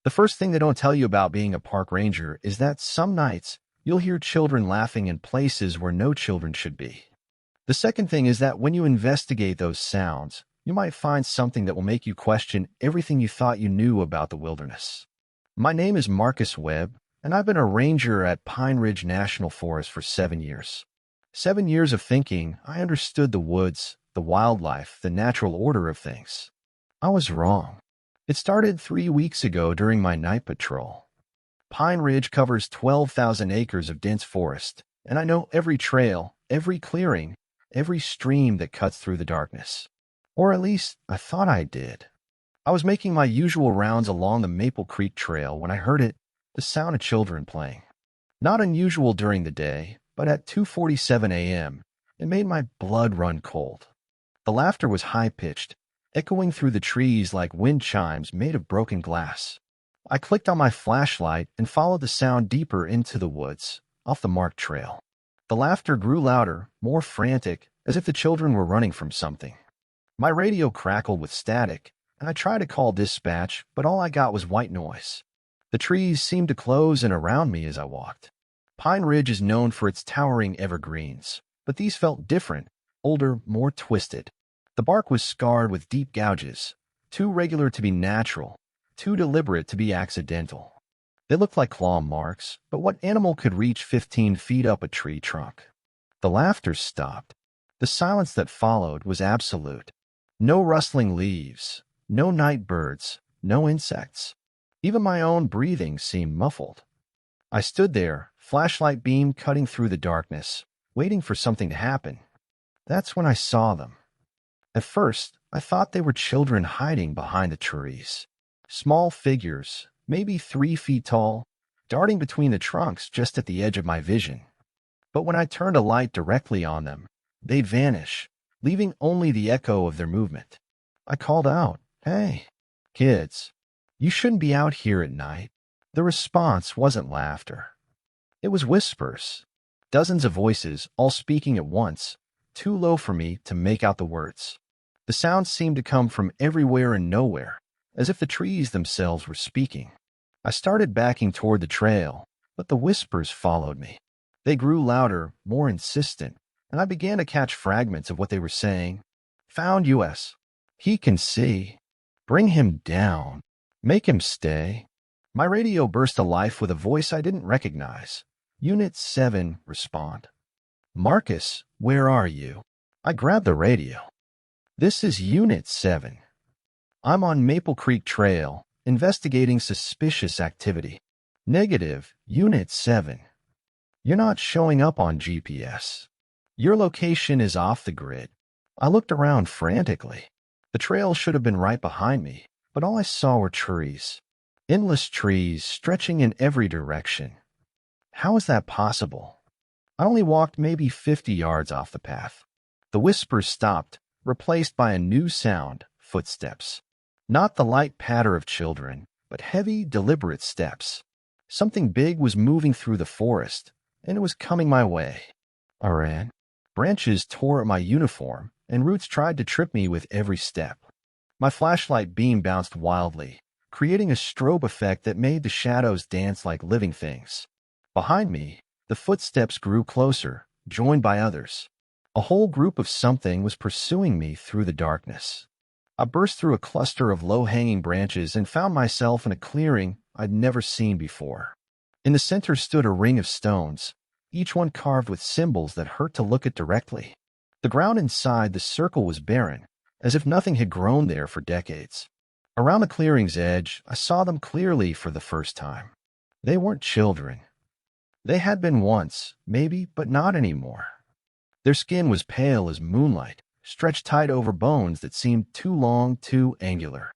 The first thing they don't tell you about being a park ranger is that some nights you'll hear children laughing in places where no children should be. The second thing is that when you investigate those sounds, you might find something that will make you question everything you thought you knew about the wilderness. My name is Marcus Webb, and I've been a ranger at Pine Ridge National Forest for 7 years. 7 years of thinking I understood the woods, the wildlife, the natural order of things. I was wrong. It started 3 weeks ago during my night patrol. Pine Ridge covers 12,000 acres of dense forest, and I know every trail, every clearing, every stream that cuts through the darkness. Or at least, I thought I did. I was making my usual rounds along the Maple Creek Trail when I heard it, the sound of children playing. Not unusual during the day, but at 2:47 a.m., it made my blood run cold. The laughter was high-pitched, echoing through the trees like wind chimes made of broken glass. I clicked on my flashlight and followed the sound deeper into the woods, off the marked trail. The laughter grew louder, more frantic, as if the children were running from something. My radio crackled with static, and I tried to call dispatch, but all I got was white noise. The trees seemed to close in around me as I walked. Pine Ridge is known for its towering evergreens, but these felt different, older, more twisted. The bark was scarred with deep gouges, too regular to be natural, too deliberate to be accidental. They looked like claw marks, but what animal could reach 15 feet up a tree trunk? The laughter stopped. The silence that followed was absolute. No rustling leaves, no night birds, no insects. Even my own breathing seemed muffled. I stood there, flashlight beam cutting through the darkness, waiting for something to happen. That's when I saw them. At first, I thought they were children hiding behind the trees. Small figures, maybe 3 feet tall, darting between the trunks just at the edge of my vision. But when I turned a light directly on them, they'd vanish, leaving only the echo of their movement. I called out, "Hey, kids, you shouldn't be out here at night." The response wasn't laughter. It was whispers. Dozens of voices, all speaking at once, too low for me to make out the words. The sounds seemed to come from everywhere and nowhere, as if the trees themselves were speaking. I started backing toward the trail, but the whispers followed me. They grew louder, more insistent, and I began to catch fragments of what they were saying. "Found US. He can see. Bring him down. Make him stay." My radio burst to life with a voice I didn't recognize. Unit 7, respond. "Marcus, where are you?" I grabbed the radio. "This is Unit 7. I'm on Maple Creek Trail, investigating suspicious activity." "Negative, Unit 7. You're not showing up on GPS. Your location is off the grid." I looked around frantically. The trail should have been right behind me, but all I saw were trees. Endless trees stretching in every direction. How is that possible? I only walked maybe 50 yards off the path. The whispers stopped, replaced by a new sound, footsteps. Not the light patter of children, but heavy, deliberate steps. Something big was moving through the forest, and it was coming my way. I ran. Branches tore at my uniform, and roots tried to trip me with every step. My flashlight beam bounced wildly, creating a strobe effect that made the shadows dance like living things. Behind me, the footsteps grew closer, joined by others. A whole group of something was pursuing me through the darkness. I burst through a cluster of low-hanging branches and found myself in a clearing I'd never seen before. In the center stood a ring of stones, each one carved with symbols that hurt to look at directly. The ground inside the circle was barren, as if nothing had grown there for decades. Around the clearing's edge, I saw them clearly for the first time. They weren't children. They had been once, maybe, but not anymore. Their skin was pale as moonlight, stretched tight over bones that seemed too long, too angular.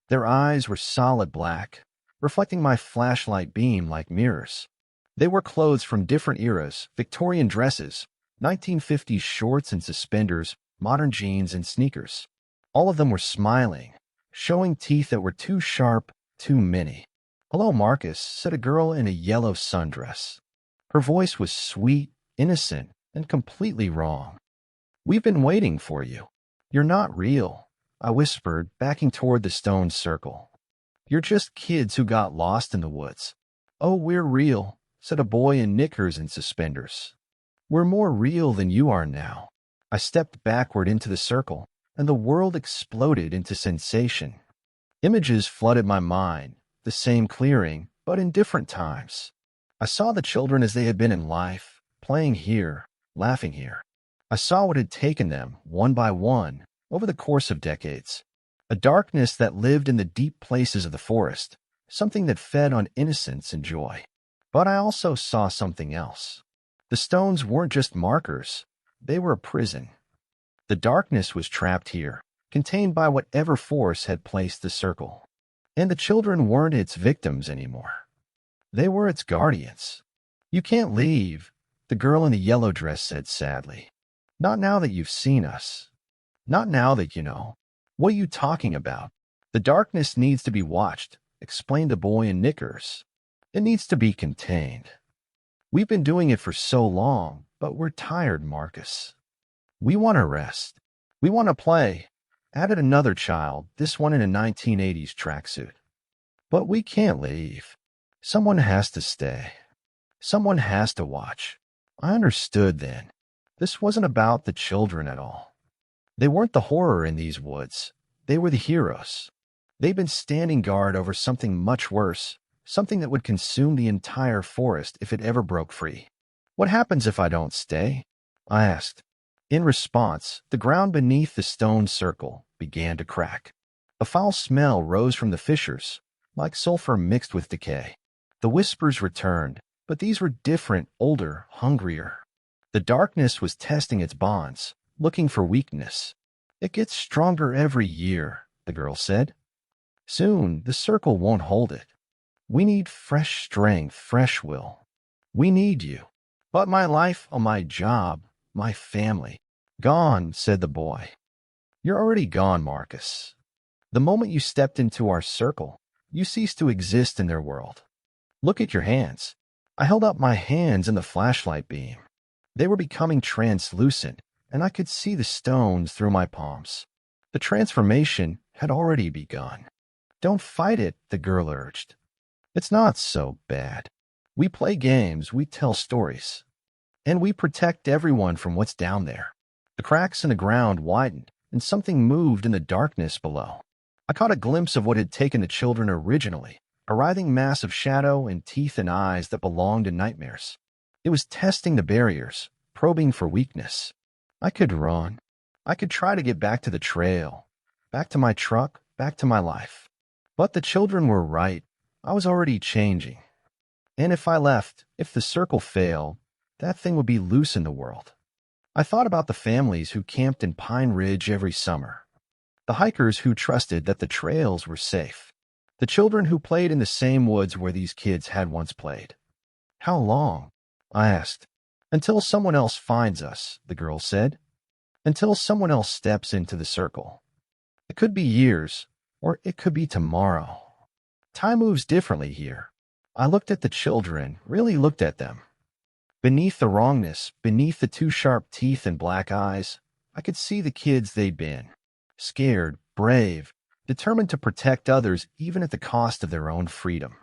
Their eyes were solid black, reflecting my flashlight beam like mirrors. They wore clothes from different eras, Victorian dresses, 1950s shorts and suspenders, modern jeans and sneakers. All of them were smiling, showing teeth that were too sharp, too many. "Hello, Marcus," said a girl in a yellow sundress. Her voice was sweet, innocent, and completely wrong. "We've been waiting for you. You're not real," I whispered, backing toward the stone circle. You're just kids who got lost in the woods. Oh, we're real, said a boy in knickers and suspenders. We're more real than you are now. I stepped backward into the circle, and the world exploded into sensation. Images flooded my mind, the same clearing, but in different times. I saw the children as they had been in life, playing here, laughing here. I saw what had taken them, one by one, over the course of decades. A darkness that lived in the deep places of the forest, something that fed on innocence and joy. But I also saw something else. The stones weren't just markers, they were a prison. The darkness was trapped here, contained by whatever force had placed the circle. And the children weren't its victims anymore. They were its guardians. You can't leave, the girl in the yellow dress said sadly. Not now that you've seen us. Not now that you know. What are you talking about? The darkness needs to be watched, explained the boy in knickers. It needs to be contained. We've been doing it for so long, but we're tired, Marcus. We want to rest. We want to play, added another child, this one in a 1980s tracksuit. But we can't leave. Someone has to stay. Someone has to watch. I understood then. This wasn't about the children at all. They weren't the horror in these woods. They were the heroes. They'd been standing guard over something much worse, something that would consume the entire forest if it ever broke free. What happens if I don't stay? I asked. In response, the ground beneath the stone circle began to crack. A foul smell rose from the fissures, like sulfur mixed with decay. The whispers returned, but these were different, older, hungrier. The darkness was testing its bonds, looking for weakness. It gets stronger every year, the girl said. Soon, the circle won't hold it. We need fresh strength, fresh will. We need you. But my life, my job, my family. Gone, said the boy. You're already gone, Marcus. The moment you stepped into our circle, you ceased to exist in their world. Look at your hands. I held up my hands in the flashlight beam. They were becoming translucent, and I could see the stones through my palms. The transformation had already begun. Don't fight it, the girl urged. It's not so bad. We play games, we tell stories. And we protect everyone from what's down there. The cracks in the ground widened, and something moved in the darkness below. I caught a glimpse of what had taken the children originally, a writhing mass of shadow and teeth and eyes that belonged in nightmares. It was testing the barriers, probing for weakness. I could run. I could try to get back to the trail, back to my truck, back to my life. But the children were right. I was already changing. And if I left, if the circle failed, that thing would be loose in the world. I thought about the families who camped in Pine Ridge every summer, the hikers who trusted that the trails were safe, the children who played in the same woods where these kids had once played. How long? I asked. Until someone else finds us, the girl said. Until someone else steps into the circle. It could be years, or it could be tomorrow. Time moves differently here. I looked at the children, really looked at them. Beneath the wrongness, beneath the too sharp teeth and black eyes, I could see the kids they'd been. Scared, brave, determined to protect others even at the cost of their own freedom.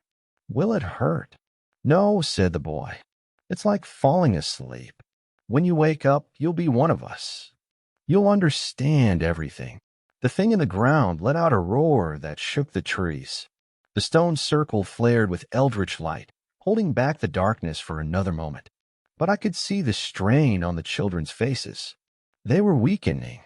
Will it hurt? No, said the boy. It's like falling asleep. When you wake up, you'll be one of us. You'll understand everything. The thing in the ground let out a roar that shook the trees. The stone circle flared with eldritch light, holding back the darkness for another moment. But I could see the strain on the children's faces. They were weakening.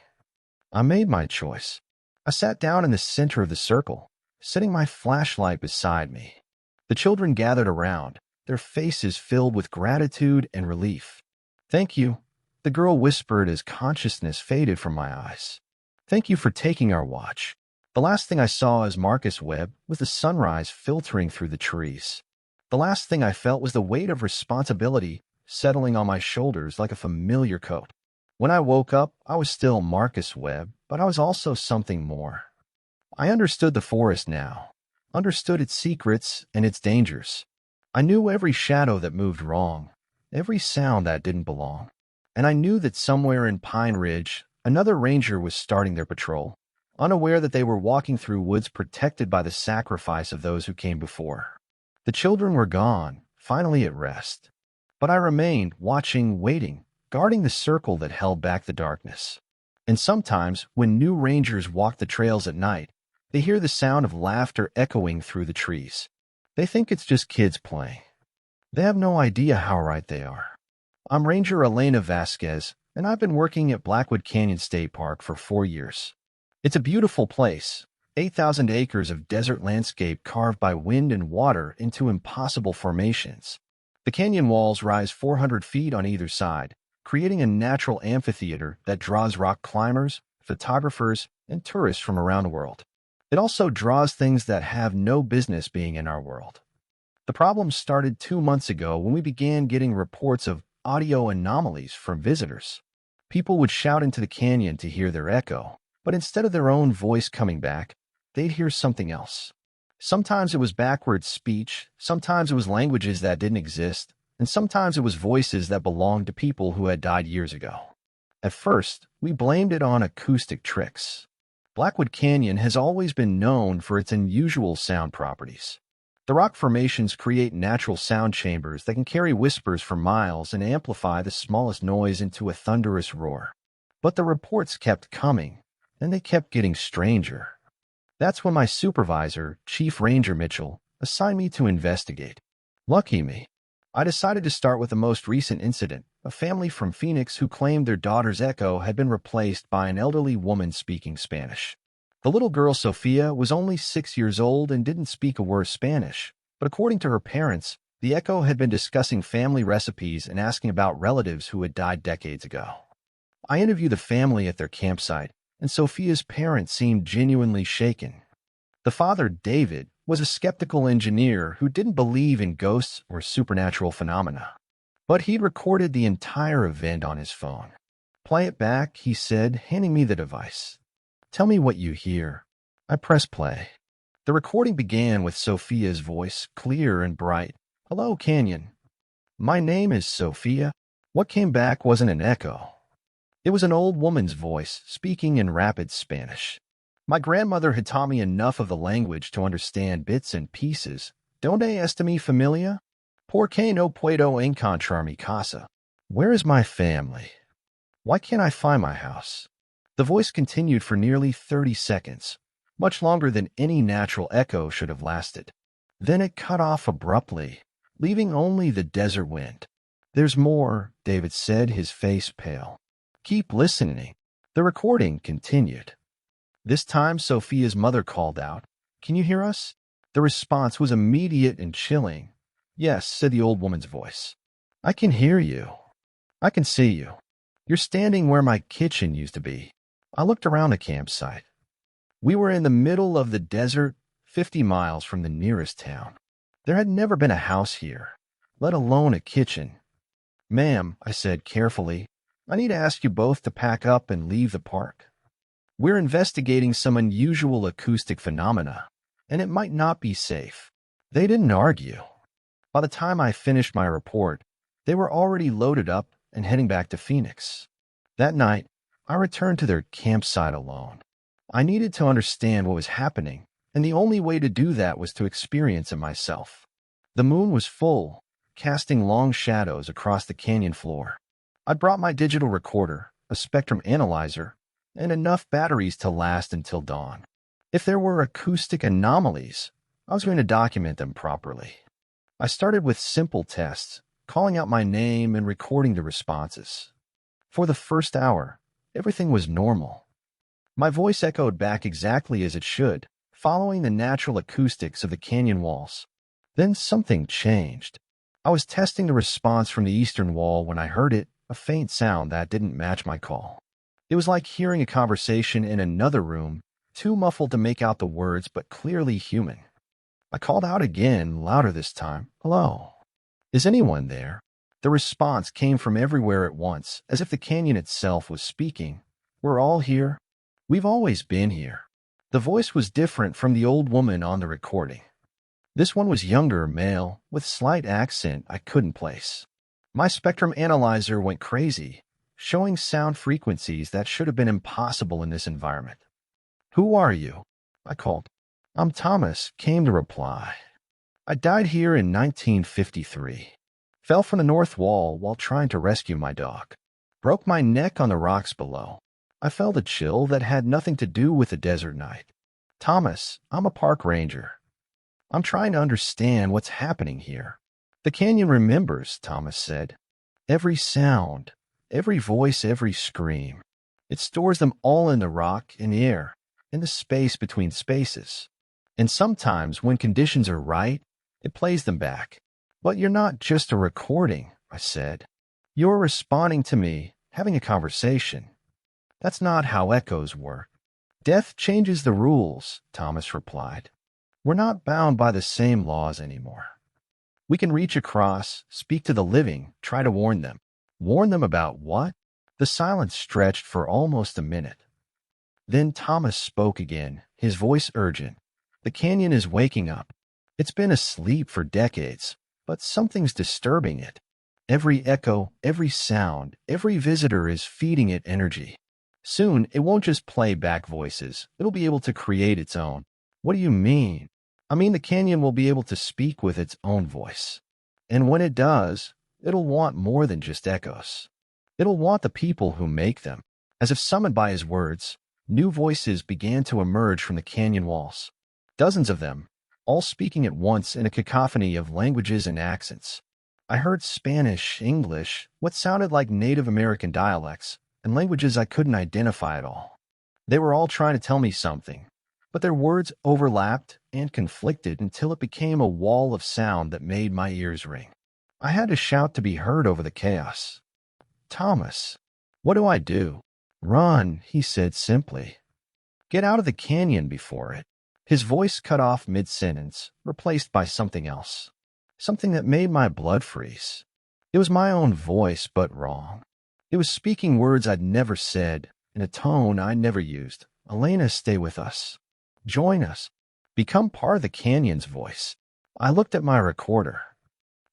I made my choice. I sat down in the center of the circle, setting my flashlight beside me. The children gathered around, their faces filled with gratitude and relief. Thank you, the girl whispered as consciousness faded from my eyes. Thank you for taking our watch. The last thing I saw as Marcus Webb was the sunrise filtering through the trees. The last thing I felt was the weight of responsibility settling on my shoulders like a familiar coat. When I woke up, I was still Marcus Webb, but I was also something more. I understood the forest now, understood its secrets and its dangers. I knew every shadow that moved wrong, every sound that didn't belong. And I knew that somewhere in Pine Ridge, another ranger was starting their patrol, unaware that they were walking through woods protected by the sacrifice of those who came before. The children were gone, finally at rest. But I remained, watching, waiting, guarding the circle that held back the darkness. And sometimes, when new rangers walk the trails at night, they hear the sound of laughter echoing through the trees. They think it's just kids playing. They have no idea how right they are. I'm Ranger Elena Vasquez, and I've been working at Blackwood Canyon State Park for 4 years. It's a beautiful place, 8,000 acres of desert landscape carved by wind and water into impossible formations. The canyon walls rise 400 feet on either side, creating a natural amphitheater that draws rock climbers, photographers, and tourists from around the world. It also draws things that have no business being in our world. The problem started 2 months ago when we began getting reports of audio anomalies from visitors. People would shout into the canyon to hear their echo, but instead of their own voice coming back, they'd hear something else. Sometimes it was backwards speech, sometimes it was languages that didn't exist, and sometimes it was voices that belonged to people who had died years ago. At first, we blamed it on acoustic tricks. Blackwood Canyon has always been known for its unusual sound properties. The rock formations create natural sound chambers that can carry whispers for miles and amplify the smallest noise into a thunderous roar. But the reports kept coming, and they kept getting stranger. That's when my supervisor, Chief Ranger Mitchell, assigned me to investigate. Lucky me. I decided to start with the most recent incident, a family from Phoenix who claimed their daughter's echo had been replaced by an elderly woman speaking Spanish. The little girl, Sophia, was only 6 years old and didn't speak a word Spanish, but according to her parents, the echo had been discussing family recipes and asking about relatives who had died decades ago. I interviewed the family at their campsite, and Sophia's parents seemed genuinely shaken. The father, David, was a skeptical engineer who didn't believe in ghosts or supernatural phenomena. But he'd recorded the entire event on his phone. "Play it back," he said, handing me the device. "Tell me what you hear." I pressed play. The recording began with Sophia's voice, clear and bright. "Hello, Canyon. My name is Sophia." What came back wasn't an echo. It was an old woman's voice, speaking in rapid Spanish. My grandmother had taught me enough of the language to understand bits and pieces. "Donde está mi familia? ¿Por qué no puedo encontrar mi casa?" Where is my family? Why can't I find my house? The voice continued for nearly 30 seconds, much longer than any natural echo should have lasted. Then it cut off abruptly, leaving only the desert wind. "There's more," David said, his face pale. "Keep listening." The recording continued. This time, Sophia's mother called out, "Can you hear us?" The response was immediate and chilling. "Yes," said the old woman's voice. "I can hear you. I can see you. You're standing where my kitchen used to be." I looked around the campsite. We were in the middle of the desert, 50 miles from the nearest town. There had never been a house here, let alone a kitchen. "Ma'am," I said carefully, "I need to ask you both to pack up and leave the park. We're investigating some unusual acoustic phenomena, and it might not be safe." They didn't argue. By the time I finished my report, they were already loaded up and heading back to Phoenix. That night, I returned to their campsite alone. I needed to understand what was happening, and the only way to do that was to experience it myself. The moon was full, casting long shadows across the canyon floor. I brought my digital recorder, a spectrum analyzer, and enough batteries to last until dawn. If there were acoustic anomalies, I was going to document them properly. I started with simple tests, calling out my name and recording the responses. For the first hour, everything was normal. My voice echoed back exactly as it should, following the natural acoustics of the canyon walls. Then something changed. I was testing the response from the eastern wall when I heard it, a faint sound that didn't match my call. It was like hearing a conversation in another room, too muffled to make out the words, but clearly human. I called out again, louder this time. "Hello? Is anyone there?" The response came from everywhere at once, as if the canyon itself was speaking. "We're all here. We've always been here." The voice was different from the old woman on the recording. This one was younger, male, with slight accent I couldn't place. My spectrum analyzer went crazy, showing sound frequencies that should have been impossible in this environment. Who are you? I called. I'm Thomas, came the reply. I died here in 1953. Fell from the north wall while trying to rescue my dog. Broke my neck on the rocks below. I felt a chill that had nothing to do with the desert night. Thomas, I'm a park ranger. I'm trying to understand what's happening here. The canyon remembers, Thomas said. Every sound, every voice, every scream. It stores them all in the rock, in the air, in the space between spaces. And sometimes, when conditions are right, it plays them back. But you're not just a recording, I said. You're responding to me, having a conversation. That's not how echoes work. Death changes the rules, Thomas replied. We're not bound by the same laws anymore. We can reach across, speak to the living, try to warn them. Warn them about what? The silence stretched for almost a minute. Then Thomas spoke again, his voice urgent. The canyon is waking up. It's been asleep for decades, but something's disturbing it. Every echo, every sound, every visitor is feeding it energy. Soon, it won't just play back voices. It'll be able to create its own. What do you mean? I mean the canyon will be able to speak with its own voice. And when it does, it'll want more than just echoes. It'll want the people who make them. As if summoned by his words, new voices began to emerge from the canyon walls. Dozens of them, all speaking at once in a cacophony of languages and accents. I heard Spanish, English, what sounded like Native American dialects, and languages I couldn't identify at all. They were all trying to tell me something, but their words overlapped and conflicted until it became a wall of sound that made my ears ring. I had to shout to be heard over the chaos. Thomas, what do I do? Run, he said simply. Get out of the canyon before it. His voice cut off mid-sentence, replaced by something else. Something that made my blood freeze. It was my own voice, but wrong. It was speaking words I'd never said, in a tone I never used. Elena, stay with us. Join us. Become part of the canyon's voice. I looked at my recorder.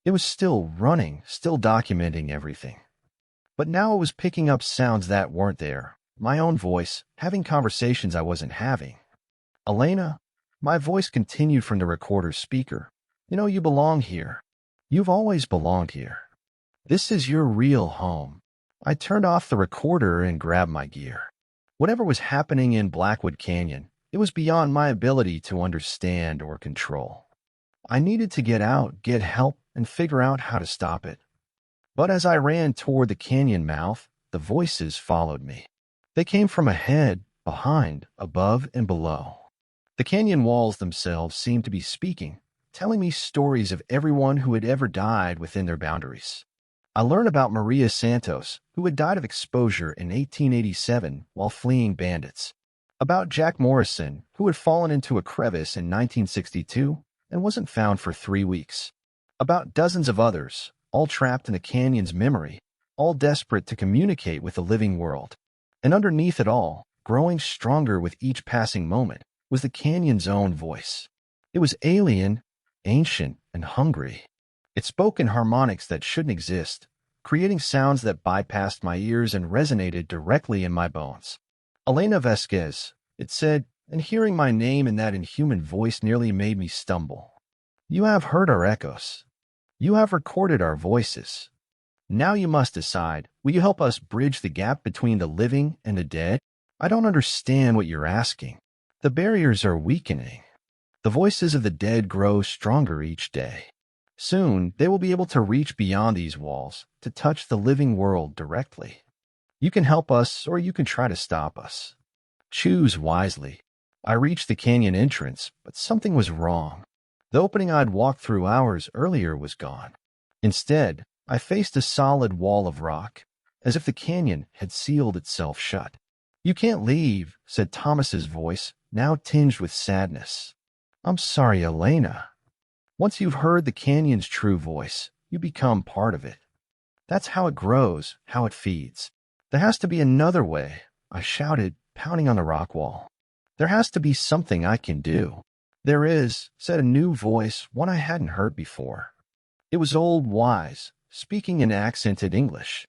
It was still running, still documenting everything. But now it was picking up sounds that weren't there. My own voice, having conversations I wasn't having. Elena, my voice continued from the recorder's speaker. You know, you belong here. You've always belonged here. This is your real home. I turned off the recorder and grabbed my gear. Whatever was happening in Blackwood Canyon, it was beyond my ability to understand or control. I needed to get out, get help, and figure out how to stop it. But as I ran toward the canyon mouth, the voices followed me. They came from ahead, behind, above, and below. The canyon walls themselves seemed to be speaking, telling me stories of everyone who had ever died within their boundaries. I learned about Maria Santos, who had died of exposure in 1887 while fleeing bandits. About Jack Morrison, who had fallen into a crevice in 1962 and wasn't found for 3 weeks. About dozens of others, all trapped in the canyon's memory, all desperate to communicate with the living world. And underneath it all, growing stronger with each passing moment, was the canyon's own voice. It was alien, ancient, and hungry. It spoke in harmonics that shouldn't exist, creating sounds that bypassed my ears and resonated directly in my bones. Elena Vasquez, it said, and hearing my name in that inhuman voice nearly made me stumble. You have heard our echoes. You have recorded our voices. Now you must decide, will you help us bridge the gap between the living and the dead? I don't understand what you're asking. The barriers are weakening. The voices of the dead grow stronger each day. Soon, they will be able to reach beyond these walls, to touch the living world directly. You can help us, or you can try to stop us. Choose wisely. I reached the canyon entrance, but something was wrong. The opening I'd walked through hours earlier was gone. Instead, I faced a solid wall of rock, as if the canyon had sealed itself shut. You can't leave, said Thomas's voice, now tinged with sadness. I'm sorry, Elena. Once you've heard the canyon's true voice, you become part of it. That's how it grows, how it feeds. There has to be another way, I shouted, pounding on the rock wall. There has to be something I can do. There is, said a new voice, one I hadn't heard before. It was old wise, speaking in accented English.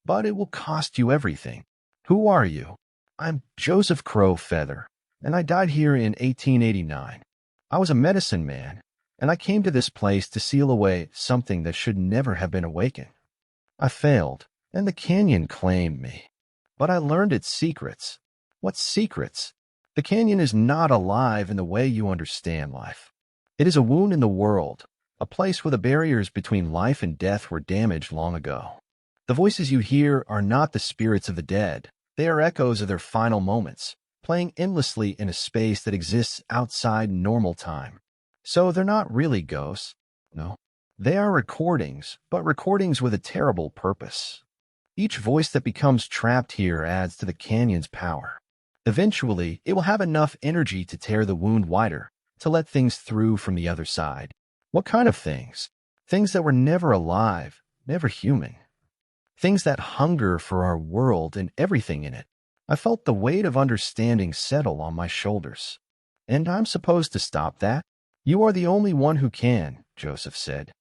But it will cost you everything. Who are you? I'm Joseph Crow Feather. and I died here in 1889. I was a medicine man, and I came to this place to seal away something that should never have been awakened. I failed, and the canyon claimed me. But I learned its secrets. What secrets? The canyon is not alive in the way you understand life. It is a wound in the world, a place where the barriers between life and death were damaged long ago. The voices you hear are not the spirits of the dead. They are echoes of their final moments, playing endlessly in a space that exists outside normal time. So they're not really ghosts. No. They are recordings, but recordings with a terrible purpose. Each voice that becomes trapped here adds to the canyon's power. Eventually, it will have enough energy to tear the wound wider, to let things through from the other side. What kind of things? Things that were never alive, never human. Things that hunger for our world and everything in it. I felt the weight of understanding settle on my shoulders. And I'm supposed to stop that? You are the only one who can, Joseph said.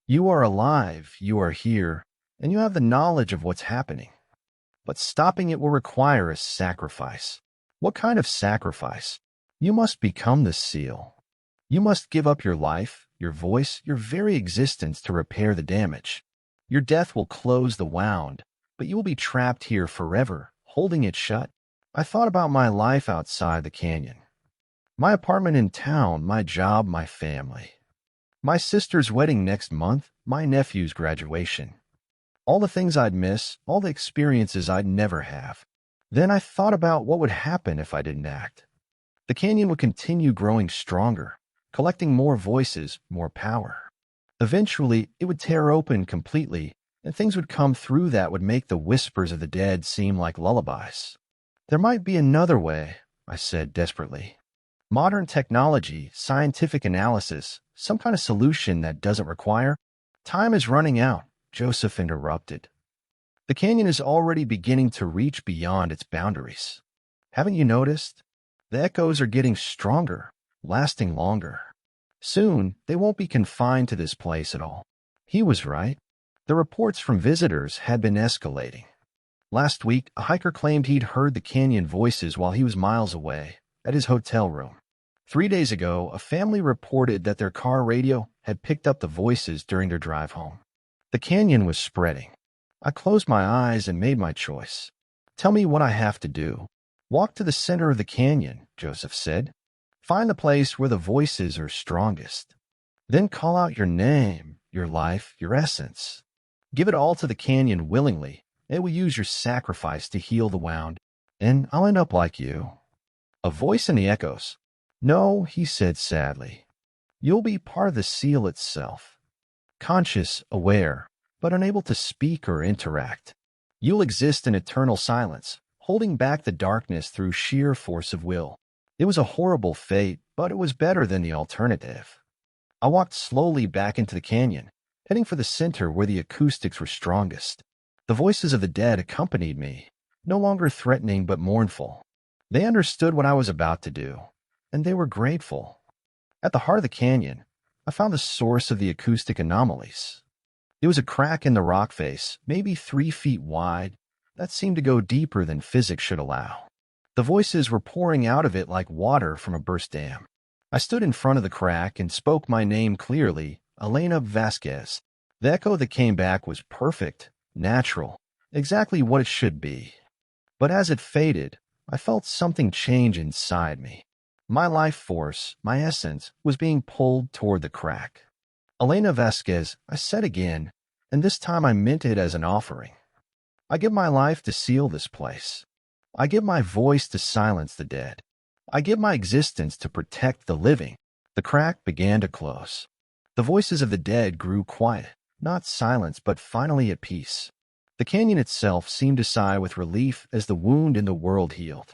You are alive, you are here, and you have the knowledge of what's happening. But stopping it will require a sacrifice. What kind of sacrifice? You must become the seal. You must give up your life, your voice, your very existence to repair the damage. Your death will close the wound, but you will be trapped here forever, holding it shut. I thought about my life outside the canyon. My apartment in town, my job, my family. My sister's wedding next month, my nephew's graduation. All the things I'd miss, all the experiences I'd never have. Then I thought about what would happen if I didn't act. The canyon would continue growing stronger, collecting more voices, more power. Eventually, it would tear open completely, and things would come through that would make the whispers of the dead seem like lullabies. There might be another way, I said desperately. Modern technology, scientific analysis, some kind of solution that doesn't require. Time is running out, Joseph interrupted. The canyon is already beginning to reach beyond its boundaries. Haven't you noticed? The echoes are getting stronger, lasting longer. Soon, they won't be confined to this place at all. He was right. The reports from visitors had been escalating. Last week, a hiker claimed he'd heard the canyon voices while he was miles away, at his hotel room. 3 days ago, a family reported that their car radio had picked up the voices during their drive home. The canyon was spreading. I closed my eyes and made my choice. Tell me what I have to do. Walk to the center of the canyon, Joseph said. Find the place where the voices are strongest. Then call out your name, your life, your essence. Give it all to the canyon willingly. It will use your sacrifice to heal the wound, and I'll end up like you. A voice in the echoes. No, he said sadly. You'll be part of the seal itself. Conscious, aware, but unable to speak or interact. You'll exist in eternal silence, holding back the darkness through sheer force of will. It was a horrible fate, but it was better than the alternative. I walked slowly back into the canyon, heading for the center where the acoustics were strongest. The voices of the dead accompanied me, no longer threatening but mournful. They understood what I was about to do, and they were grateful. At the heart of the canyon, I found the source of the acoustic anomalies. It was a crack in the rock face, maybe 3 feet wide, that seemed to go deeper than physics should allow. The voices were pouring out of it like water from a burst dam. I stood in front of the crack and spoke my name clearly, Elena Vasquez. The echo that came back was perfect, natural, exactly what it should be. But as it faded, I felt something change inside me. My life force, my essence, was being pulled toward the crack. Elena Vasquez, I said again, and this time I meant it as an offering. I give my life to seal this place. I give my voice to silence the dead. I give my existence to protect the living. The crack began to close. The voices of the dead grew quiet, not silence, but finally at peace. The canyon itself seemed to sigh with relief as the wound in the world healed.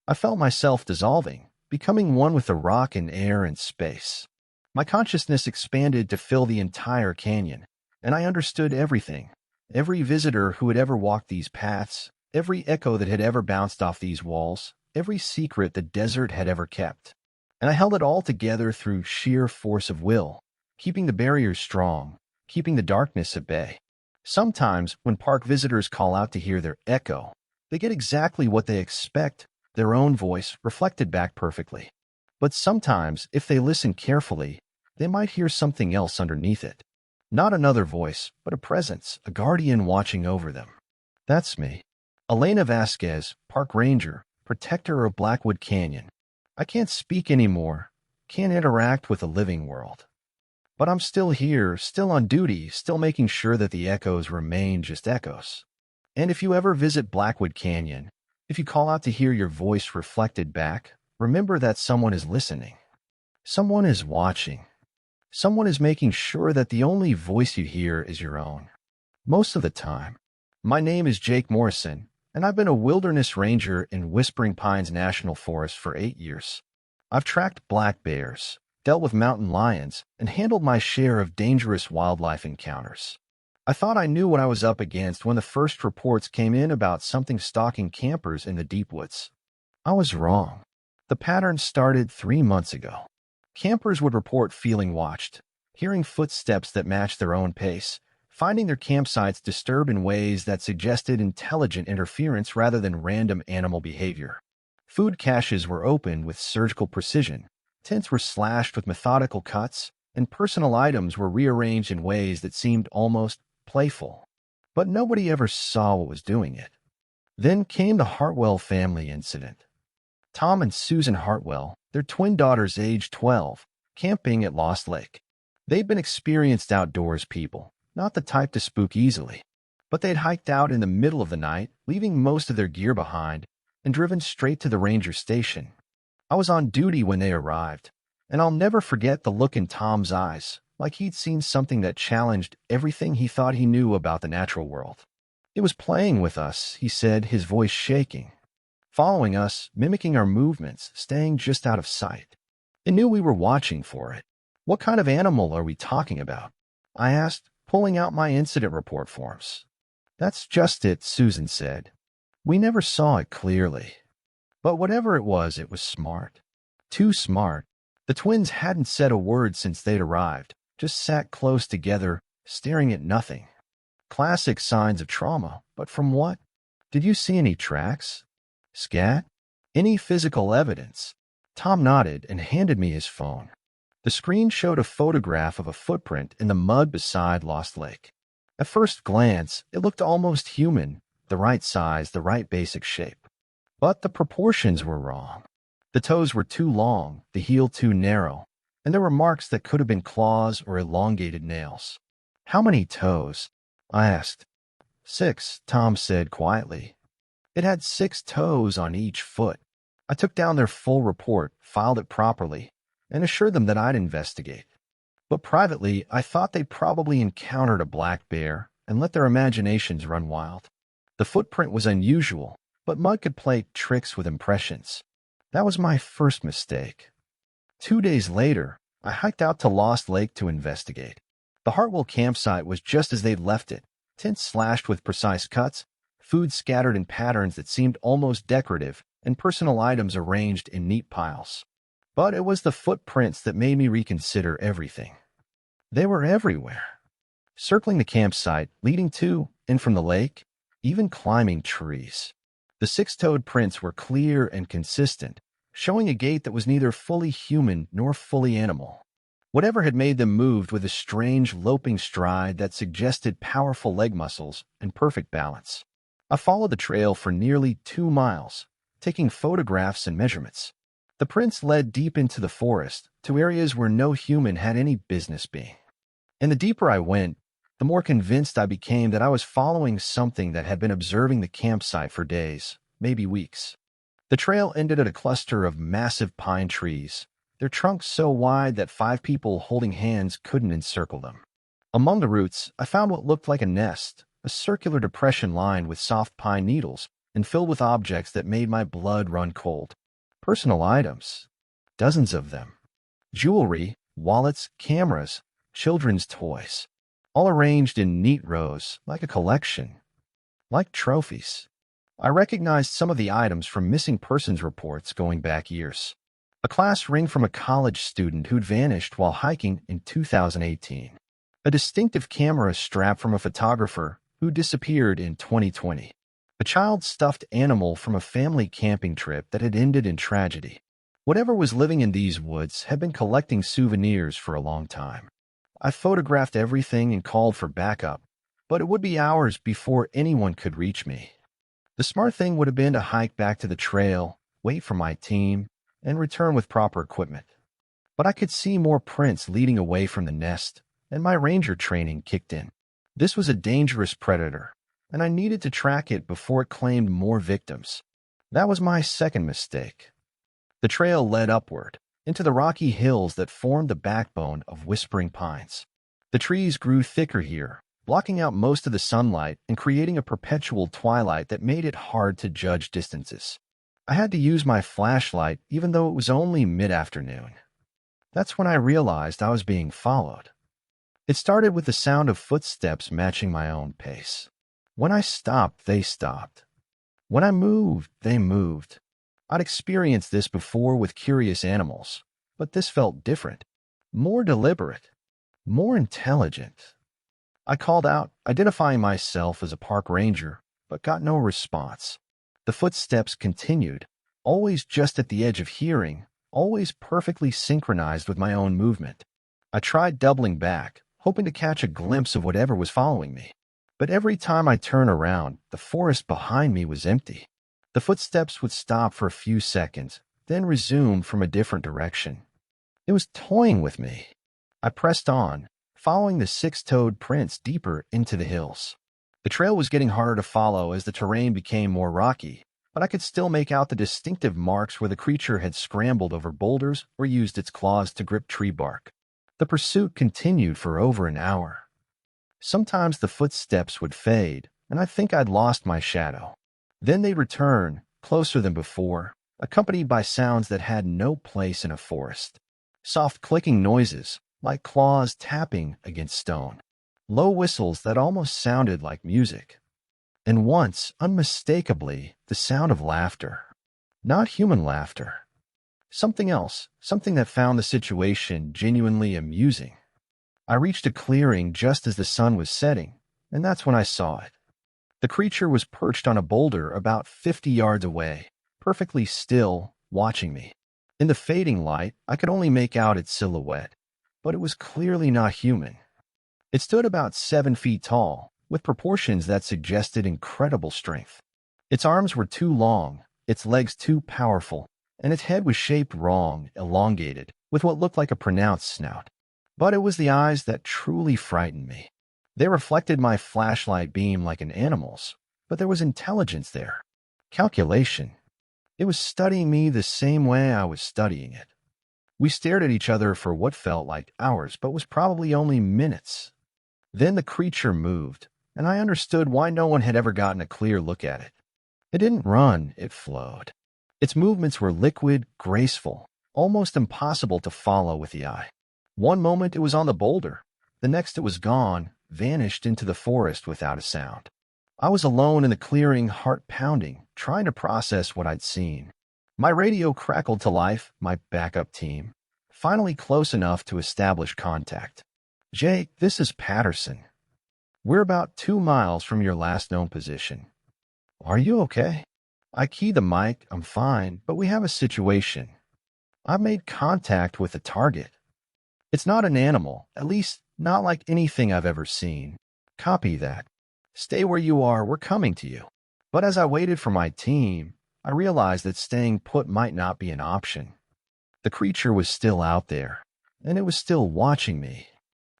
I felt myself dissolving, becoming one with the rock and air and space. My consciousness expanded to fill the entire canyon, and I understood everything. Every visitor who had ever walked these paths, every echo that had ever bounced off these walls, every secret the desert had ever kept. And I held it all together through sheer force of will, keeping the barriers strong, keeping the darkness at bay. Sometimes, when park visitors call out to hear their echo, they get exactly what they expect, their own voice reflected back perfectly. But sometimes, if they listen carefully, they might hear something else underneath it. Not another voice, but a presence, a guardian watching over them. That's me. Elena Vasquez, park ranger, protector of Blackwood Canyon. I can't speak anymore, can't interact with the living world. But I'm still here, still on duty, still making sure that the echoes remain just echoes. And if you ever visit Blackwood Canyon, if you call out to hear your voice reflected back, remember that someone is listening. Someone is watching. Someone is making sure that the only voice you hear is your own. Most of the time. My name is Jake Morrison, and I've been a wilderness ranger in Whispering Pines National Forest for 8 years. I've tracked black bears, dealt with mountain lions, and handled my share of dangerous wildlife encounters. I thought I knew what I was up against when the first reports came in about something stalking campers in the deep woods. I was wrong. The pattern started 3 months ago. Campers would report feeling watched, hearing footsteps that matched their own pace, finding their campsites disturbed in ways that suggested intelligent interference rather than random animal behavior. Food caches were opened with surgical precision, tents were slashed with methodical cuts, and personal items were rearranged in ways that seemed almost playful. But nobody ever saw what was doing it. Then came the Hartwell family incident. Tom and Susan Hartwell, their twin daughters aged 12, camping at Lost Lake. They'd been experienced outdoors people, not the type to spook easily. But they'd hiked out in the middle of the night, leaving most of their gear behind, and driven straight to the ranger station. I was on duty when they arrived, and I'll never forget the look in Tom's eyes, like he'd seen something that challenged everything he thought he knew about the natural world. It was playing with us, he said, his voice shaking. Following us, mimicking our movements, staying just out of sight. It knew we were watching for it. What kind of animal are we talking about? I asked, pulling out my incident report forms. That's just it, Susan said. We never saw it clearly. But whatever it was smart. Too smart. The twins hadn't said a word since they'd arrived, just sat close together, staring at nothing. Classic signs of trauma, but from what? Did you see any tracks? Scat? Any physical evidence? Tom nodded and handed me his phone. The screen showed a photograph of a footprint in the mud beside Lost Lake. At first glance, it looked almost human, the right size, the right basic shape. But the proportions were wrong. The toes were too long, the heel too narrow, and there were marks that could have been claws or elongated nails. How many toes? I asked. 6, Tom said quietly. It had 6 toes on each foot. I took down their full report, filed it properly, and assured them that I'd investigate. But privately, I thought they probably encountered a black bear and let their imaginations run wild. The footprint was unusual, but mud could play tricks with impressions. That was my first mistake. 2 days later, I hiked out to Lost Lake to investigate. The Hartwell campsite was just as they'd left it, tents slashed with precise cuts, food scattered in patterns that seemed almost decorative, and personal items arranged in neat piles. But it was the footprints that made me reconsider everything. They were everywhere. Circling the campsite, leading to and from the lake, even climbing trees. The 6-toed prints were clear and consistent, showing a gait that was neither fully human nor fully animal. Whatever had made them moved with a strange loping stride that suggested powerful leg muscles and perfect balance. I followed the trail for nearly 2 miles, taking photographs and measurements. The prints led deep into the forest, to areas where no human had any business being. And the deeper I went, the more convinced I became that I was following something that had been observing the campsite for days, maybe weeks. The trail ended at a cluster of massive pine trees, their trunks so wide that 5 people holding hands couldn't encircle them. Among the roots, I found what looked like a nest, a circular depression lined with soft pine needles and filled with objects that made my blood run cold. Personal items. Dozens of them. Jewelry, wallets, cameras, children's toys. All arranged in neat rows, like a collection. Like trophies. I recognized some of the items from missing persons reports going back years. A class ring from a college student who'd vanished while hiking in 2018. A distinctive camera strap from a photographer who disappeared in 2020. A child's stuffed animal from a family camping trip that had ended in tragedy. Whatever was living in these woods had been collecting souvenirs for a long time. I photographed everything and called for backup, but it would be hours before anyone could reach me. The smart thing would have been to hike back to the trail, wait for my team, and return with proper equipment. But I could see more prints leading away from the nest, and my ranger training kicked in. This was a dangerous predator, and I needed to track it before it claimed more victims. That was my second mistake. The trail led upward, into the rocky hills that formed the backbone of Whispering Pines. The trees grew thicker here, blocking out most of the sunlight and creating a perpetual twilight that made it hard to judge distances. I had to use my flashlight even though it was only mid-afternoon. That's when I realized I was being followed. It started with the sound of footsteps matching my own pace. When I stopped, they stopped. When I moved, they moved. I'd experienced this before with curious animals, but this felt different, more deliberate, more intelligent. I called out, identifying myself as a park ranger, but got no response. The footsteps continued, always just at the edge of hearing, always perfectly synchronized with my own movement. I tried doubling back, hoping to catch a glimpse of whatever was following me. But every time I turned around, the forest behind me was empty. The footsteps would stop for a few seconds, then resume from a different direction. It was toying with me. I pressed on, following the six-toed prints deeper into the hills. The trail was getting harder to follow as the terrain became more rocky, but I could still make out the distinctive marks where the creature had scrambled over boulders or used its claws to grip tree bark. The pursuit continued for over an hour. Sometimes the footsteps would fade, and I think I'd lost my shadow. Then they'd return, closer than before, accompanied by sounds that had no place in a forest. Soft clicking noises, like claws tapping against stone. Low whistles that almost sounded like music. And once, unmistakably, the sound of laughter. Not human laughter. Something else, something that found the situation genuinely amusing. I reached a clearing just as the sun was setting, and that's when I saw it. The creature was perched on a boulder about 50 yards away, perfectly still, watching me. In the fading light, I could only make out its silhouette, but it was clearly not human. It stood about 7 feet tall, with proportions that suggested incredible strength. Its arms were too long, its legs too powerful, and its head was shaped wrong, elongated, with what looked like a pronounced snout. But it was the eyes that truly frightened me. They reflected my flashlight beam like an animal's, but there was intelligence there. Calculation. It was studying me the same way I was studying it. We stared at each other for what felt like hours, but was probably only minutes. Then the creature moved, and I understood why no one had ever gotten a clear look at it. It didn't run, it flowed. Its movements were liquid, graceful, almost impossible to follow with the eye. One moment it was on the boulder, the next it was gone, vanished into the forest without a sound. I was alone in the clearing, heart pounding, trying to process what I'd seen. My radio crackled to life, my backup team, finally close enough to establish contact. Jake, this is Patterson. We're about 2 miles from your last known position. Are you okay? I keyed the mic, I'm fine, but we have a situation. I've made contact with a target. It's not an animal, at least not like anything I've ever seen. Copy that. Stay where you are, we're coming to you. But as I waited for my team, I realized that staying put might not be an option. The creature was still out there, and it was still watching me.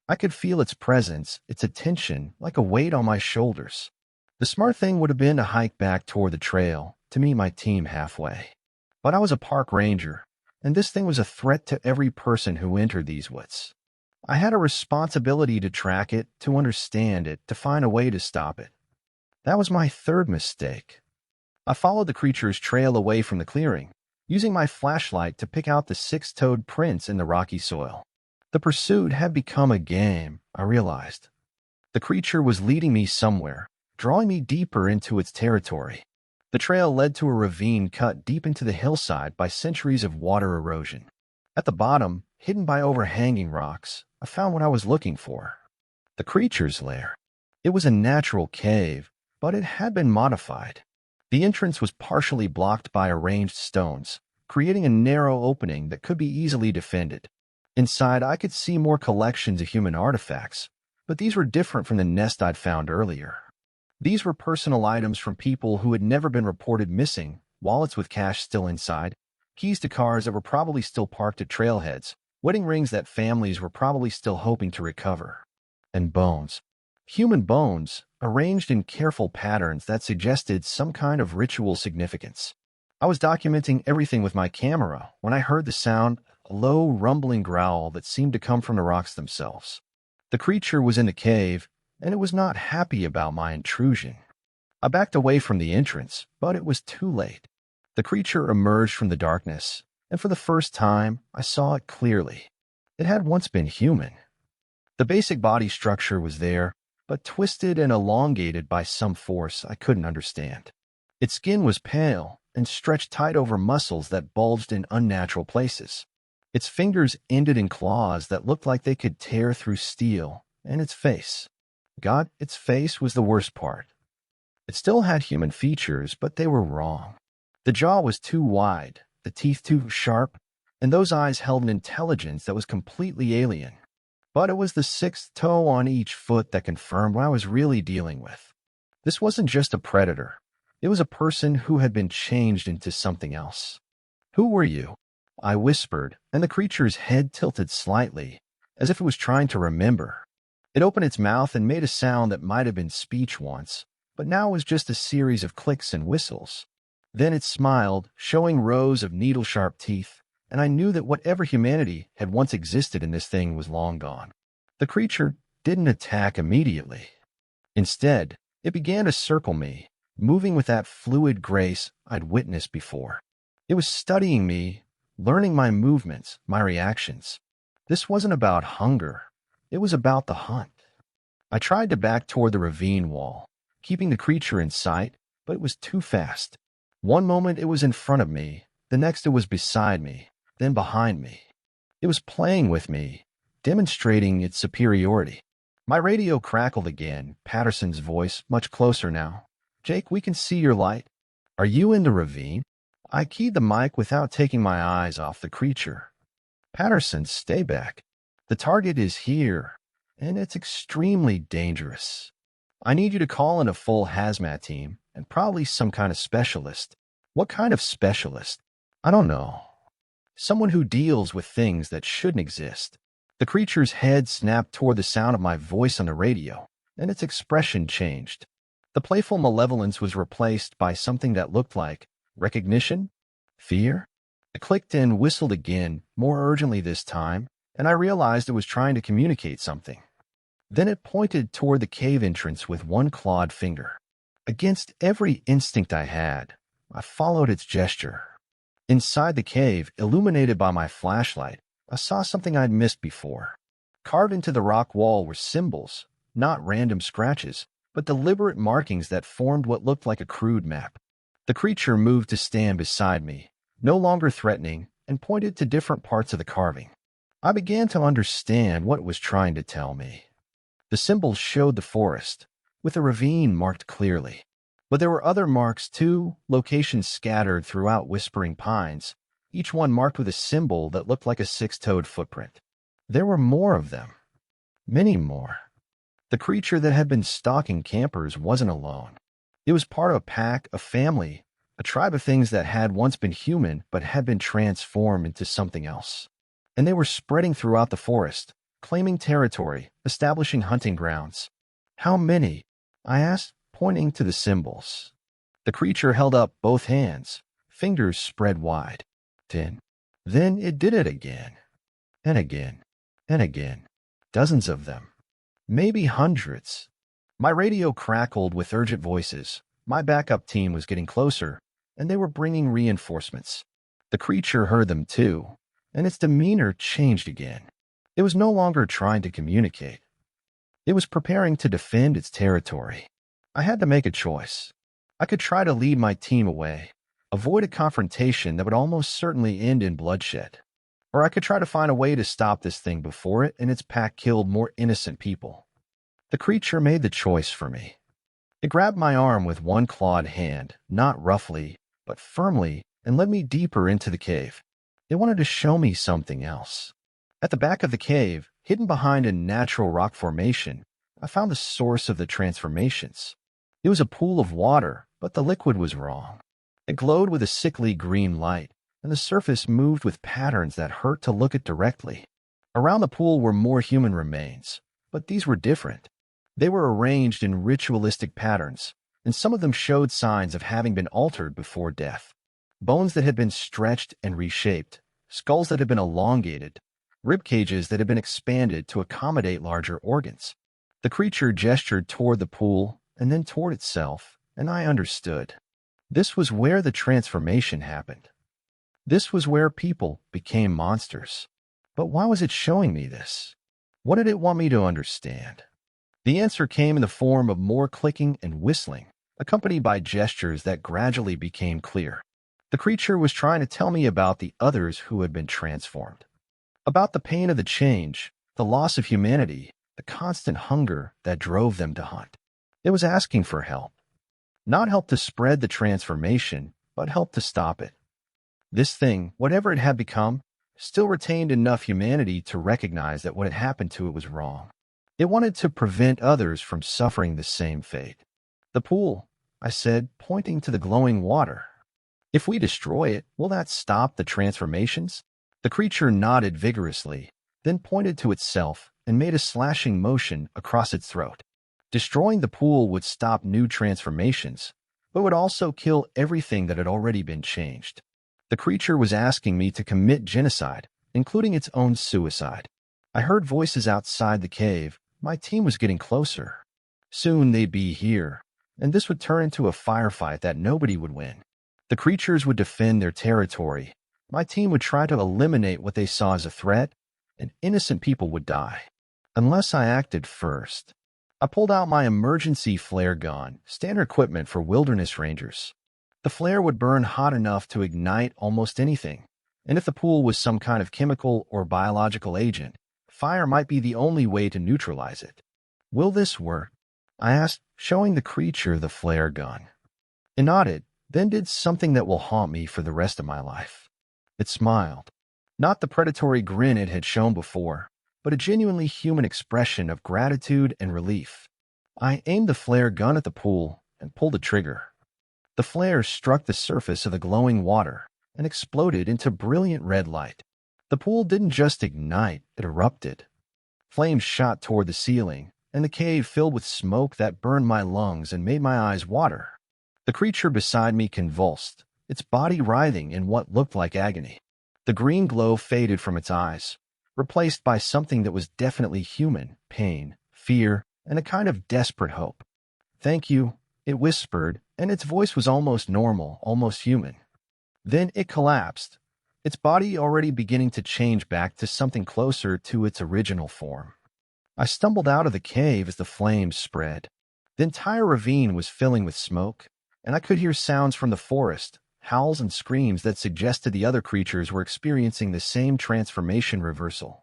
I could feel its presence, its attention, like a weight on my shoulders. The smart thing would have been to hike back toward the trail, to meet my team halfway. But I was a park ranger, and this thing was a threat to every person who entered these woods. I had a responsibility to track it, to understand it, to find a way to stop it. That was my third mistake. I followed the creature's trail away from the clearing, using my flashlight to pick out the six-toed prints in the rocky soil. The pursuit had become a game, I realized. The creature was leading me somewhere, drawing me deeper into its territory. The trail led to a ravine cut deep into the hillside by centuries of water erosion. At the bottom, hidden by overhanging rocks, I found what I was looking for. The creature's lair. It was a natural cave, but it had been modified. The entrance was partially blocked by arranged stones, creating a narrow opening that could be easily defended. Inside, I could see more collections of human artifacts, but these were different from the nest I'd found earlier. These were personal items from people who had never been reported missing, wallets with cash still inside, keys to cars that were probably still parked at trailheads, wedding rings that families were probably still hoping to recover, and bones. Human bones, arranged in careful patterns that suggested some kind of ritual significance. I was documenting everything with my camera when I heard the sound, a low, rumbling growl that seemed to come from the rocks themselves. The creature was in the cave, and it was not happy about my intrusion. I backed away from the entrance, but it was too late. The creature emerged from the darkness, and for the first time, I saw it clearly. It had once been human. The basic body structure was there, but twisted and elongated by some force I couldn't understand. Its skin was pale and stretched tight over muscles that bulged in unnatural places. Its fingers ended in claws that looked like they could tear through steel, and its face. God, its face was the worst part. It still had human features, but they were wrong. The jaw was too wide, the teeth too sharp, and those eyes held an intelligence that was completely alien. But it was the sixth toe on each foot that confirmed what I was really dealing with. This wasn't just a predator. It was a person who had been changed into something else. "Who were you?" I whispered, and the creature's head tilted slightly, as if it was trying to remember. It opened its mouth and made a sound that might have been speech once, but now was just a series of clicks and whistles. Then it smiled, showing rows of needle-sharp teeth, and I knew that whatever humanity had once existed in this thing was long gone. The creature didn't attack immediately. Instead, it began to circle me, moving with that fluid grace I'd witnessed before. It was studying me, learning my movements, my reactions. This wasn't about hunger. It was about the hunt. I tried to back toward the ravine wall, keeping the creature in sight, but it was too fast. One moment it was in front of me, the next it was beside me, then behind me. It was playing with me, demonstrating its superiority. My radio crackled again, Patterson's voice, much closer now. "Jake, we can see your light. Are you in the ravine?" I keyed the mic without taking my eyes off the creature. "Patterson, stay back. The target is here, and it's extremely dangerous. I need you to call in a full hazmat team, and probably some kind of specialist." "What kind of specialist?" "I don't know. Someone who deals with things that shouldn't exist." The creature's head snapped toward the sound of my voice on the radio, and its expression changed. The playful malevolence was replaced by something that looked like recognition, fear. It clicked and whistled again, more urgently this time, and I realized it was trying to communicate something. Then it pointed toward the cave entrance with one clawed finger. Against every instinct I had, I followed its gesture. Inside the cave, illuminated by my flashlight, I saw something I'd missed before. Carved into the rock wall were symbols, not random scratches, but deliberate markings that formed what looked like a crude map. The creature moved to stand beside me, no longer threatening, and pointed to different parts of the carving. I began to understand what it was trying to tell me. The symbols showed the forest, with a ravine marked clearly. But there were other marks too, locations scattered throughout whispering pines, each one marked with a symbol that looked like a six-toed footprint. There were more of them. Many more. The creature that had been stalking campers wasn't alone. It was part of a pack, a family, a tribe of things that had once been human but had been transformed into something else. And they were spreading throughout the forest, claiming territory, establishing hunting grounds. "How many?" I asked, pointing to the symbols. The creature held up both hands, fingers spread wide. 10. Then it did it again. And again. And again. Dozens of them. Maybe hundreds. My radio crackled with urgent voices. My backup team was getting closer, and they were bringing reinforcements. The creature heard them too, and its demeanor changed again. It was no longer trying to communicate. It was preparing to defend its territory. I had to make a choice. I could try to lead my team away, avoid a confrontation that would almost certainly end in bloodshed. Or I could try to find a way to stop this thing before it and its pack killed more innocent people. The creature made the choice for me. It grabbed my arm with one clawed hand, not roughly, but firmly, and led me deeper into the cave. It wanted to show me something else. At the back of the cave, hidden behind a natural rock formation, I found the source of the transformations. It was a pool of water, but the liquid was wrong. It glowed with a sickly green light, and the surface moved with patterns that hurt to look at directly. Around the pool were more human remains, but these were different. They were arranged in ritualistic patterns, and some of them showed signs of having been altered before death. Bones that had been stretched and reshaped, skulls that had been elongated, rib cages that had been expanded to accommodate larger organs. The creature gestured toward the pool and then toward itself, and I understood. This was where the transformation happened. This was where people became monsters. But why was it showing me this? What did it want me to understand? The answer came in the form of more clicking and whistling, accompanied by gestures that gradually became clear. The creature was trying to tell me about the others who had been transformed. About the pain of the change, the loss of humanity, the constant hunger that drove them to hunt. It was asking for help. Not help to spread the transformation, but help to stop it. This thing, whatever it had become, still retained enough humanity to recognize that what had happened to it was wrong. It wanted to prevent others from suffering the same fate. The pool, I said, pointing to the glowing water. If we destroy it, will that stop the transformations? The creature nodded vigorously, then pointed to itself and made a slashing motion across its throat. Destroying the pool would stop new transformations, but would also kill everything that had already been changed. The creature was asking me to commit genocide, including its own suicide. I heard voices outside the cave. My team was getting closer. Soon they'd be here, and this would turn into a firefight that nobody would win. The creatures would defend their territory. My team would try to eliminate what they saw as a threat, and innocent people would die. Unless I acted first. I pulled out my emergency flare gun, standard equipment for wilderness rangers. The flare would burn hot enough to ignite almost anything, and if the pool was some kind of chemical or biological agent, fire might be the only way to neutralize it. Will this work? I asked, showing the creature the flare gun. It nodded, then did something that will haunt me for the rest of my life. It smiled. Not the predatory grin it had shown before, but a genuinely human expression of gratitude and relief. I aimed the flare gun at the pool and pulled the trigger. The flare struck the surface of the glowing water and exploded into brilliant red light. The pool didn't just ignite, it erupted. Flames shot toward the ceiling, and the cave filled with smoke that burned my lungs and made my eyes water. The creature beside me convulsed, its body writhing in what looked like agony. The green glow faded from its eyes, replaced by something that was definitely human: pain, fear, and a kind of desperate hope. "Thank you," it whispered, and its voice was almost normal, almost human. Then it collapsed, its body already beginning to change back to something closer to its original form. I stumbled out of the cave as the flames spread. The entire ravine was filling with smoke, and I could hear sounds from the forest, howls and screams that suggested the other creatures were experiencing the same transformation reversal.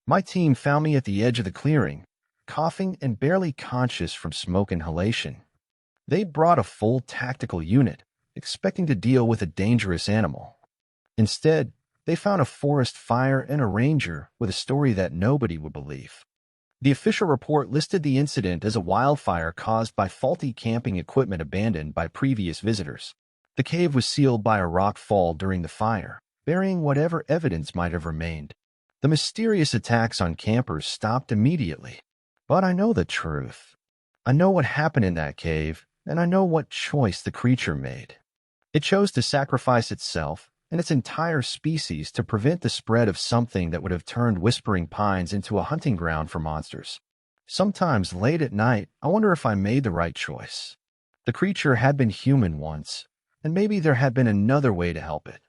My team found me at the edge of the clearing, coughing and barely conscious from smoke inhalation. They brought a full tactical unit, expecting to deal with a dangerous animal. Instead, they found a forest fire and a ranger with a story that nobody would believe. The official report listed the incident as a wildfire caused by faulty camping equipment abandoned by previous visitors. The cave was sealed by a rock fall during the fire, burying whatever evidence might have remained. The mysterious attacks on campers stopped immediately. But I know the truth. I know what happened in that cave, and I know what choice the creature made. It chose to sacrifice itself and its entire species to prevent the spread of something that would have turned Whispering Pines into a hunting ground for monsters. Sometimes late at night, I wonder if I made the right choice. The creature had been human once, and maybe there had been another way to help it.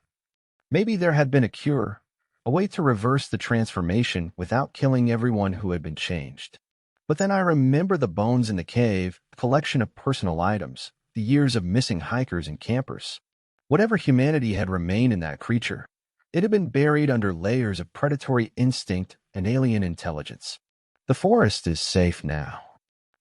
Maybe there had been a cure, a way to reverse the transformation without killing everyone who had been changed. But then I remember the bones in the cave, the collection of personal items, the years of missing hikers and campers. Whatever humanity had remained in that creature, it had been buried under layers of predatory instinct and alien intelligence. The forest is safe now.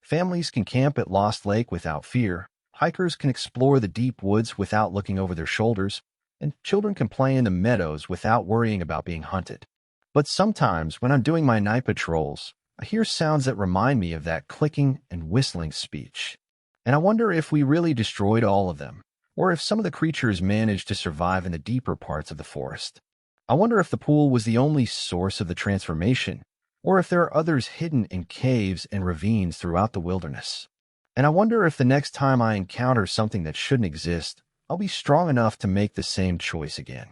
Families can camp at Lost Lake without fear, hikers can explore the deep woods without looking over their shoulders, and children can play in the meadows without worrying about being hunted. But sometimes, when I'm doing my night patrols, I hear sounds that remind me of that clicking and whistling speech. And I wonder if we really destroyed all of them, or if some of the creatures managed to survive in the deeper parts of the forest. I wonder if the pool was the only source of the transformation, or if there are others hidden in caves and ravines throughout the wilderness. And I wonder if the next time I encounter something that shouldn't exist, I'll be strong enough to make the same choice again.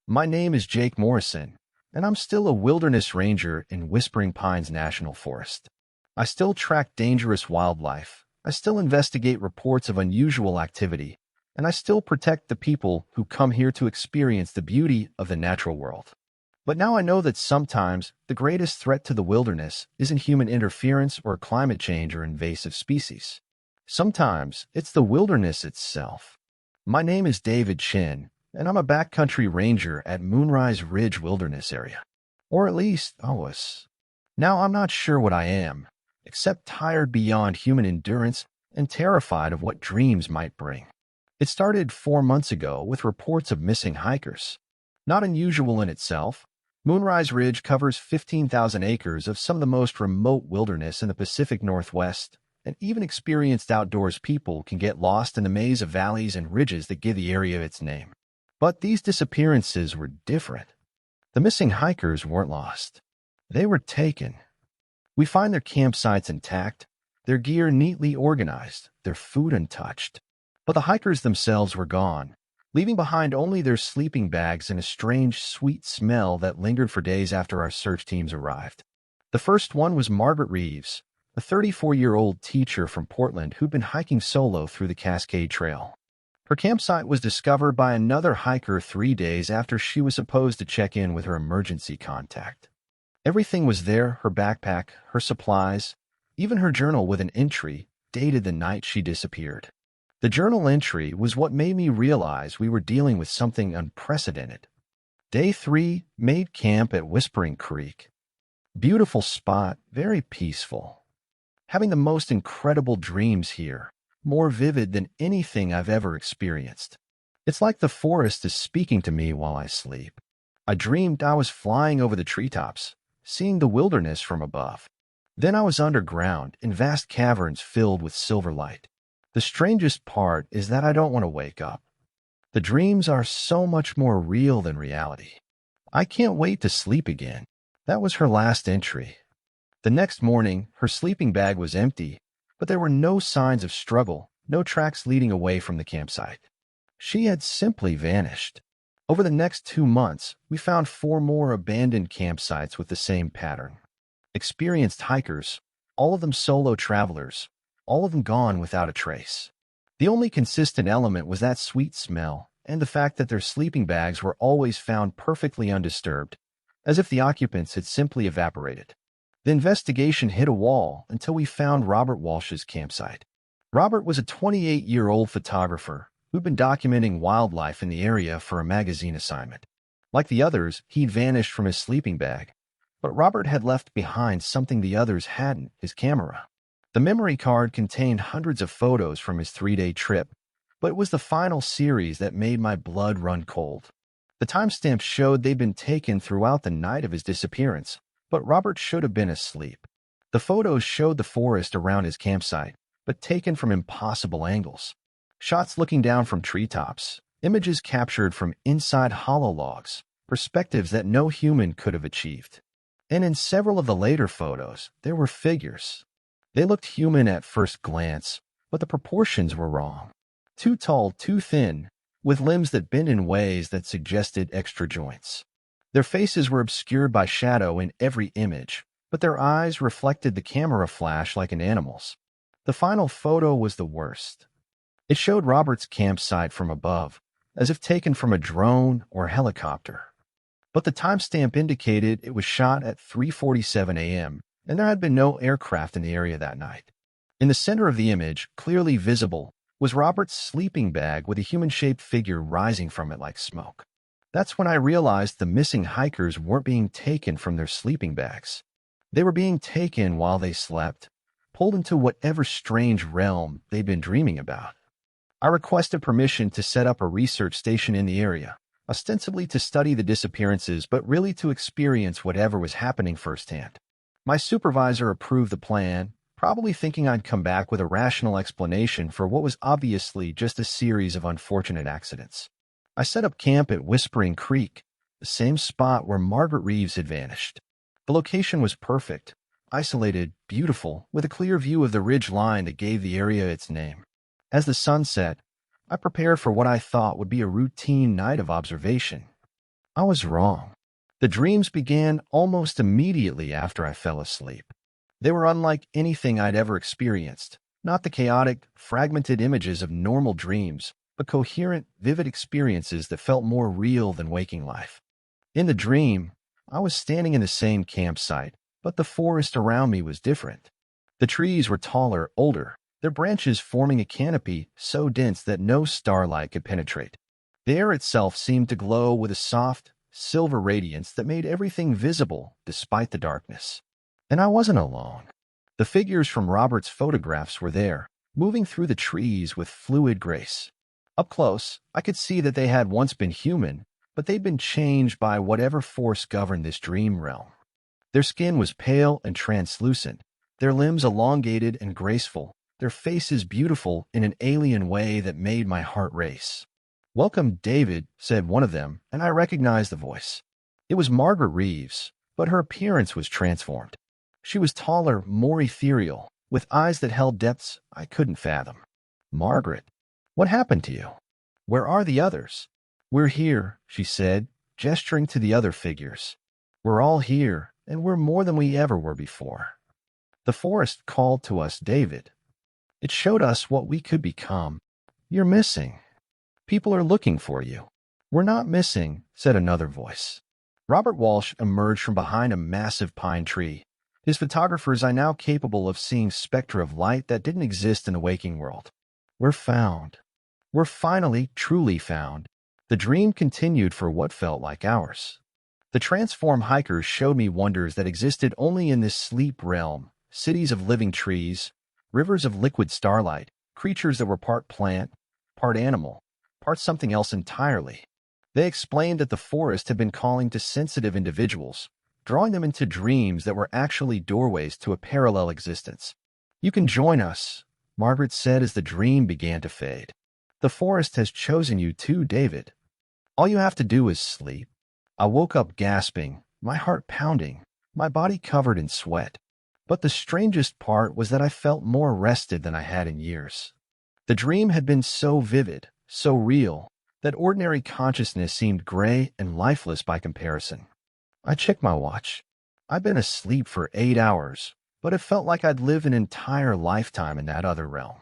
My name is Jake Morrison, and I'm still a wilderness ranger in Whispering Pines National Forest. I still track dangerous wildlife, I still investigate reports of unusual activity, and I still protect the people who come here to experience the beauty of the natural world. But now I know that sometimes the greatest threat to the wilderness isn't human interference or climate change or invasive species. Sometimes it's the wilderness itself. My name is David Chin, and I'm a backcountry ranger at Moonrise Ridge Wilderness Area. Or at least I was. Now I'm not sure what I am, except tired beyond human endurance and terrified of what dreams might bring. It started 4 months ago with reports of missing hikers. Not unusual in itself, Moonrise Ridge covers 15,000 acres of some of the most remote wilderness in the Pacific Northwest, and even experienced outdoors people can get lost in the maze of valleys and ridges that give the area its name. But these disappearances were different. The missing hikers weren't lost. They were taken. We find their campsites intact, their gear neatly organized, their food untouched. But the hikers themselves were gone, leaving behind only their sleeping bags and a strange, sweet smell that lingered for days after our search teams arrived. The first one was Margaret Reeves, a 34-year-old teacher from Portland who'd been hiking solo through the Cascade Trail. Her campsite was discovered by another hiker 3 days after she was supposed to check in with her emergency contact. Everything was there, her backpack, her supplies, even her journal with an entry dated the night she disappeared. The journal entry was what made me realize we were dealing with something unprecedented. Day 3 made camp at Whispering Creek. Beautiful spot, very peaceful. Having the most incredible dreams here, more vivid than anything I've ever experienced. It's like the forest is speaking to me while I sleep. I dreamed I was flying over the treetops, seeing the wilderness from above. Then I was underground in vast caverns filled with silver light. The strangest part is that I don't want to wake up. The dreams are so much more real than reality. I can't wait to sleep again. That was her last entry. The next morning, her sleeping bag was empty, but there were no signs of struggle, no tracks leading away from the campsite. She had simply vanished. Over the next 2 months, we found 4 more abandoned campsites with the same pattern. Experienced hikers, all of them solo travelers, all of them gone without a trace. The only consistent element was that sweet smell and the fact that their sleeping bags were always found perfectly undisturbed, as if the occupants had simply evaporated. The investigation hit a wall until we found Robert Walsh's campsite. Robert was a 28-year-old photographer who'd been documenting wildlife in the area for a magazine assignment. Like the others, he'd vanished from his sleeping bag, but Robert had left behind something the others hadn't, his camera. The memory card contained hundreds of photos from his 3-day trip, but it was the final series that made my blood run cold. The timestamps showed they'd been taken throughout the night of his disappearance, but Robert should have been asleep. The photos showed the forest around his campsite, but taken from impossible angles. Shots looking down from treetops, images captured from inside hollow logs, perspectives that no human could have achieved. And in several of the later photos, there were figures. They looked human at first glance, but the proportions were wrong. Too tall, too thin, with limbs that bent in ways that suggested extra joints. Their faces were obscured by shadow in every image, but their eyes reflected the camera flash like an animal's. The final photo was the worst. It showed Robert's campsite from above, as if taken from a drone or helicopter. But the timestamp indicated it was shot at 3:47 a.m., and there had been no aircraft in the area that night. In the center of the image, clearly visible, was Robert's sleeping bag with a human-shaped figure rising from it like smoke. That's when I realized the missing hikers weren't being taken from their sleeping bags. They were being taken while they slept, pulled into whatever strange realm they'd been dreaming about. I requested permission to set up a research station in the area, ostensibly to study the disappearances, but really to experience whatever was happening firsthand. My supervisor approved the plan, probably thinking I'd come back with a rational explanation for what was obviously just a series of unfortunate accidents. I set up camp at Whispering Creek, the same spot where Margaret Reeves had vanished. The location was perfect, isolated, beautiful, with a clear view of the ridge line that gave the area its name. As the sun set, I prepared for what I thought would be a routine night of observation. I was wrong. The dreams began almost immediately after I fell asleep. They were unlike anything I'd ever experienced, not the chaotic, fragmented images of normal dreams, but coherent, vivid experiences that felt more real than waking life. In the dream, I was standing in the same campsite, but the forest around me was different. The trees were taller, older, their branches forming a canopy so dense that no starlight could penetrate. The air itself seemed to glow with a soft, silver radiance that made everything visible despite the darkness. And I wasn't alone. The figures from Robert's photographs were there, moving through the trees with fluid grace. Up close, I could see that they had once been human, but they'd been changed by whatever force governed this dream realm. Their skin was pale and translucent, their limbs elongated and graceful, their faces beautiful in an alien way that made my heart race. "Welcome, David," said one of them, and I recognized the voice. It was Margaret Reeves, but her appearance was transformed. She was taller, more ethereal, with eyes that held depths I couldn't fathom. "Margaret, what happened to you? Where are the others?" "We're here," she said, gesturing to the other figures. "We're all here, and we're more than we ever were before. The forest called to us, David. It showed us what we could become. You're missing. People are looking for you." "We're not missing," said another voice. Robert Walsh emerged from behind a massive pine tree. His photographers are now capable of seeing spectra of light that didn't exist in the waking world. "We're found. We're finally, truly found." The dream continued for what felt like hours. The transformed hikers showed me wonders that existed only in this sleep realm, cities of living trees, rivers of liquid starlight, creatures that were part plant, part animal, part something else entirely. They explained that the forest had been calling to sensitive individuals, drawing them into dreams that were actually doorways to a parallel existence. "You can join us," Margaret said as the dream began to fade. "The forest has chosen you too, David. All you have to do is sleep." I woke up gasping, my heart pounding, my body covered in sweat. But the strangest part was that I felt more rested than I had in years. The dream had been so vivid, so real, that ordinary consciousness seemed gray and lifeless by comparison. I checked my watch. I'd been asleep for 8 hours, but it felt like I'd lived an entire lifetime in that other realm.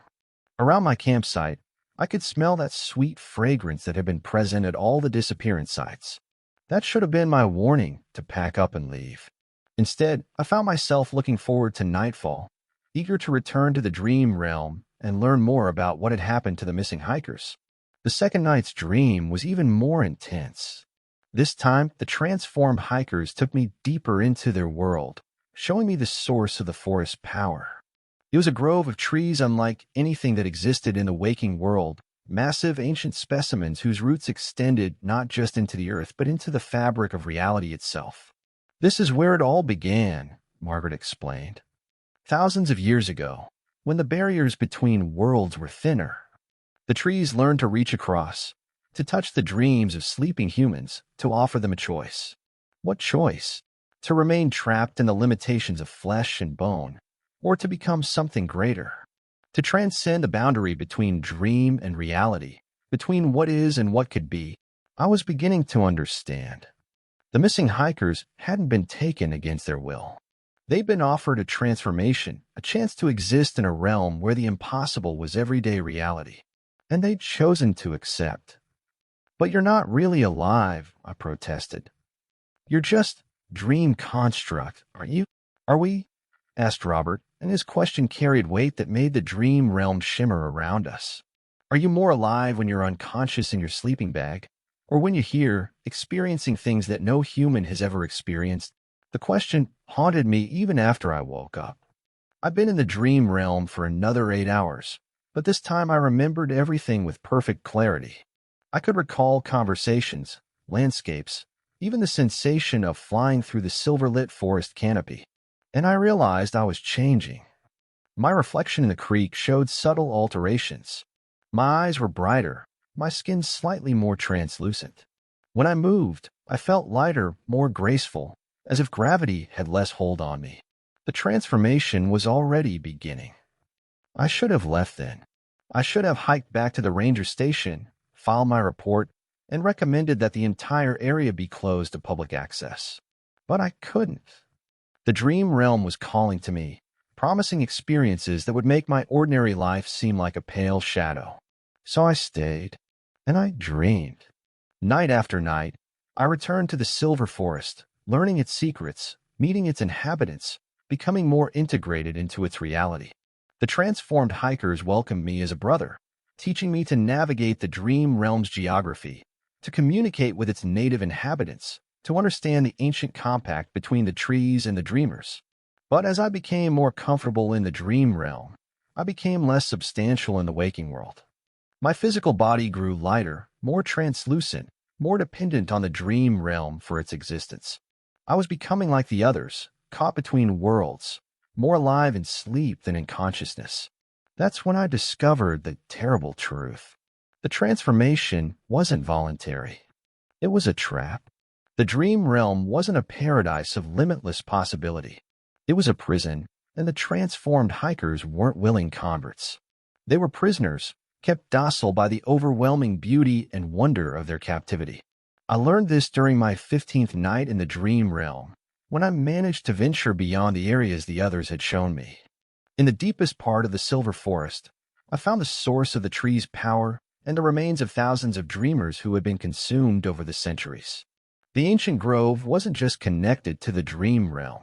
Around my campsite, I could smell that sweet fragrance that had been present at all the disappearance sites. That should have been my warning to pack up and leave. Instead, I found myself looking forward to nightfall, eager to return to the dream realm and learn more about what had happened to the missing hikers. The second night's dream was even more intense. This time, the transformed hikers took me deeper into their world, showing me the source of the forest's power. It was a grove of trees unlike anything that existed in the waking world, massive ancient specimens whose roots extended not just into the earth, but into the fabric of reality itself. "This is where it all began," Margaret explained. "Thousands of years ago, when the barriers between worlds were thinner, the trees learned to reach across, to touch the dreams of sleeping humans, to offer them a choice. What choice? To remain trapped in the limitations of flesh and bone, or to become something greater? To transcend the boundary between dream and reality, between what is and what could be." I was beginning to understand. The missing hikers hadn't been taken against their will. They'd been offered a transformation, a chance to exist in a realm where the impossible was everyday reality. And they'd chosen to accept. "But you're not really alive," I protested. "You're just dream construct, aren't you?" "Are we?" asked Robert, and his question carried weight that made the dream realm shimmer around us. "Are you more alive when you're unconscious in your sleeping bag? Or when you're here, experiencing things that no human has ever experienced?" The question haunted me even after I woke up. I'd been in the dream realm for another 8 hours, but this time I remembered everything with perfect clarity. I could recall conversations, landscapes, even the sensation of flying through the silver-lit forest canopy. And I realized I was changing. My reflection in the creek showed subtle alterations. My eyes were brighter, my skin slightly more translucent. When I moved, I felt lighter, more graceful, as if gravity had less hold on me. The transformation was already beginning. I should have left then. I should have hiked back to the ranger station, filed my report, and recommended that the entire area be closed to public access. But I couldn't. The dream realm was calling to me, promising experiences that would make my ordinary life seem like a pale shadow. So I stayed, and I dreamed. Night after night, I returned to the Silver Forest, learning its secrets, meeting its inhabitants, becoming more integrated into its reality. The transformed hikers welcomed me as a brother, teaching me to navigate the dream realm's geography, to communicate with its native inhabitants, to understand the ancient compact between the trees and the dreamers. But as I became more comfortable in the dream realm, I became less substantial in the waking world. My physical body grew lighter, more translucent, more dependent on the dream realm for its existence. I was becoming like the others, caught between worlds, more alive in sleep than in consciousness. That's when I discovered the terrible truth. The transformation wasn't voluntary. It was a trap. The dream realm wasn't a paradise of limitless possibility. It was a prison, and the transformed hikers weren't willing converts. They were prisoners, kept docile by the overwhelming beauty and wonder of their captivity. I learned this during my 15th night in the dream realm, when I managed to venture beyond the areas the others had shown me. In the deepest part of the Silver Forest, I found the source of the tree's power and the remains of thousands of dreamers who had been consumed over the centuries. The ancient grove wasn't just connected to the dream realm.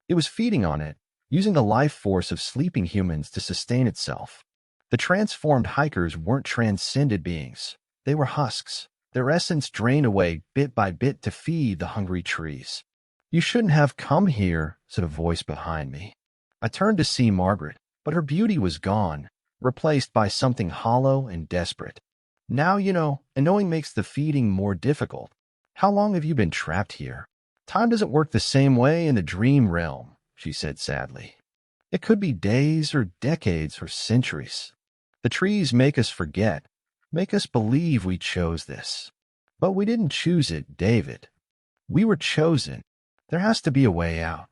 It was feeding on it, using the life force of sleeping humans to sustain itself. The transformed hikers weren't transcended beings. They were husks, their essence drained away bit by bit to feed the hungry trees. "You shouldn't have come here," said a voice behind me. I turned to see Margaret, but her beauty was gone, replaced by something hollow and desperate. "Now you know, and knowing makes the feeding more difficult. How long have you been trapped here?" "Time doesn't work the same way in the dream realm," she said sadly. "It could be days or decades or centuries. The trees make us forget, make us believe we chose this. But we didn't choose it, David. We were chosen. There has to be a way out."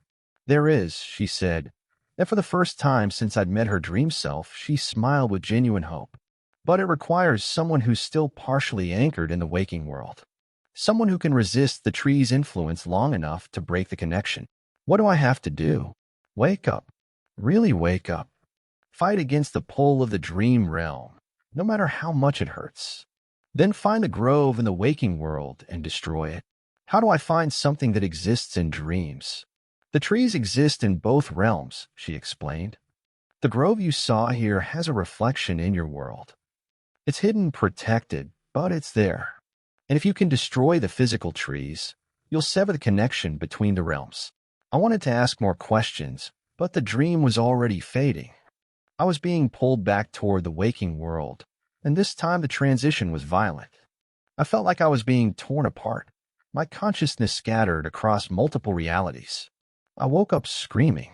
"There is," she said, and for the first time since I'd met her dream self, she smiled with genuine hope. "But it requires someone who's still partially anchored in the waking world. Someone who can resist the tree's influence long enough to break the connection. What do I have to do? Wake up. Really wake up. Fight against the pull of the dream realm, no matter how much it hurts. Then find the grove in the waking world and destroy it. How do I find something that exists in dreams?" "The trees exist in both realms," she explained. "The grove you saw here has a reflection in your world. It's hidden, protected, but it's there. And if you can destroy the physical trees, you'll sever the connection between the realms." I wanted to ask more questions, but the dream was already fading. I was being pulled back toward the waking world, and this time the transition was violent. I felt like I was being torn apart, my consciousness scattered across multiple realities. I woke up screaming.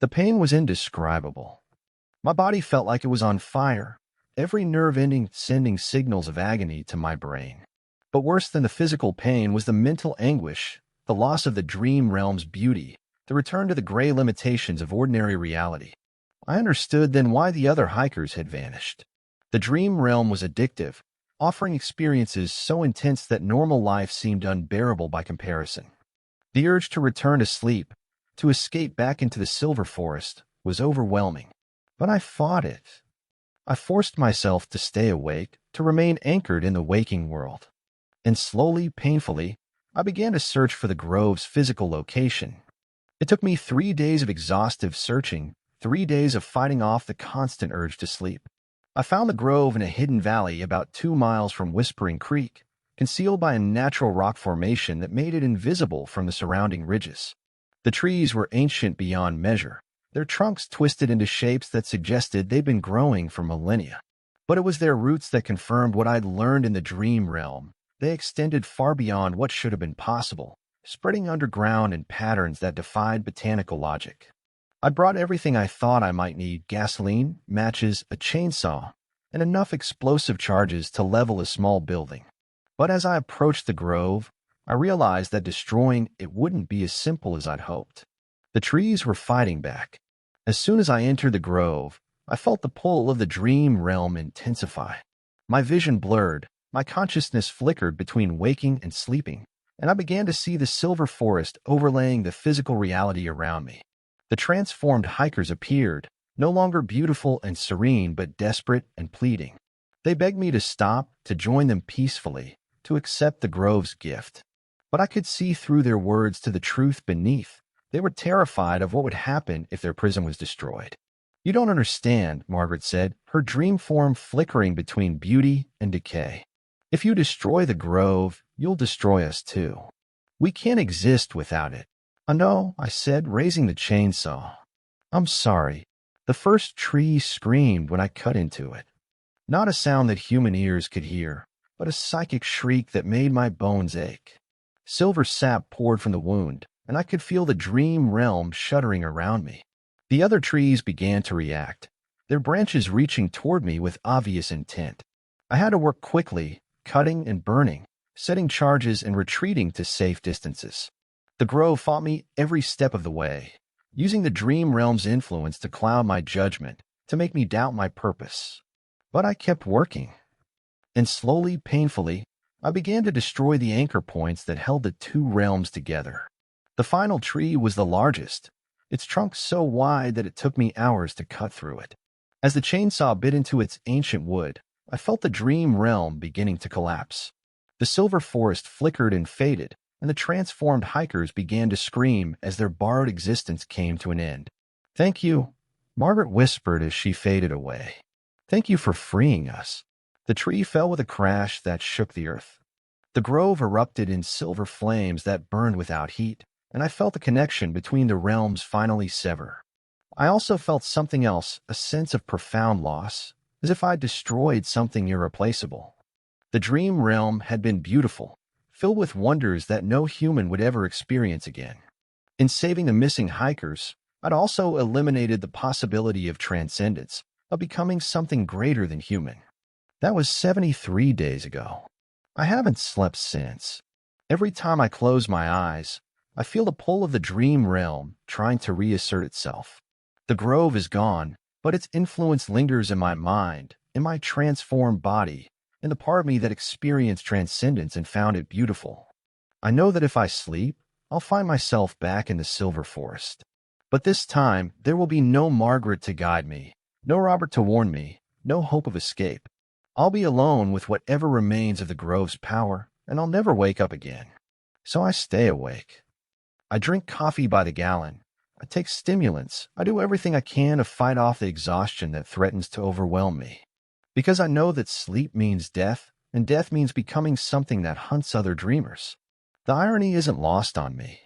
The pain was indescribable. My body felt like it was on fire, every nerve ending sending signals of agony to my brain. But worse than the physical pain was the mental anguish, the loss of the dream realm's beauty, the return to the gray limitations of ordinary reality. I understood then why the other hikers had vanished. The dream realm was addictive, offering experiences so intense that normal life seemed unbearable by comparison. The urge to return to sleep, to escape back into the Silver Forest, was overwhelming. But I fought it. I forced myself to stay awake, to remain anchored in the waking world. And slowly, painfully, I began to search for the grove's physical location. It took me 3 days of exhaustive searching, 3 days of fighting off the constant urge to sleep. I found the grove in a hidden valley about 2 miles from Whispering Creek, concealed by a natural rock formation that made it invisible from the surrounding ridges. The trees were ancient beyond measure, their trunks twisted into shapes that suggested they'd been growing for millennia. But it was their roots that confirmed what I'd learned in the dream realm. They extended far beyond what should have been possible, spreading underground in patterns that defied botanical logic. I brought everything I thought I might need: gasoline, matches, a chainsaw, and enough explosive charges to level a small building. But as I approached the grove, I realized that destroying it wouldn't be as simple as I'd hoped. The trees were fighting back. As soon as I entered the grove, I felt the pull of the dream realm intensify. My vision blurred, my consciousness flickered between waking and sleeping, and I began to see the silver forest overlaying the physical reality around me. The transformed hikers appeared, no longer beautiful and serene, but desperate and pleading. They begged me to stop, to join them peacefully, to accept the grove's gift. But I could see through their words to the truth beneath. They were terrified of what would happen if their prison was destroyed. "You don't understand," Margaret said, her dream form flickering between beauty and decay. "If you destroy the grove, you'll destroy us too. We can't exist without it." "I know," I said, raising the chainsaw. "I'm sorry." The first tree screamed when I cut into it. Not a sound that human ears could hear, but a psychic shriek that made my bones ache. Silver sap poured from the wound, and I could feel the dream realm shuddering around me. The other trees began to react, their branches reaching toward me with obvious intent. I had to work quickly, cutting and burning, setting charges and retreating to safe distances. The grove fought me every step of the way, using the dream realm's influence to cloud my judgment, to make me doubt my purpose. But I kept working. And slowly, painfully, I began to destroy the anchor points that held the two realms together. The final tree was the largest, its trunk so wide that it took me hours to cut through it. As the chainsaw bit into its ancient wood, I felt the dream realm beginning to collapse. The silver forest flickered and faded, and the transformed hikers began to scream as their borrowed existence came to an end. "Thank you," Margaret whispered as she faded away. "Thank you for freeing us." The tree fell with a crash that shook the earth. The grove erupted in silver flames that burned without heat, and I felt the connection between the realms finally sever. I also felt something else, a sense of profound loss, as if I'd destroyed something irreplaceable. The dream realm had been beautiful, filled with wonders that no human would ever experience again. In saving the missing hikers, I'd also eliminated the possibility of transcendence, of becoming something greater than human. That was 73 days ago. I haven't slept since. Every time I close my eyes, I feel the pull of the dream realm trying to reassert itself. The grove is gone, but its influence lingers in my mind, in my transformed body, in the part of me that experienced transcendence and found it beautiful. I know that if I sleep, I'll find myself back in the silver forest. But this time, there will be no Margaret to guide me, no Robert to warn me, no hope of escape. I'll be alone with whatever remains of the grove's power, and I'll never wake up again. So I stay awake. I drink coffee by the gallon. I take stimulants. I do everything I can to fight off the exhaustion that threatens to overwhelm me. Because I know that sleep means death, and death means becoming something that hunts other dreamers. The irony isn't lost on me.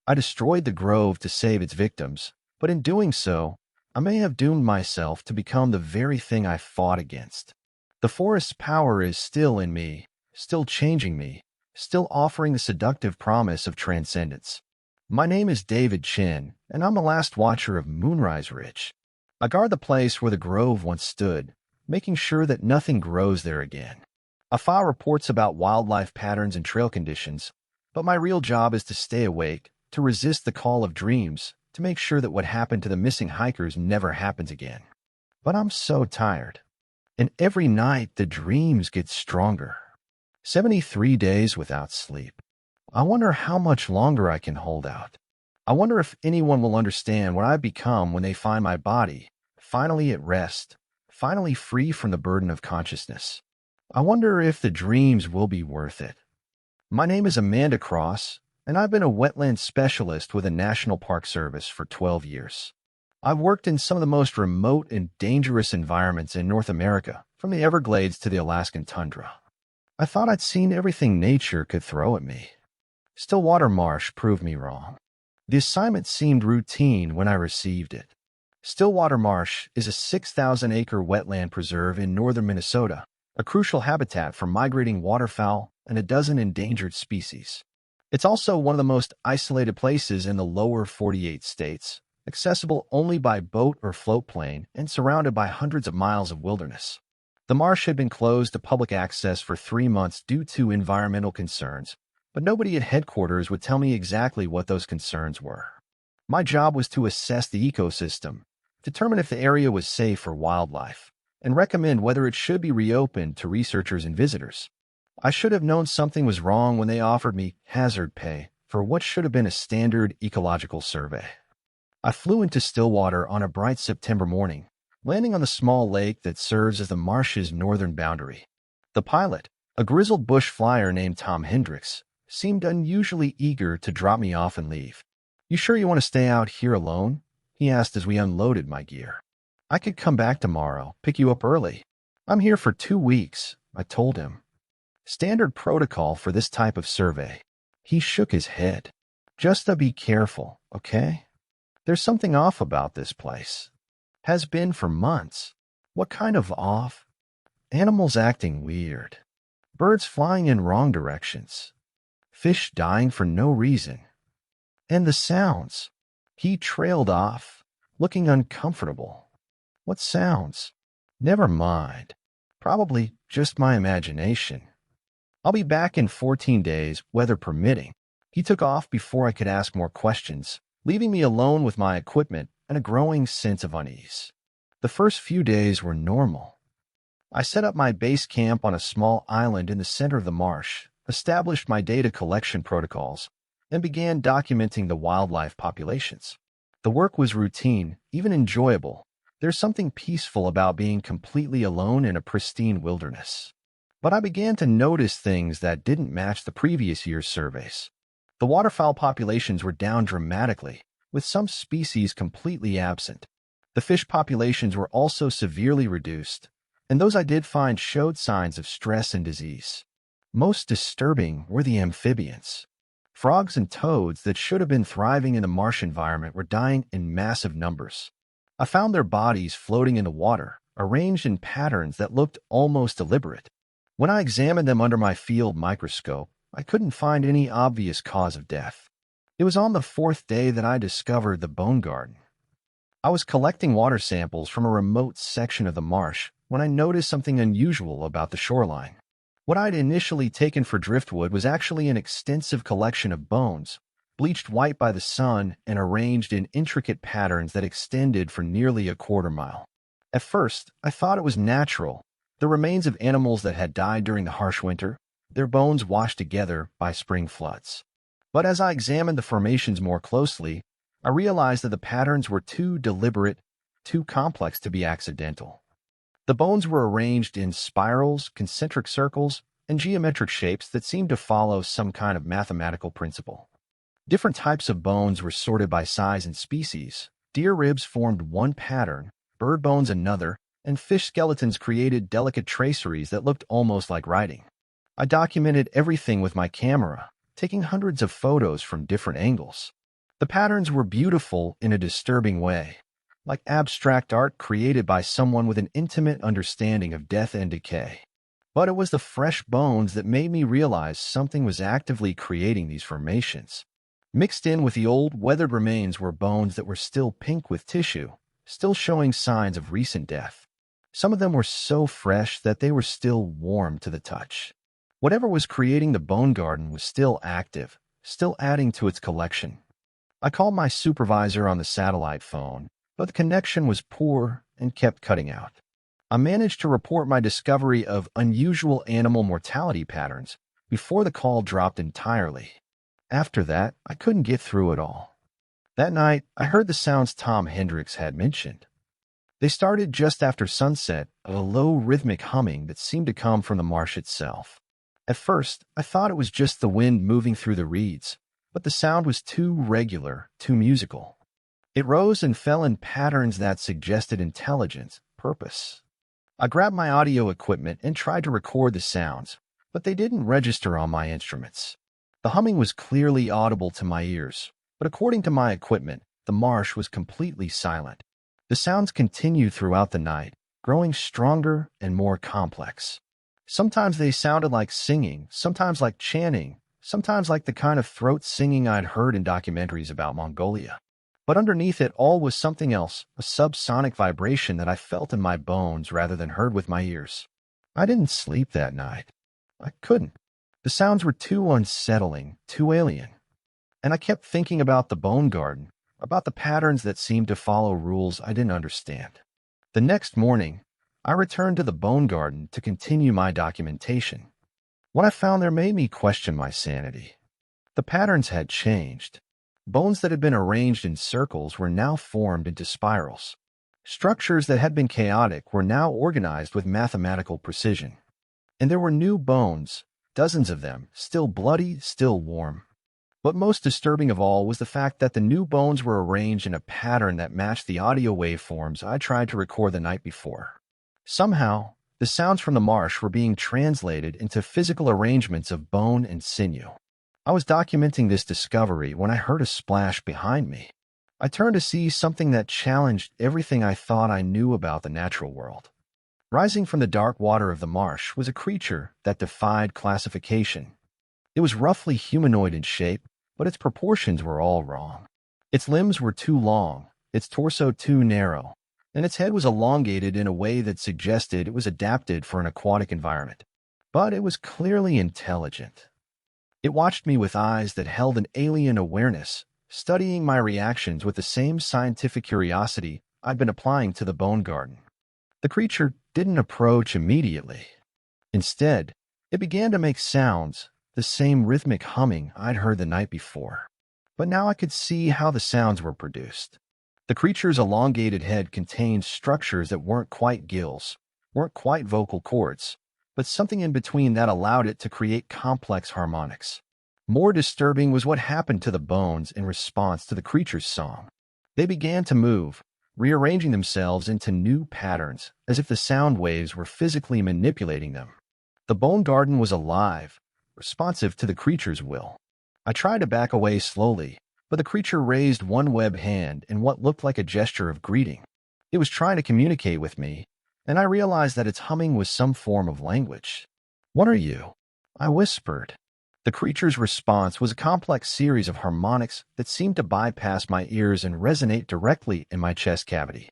I destroyed the grove to save its victims, but in doing so, I may have doomed myself to become the very thing I fought against. The forest's power is still in me, still changing me, still offering the seductive promise of transcendence. My name is David Chin, and I'm the last watcher of Moonrise Ridge. I guard the place where the grove once stood, making sure that nothing grows there again. I file reports about wildlife patterns and trail conditions, but my real job is to stay awake, to resist the call of dreams, to make sure that what happened to the missing hikers never happens again. But I'm so tired. And every night the dreams get stronger. 73 days without sleep. I wonder how much longer I can hold out. I wonder if anyone will understand what I've become when they find my body, finally at rest, finally free from the burden of consciousness. I wonder if the dreams will be worth it. My name is Amanda Cross, and I've been a wetland specialist with the National Park Service for 12 years. I've worked in some of the most remote and dangerous environments in North America, from the Everglades to the Alaskan tundra. I thought I'd seen everything nature could throw at me. Stillwater Marsh proved me wrong. The assignment seemed routine when I received it. Stillwater Marsh is a 6,000-acre wetland preserve in northern Minnesota, a crucial habitat for migrating waterfowl and a dozen endangered species. It's also one of the most isolated places in the lower 48 states, accessible only by boat or float plane and surrounded by hundreds of miles of wilderness. The marsh had been closed to public access for 3 months due to environmental concerns, but nobody at headquarters would tell me exactly what those concerns were. My job was to assess the ecosystem, determine if the area was safe for wildlife, and recommend whether it should be reopened to researchers and visitors. I should have known something was wrong when they offered me hazard pay for what should have been a standard ecological survey. I flew into Stillwater on a bright September morning, landing on the small lake that serves as the marsh's northern boundary. The pilot, a grizzled bush flyer named Tom Hendricks, seemed unusually eager to drop me off and leave. "You sure you want to stay out here alone?" he asked as we unloaded my gear. "I could come back tomorrow, pick you up early." "I'm here for 2 weeks," I told him. Standard protocol for this type of survey. He shook his head. "Just be careful, okay? There's something off about this place. Has been for months." "What kind of off?" "Animals acting weird. Birds flying in wrong directions. Fish dying for no reason. And the sounds." He trailed off, looking uncomfortable. "What sounds?" "Never mind. Probably just my imagination. I'll be back in 14 days, weather permitting." He took off before I could ask more questions, leaving me alone with my equipment and a growing sense of unease. The first few days were normal. I set up my base camp on a small island in the center of the marsh, established my data collection protocols, and began documenting the wildlife populations. The work was routine, even enjoyable. There's something peaceful about being completely alone in a pristine wilderness. But I began to notice things that didn't match the previous year's surveys. The waterfowl populations were down dramatically, with some species completely absent. The fish populations were also severely reduced, and those I did find showed signs of stress and disease. Most disturbing were the amphibians. Frogs and toads that should have been thriving in the marsh environment were dying in massive numbers. I found their bodies floating in the water, arranged in patterns that looked almost deliberate. When I examined them under my field microscope, I couldn't find any obvious cause of death. It was on the 4th day that I discovered the bone garden. I was collecting water samples from a remote section of the marsh when I noticed something unusual about the shoreline. What I'd initially taken for driftwood was actually an extensive collection of bones, bleached white by the sun and arranged in intricate patterns that extended for nearly a quarter mile. At first, I thought it was natural, the remains of animals that had died during the harsh winter, their bones washed together by spring floods. But as I examined the formations more closely, I realized that the patterns were too deliberate, too complex to be accidental. The bones were arranged in spirals, concentric circles, and geometric shapes that seemed to follow some kind of mathematical principle. Different types of bones were sorted by size and species. Deer ribs formed one pattern, bird bones another, and fish skeletons created delicate traceries that looked almost like writing. I documented everything with my camera, taking hundreds of photos from different angles. The patterns were beautiful in a disturbing way, like abstract art created by someone with an intimate understanding of death and decay. But it was the fresh bones that made me realize something was actively creating these formations. Mixed in with the old, weathered remains were bones that were still pink with tissue, still showing signs of recent death. Some of them were so fresh that they were still warm to the touch. Whatever was creating the bone garden was still active, still adding to its collection. I called my supervisor on the satellite phone, but the connection was poor and kept cutting out. I managed to report my discovery of unusual animal mortality patterns before the call dropped entirely. After that, I couldn't get through it all. That night, I heard the sounds Tom Hendricks had mentioned. They started just after sunset, a low rhythmic humming that seemed to come from the marsh itself. At first, I thought it was just the wind moving through the reeds, but the sound was too regular, too musical. It rose and fell in patterns that suggested intelligence, purpose. I grabbed my audio equipment and tried to record the sounds, but they didn't register on my instruments. The humming was clearly audible to my ears, but according to my equipment, the marsh was completely silent. The sounds continued throughout the night, growing stronger and more complex. Sometimes they sounded like singing, sometimes like chanting, sometimes like the kind of throat singing I'd heard in documentaries about Mongolia. But underneath it all was something else, a subsonic vibration that I felt in my bones rather than heard with my ears. I didn't sleep that night. I couldn't. The sounds were too unsettling, too alien. And I kept thinking about the bone garden, about the patterns that seemed to follow rules I didn't understand. The next morning, I returned to the bone garden to continue my documentation. What I found there made me question my sanity. The patterns had changed. Bones that had been arranged in circles were now formed into spirals. Structures that had been chaotic were now organized with mathematical precision. And there were new bones, dozens of them, still bloody, still warm. But most disturbing of all was the fact that the new bones were arranged in a pattern that matched the audio waveforms I tried to record the night before. Somehow, the sounds from the marsh were being translated into physical arrangements of bone and sinew. I was documenting this discovery when I heard a splash behind me. I turned to see something that challenged everything I thought I knew about the natural world. Rising from the dark water of the marsh was a creature that defied classification. It was roughly humanoid in shape, but its proportions were all wrong. Its limbs were too long, its torso too narrow, and its head was elongated in a way that suggested it was adapted for an aquatic environment. But it was clearly intelligent. It watched me with eyes that held an alien awareness, studying my reactions with the same scientific curiosity I'd been applying to the bone garden. The creature didn't approach immediately. Instead, it began to make sounds, the same rhythmic humming I'd heard the night before. But now I could see how the sounds were produced. The creature's elongated head contained structures that weren't quite gills, weren't quite vocal cords, but something in between that allowed it to create complex harmonics. More disturbing was what happened to the bones in response to the creature's song. They began to move, rearranging themselves into new patterns, as if the sound waves were physically manipulating them. The bone garden was alive, responsive to the creature's will. I tried to back away slowly, but the creature raised one webbed hand in what looked like a gesture of greeting. It was trying to communicate with me, and I realized that its humming was some form of language. "What are you?" I whispered. The creature's response was a complex series of harmonics that seemed to bypass my ears and resonate directly in my chest cavity.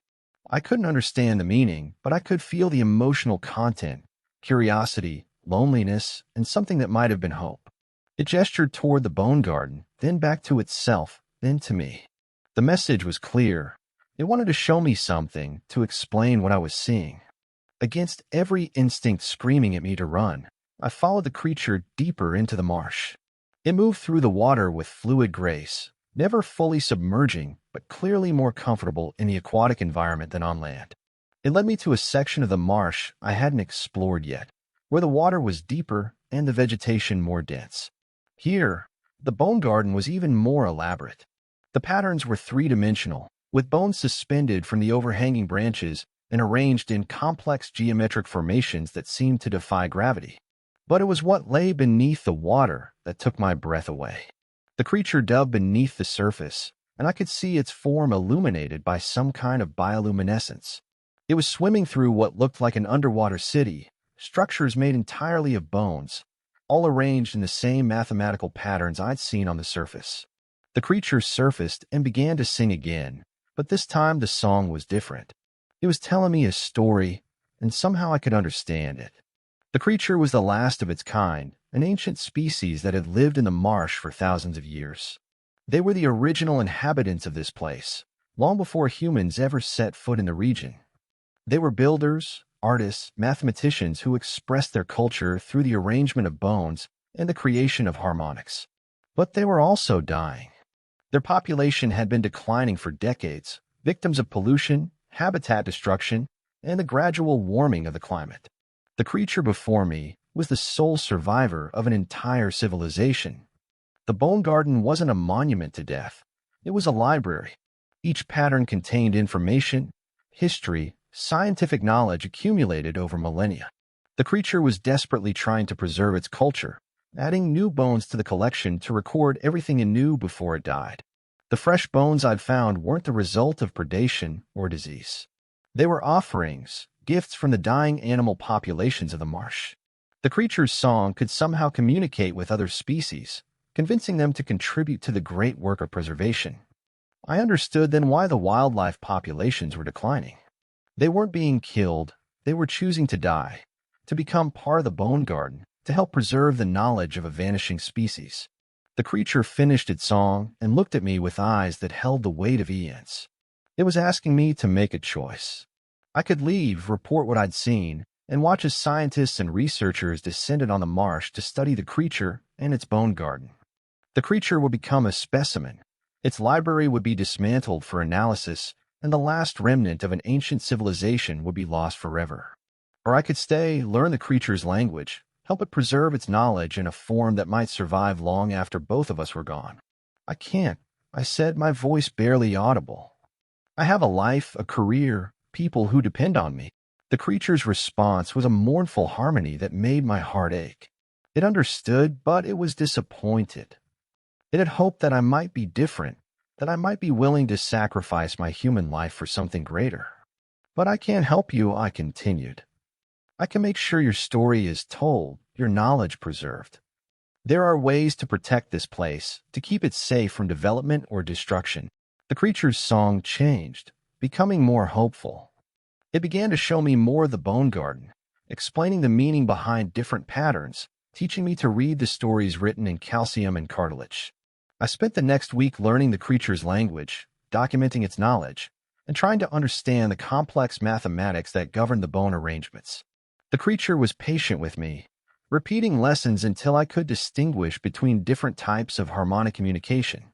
I couldn't understand the meaning, but I could feel the emotional content, curiosity, loneliness, and something that might have been hope. It gestured toward the bone garden, then back to itself, then to me. The message was clear. It wanted to show me something, to explain what I was seeing. Against every instinct screaming at me to run, I followed the creature deeper into the marsh. It moved through the water with fluid grace, never fully submerging, but clearly more comfortable in the aquatic environment than on land. It led me to a section of the marsh I hadn't explored yet, where the water was deeper and the vegetation more dense. Here, the bone garden was even more elaborate. The patterns were three-dimensional, with bones suspended from the overhanging branches and arranged in complex geometric formations that seemed to defy gravity. But it was what lay beneath the water that took my breath away. The creature dug beneath the surface, and I could see its form illuminated by some kind of bioluminescence. It was swimming through what looked like an underwater city, structures made entirely of bones, all arranged in the same mathematical patterns I'd seen on the surface. The creature surfaced and began to sing again, but this time the song was different. It was telling me a story, and somehow I could understand it. The creature was the last of its kind, an ancient species that had lived in the marsh for thousands of years. They were the original inhabitants of this place, long before humans ever set foot in the region. They were builders, artists, mathematicians who expressed their culture through the arrangement of bones and the creation of harmonics. But they were also dying. Their population had been declining for decades, victims of pollution, habitat destruction, and the gradual warming of the climate. The creature before me was the sole survivor of an entire civilization. The bone garden wasn't a monument to death. It was a library. Each pattern contained information, history, scientific knowledge accumulated over millennia. The creature was desperately trying to preserve its culture, adding new bones to the collection to record everything it knew before it died. The fresh bones I'd found weren't the result of predation or disease. They were offerings, gifts from the dying animal populations of the marsh. The creature's song could somehow communicate with other species, convincing them to contribute to the great work of preservation. I understood then why the wildlife populations were declining. They weren't being killed, they were choosing to die, to become part of the bone garden, to help preserve the knowledge of a vanishing species. The creature finished its song and looked at me with eyes that held the weight of eons. It was asking me to make a choice. I could leave, report what I'd seen, and watch as scientists and researchers descended on the marsh to study the creature and its bone garden. The creature would become a specimen. Its library would be dismantled for analysis, and the last remnant of an ancient civilization would be lost forever. Or I could stay, learn the creature's language, help it preserve its knowledge in a form that might survive long after both of us were gone. I can't, I said, my voice barely audible. I have a life, a career, people who depend on me. The creature's response was a mournful harmony that made my heart ache. It understood, but it was disappointed. It had hoped that I might be different, that I might be willing to sacrifice my human life for something greater. But I can't help you, I continued. I can make sure your story is told, your knowledge preserved. There are ways to protect this place, to keep it safe from development or destruction. The creature's song changed, becoming more hopeful. It began to show me more of the bone garden, explaining the meaning behind different patterns, teaching me to read the stories written in calcium and cartilage. I spent the next week learning the creature's language, documenting its knowledge, and trying to understand the complex mathematics that govern the bone arrangements. The creature was patient with me, repeating lessons until I could distinguish between different types of harmonic communication.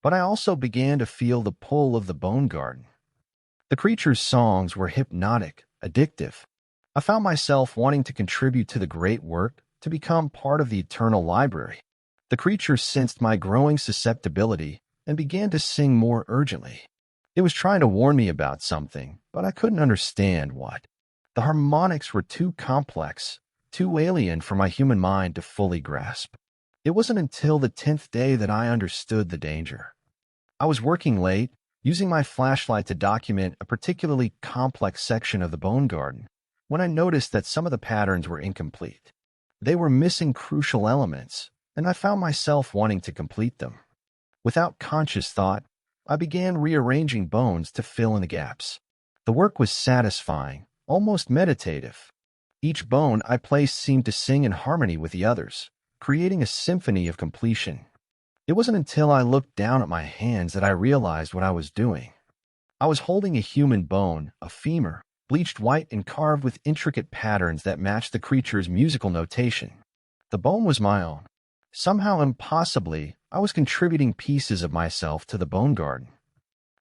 But I also began to feel the pull of the bone garden. The creature's songs were hypnotic, addictive. I found myself wanting to contribute to the great work, to become part of the eternal library. The creature sensed my growing susceptibility and began to sing more urgently. It was trying to warn me about something, but I couldn't understand what. The harmonics were too complex, too alien for my human mind to fully grasp. It wasn't until the 10th day that I understood the danger. I was working late, using my flashlight to document a particularly complex section of the bone garden, when I noticed that some of the patterns were incomplete. They were missing crucial elements, and I found myself wanting to complete them. Without conscious thought, I began rearranging bones to fill in the gaps. The work was satisfying, almost meditative. Each bone I placed seemed to sing in harmony with the others, creating a symphony of completion. It wasn't until I looked down at my hands that I realized what I was doing. I was holding a human bone, a femur, bleached white and carved with intricate patterns that matched the creature's musical notation. The bone was my own. Somehow impossibly, I was contributing pieces of myself to the bone garden.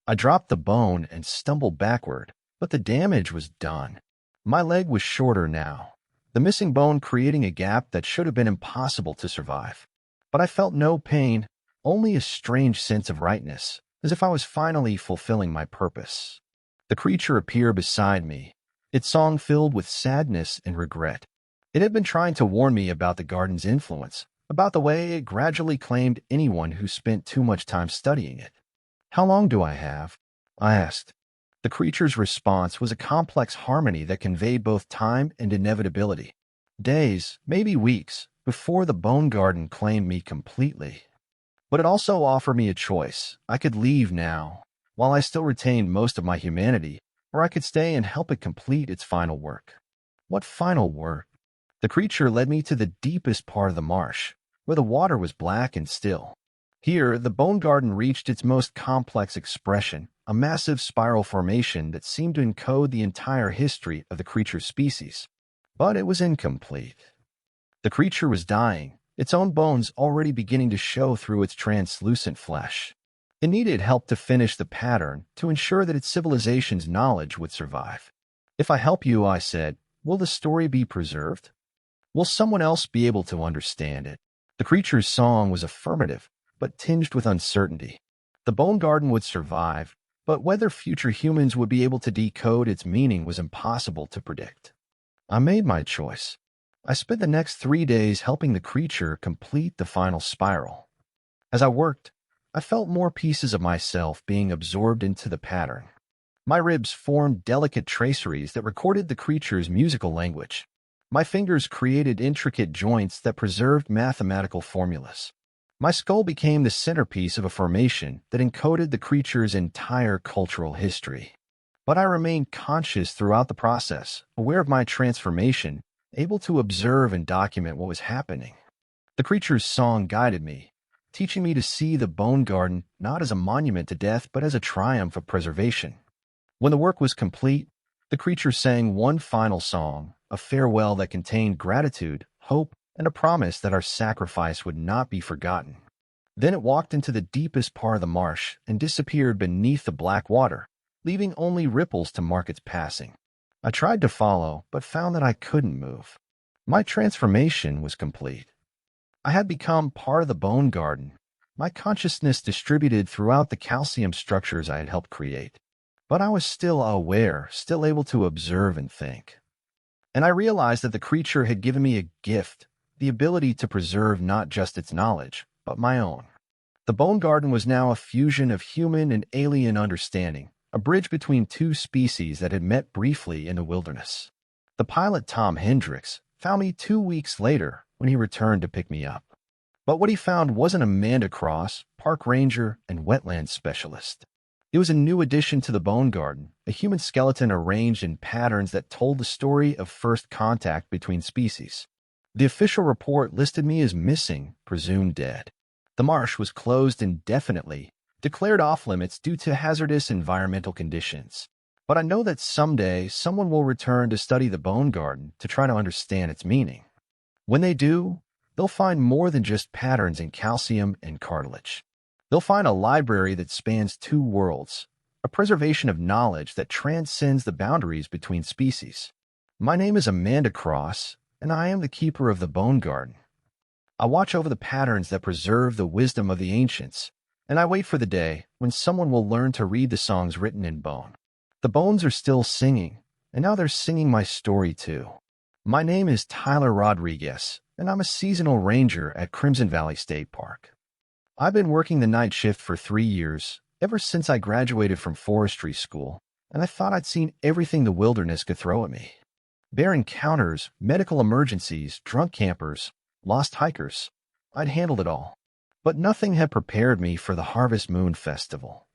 I dropped the bone and stumbled backward, but the damage was done. My leg was shorter now, the missing bone creating a gap that should have been impossible to survive. But I felt no pain, only a strange sense of rightness, as if I was finally fulfilling my purpose. The creature appeared beside me, its song filled with sadness and regret. It had been trying to warn me about the garden's influence, about the way it gradually claimed anyone who spent too much time studying it. "How long do I have?" I asked. The creature's response was a complex harmony that conveyed both time and inevitability. Days, maybe weeks, before the bone garden claimed me completely. But it also offered me a choice. I could leave now, while I still retained most of my humanity, or I could stay and help it complete its final work. What final work? The creature led me to the deepest part of the marsh, where the water was black and still. Here, the bone garden reached its most complex expression, a massive spiral formation that seemed to encode the entire history of the creature's species. But it was incomplete. The creature was dying, its own bones already beginning to show through its translucent flesh. It needed help to finish the pattern, to ensure that its civilization's knowledge would survive. "If I help you," I said, "will the story be preserved? Will someone else be able to understand it?" The creature's song was affirmative, but tinged with uncertainty. The bone garden would survive, but whether future humans would be able to decode its meaning was impossible to predict. I made my choice. I spent the next 3 days helping the creature complete the final spiral. As I worked, I felt more pieces of myself being absorbed into the pattern. My ribs formed delicate traceries that recorded the creature's musical language. My fingers created intricate joints that preserved mathematical formulas. My skull became the centerpiece of a formation that encoded the creature's entire cultural history. But I remained conscious throughout the process, aware of my transformation, able to observe and document what was happening. The creature's song guided me, teaching me to see the Bone Garden not as a monument to death but as a triumph of preservation. When the work was complete, the creature sang one final song, a farewell that contained gratitude, hope, and a promise that our sacrifice would not be forgotten. Then it walked into the deepest part of the marsh and disappeared beneath the black water, leaving only ripples to mark its passing. I tried to follow, but found that I couldn't move. My transformation was complete. I had become part of the Bone Garden, my consciousness distributed throughout the calcium structures I had helped create. But I was still aware, still able to observe and think. And I realized that the creature had given me a gift, the ability to preserve not just its knowledge, but my own. The Bone Garden was now a fusion of human and alien understanding, a bridge between two species that had met briefly in the wilderness. The pilot, Tom Hendricks, found me 2 weeks later when he returned to pick me up. But what he found wasn't Amanda Cross, park ranger and wetland specialist. It was a new addition to the Bone Garden, a human skeleton arranged in patterns that told the story of first contact between species. The official report listed me as missing, presumed dead. The marsh was closed indefinitely, declared off-limits due to hazardous environmental conditions. But I know that someday someone will return to study the Bone Garden to try to understand its meaning. When they do, they'll find more than just patterns in calcium and cartilage. They'll find a library that spans 2 worlds, a preservation of knowledge that transcends the boundaries between species. My name is Amanda Cross, and I am the keeper of the Bone Garden. I watch over the patterns that preserve the wisdom of the ancients, and I wait for the day when someone will learn to read the songs written in bone. The bones are still singing, and now they're singing my story too. My name is Tyler Rodriguez, and I'm a seasonal ranger at Crimson Valley State Park. I've been working the night shift for 3 years, ever since I graduated from forestry school, and I thought I'd seen everything the wilderness could throw at me. Bear encounters, medical emergencies, drunk campers, lost hikers. I'd handled it all. But nothing had prepared me for the Harvest Moon Festival.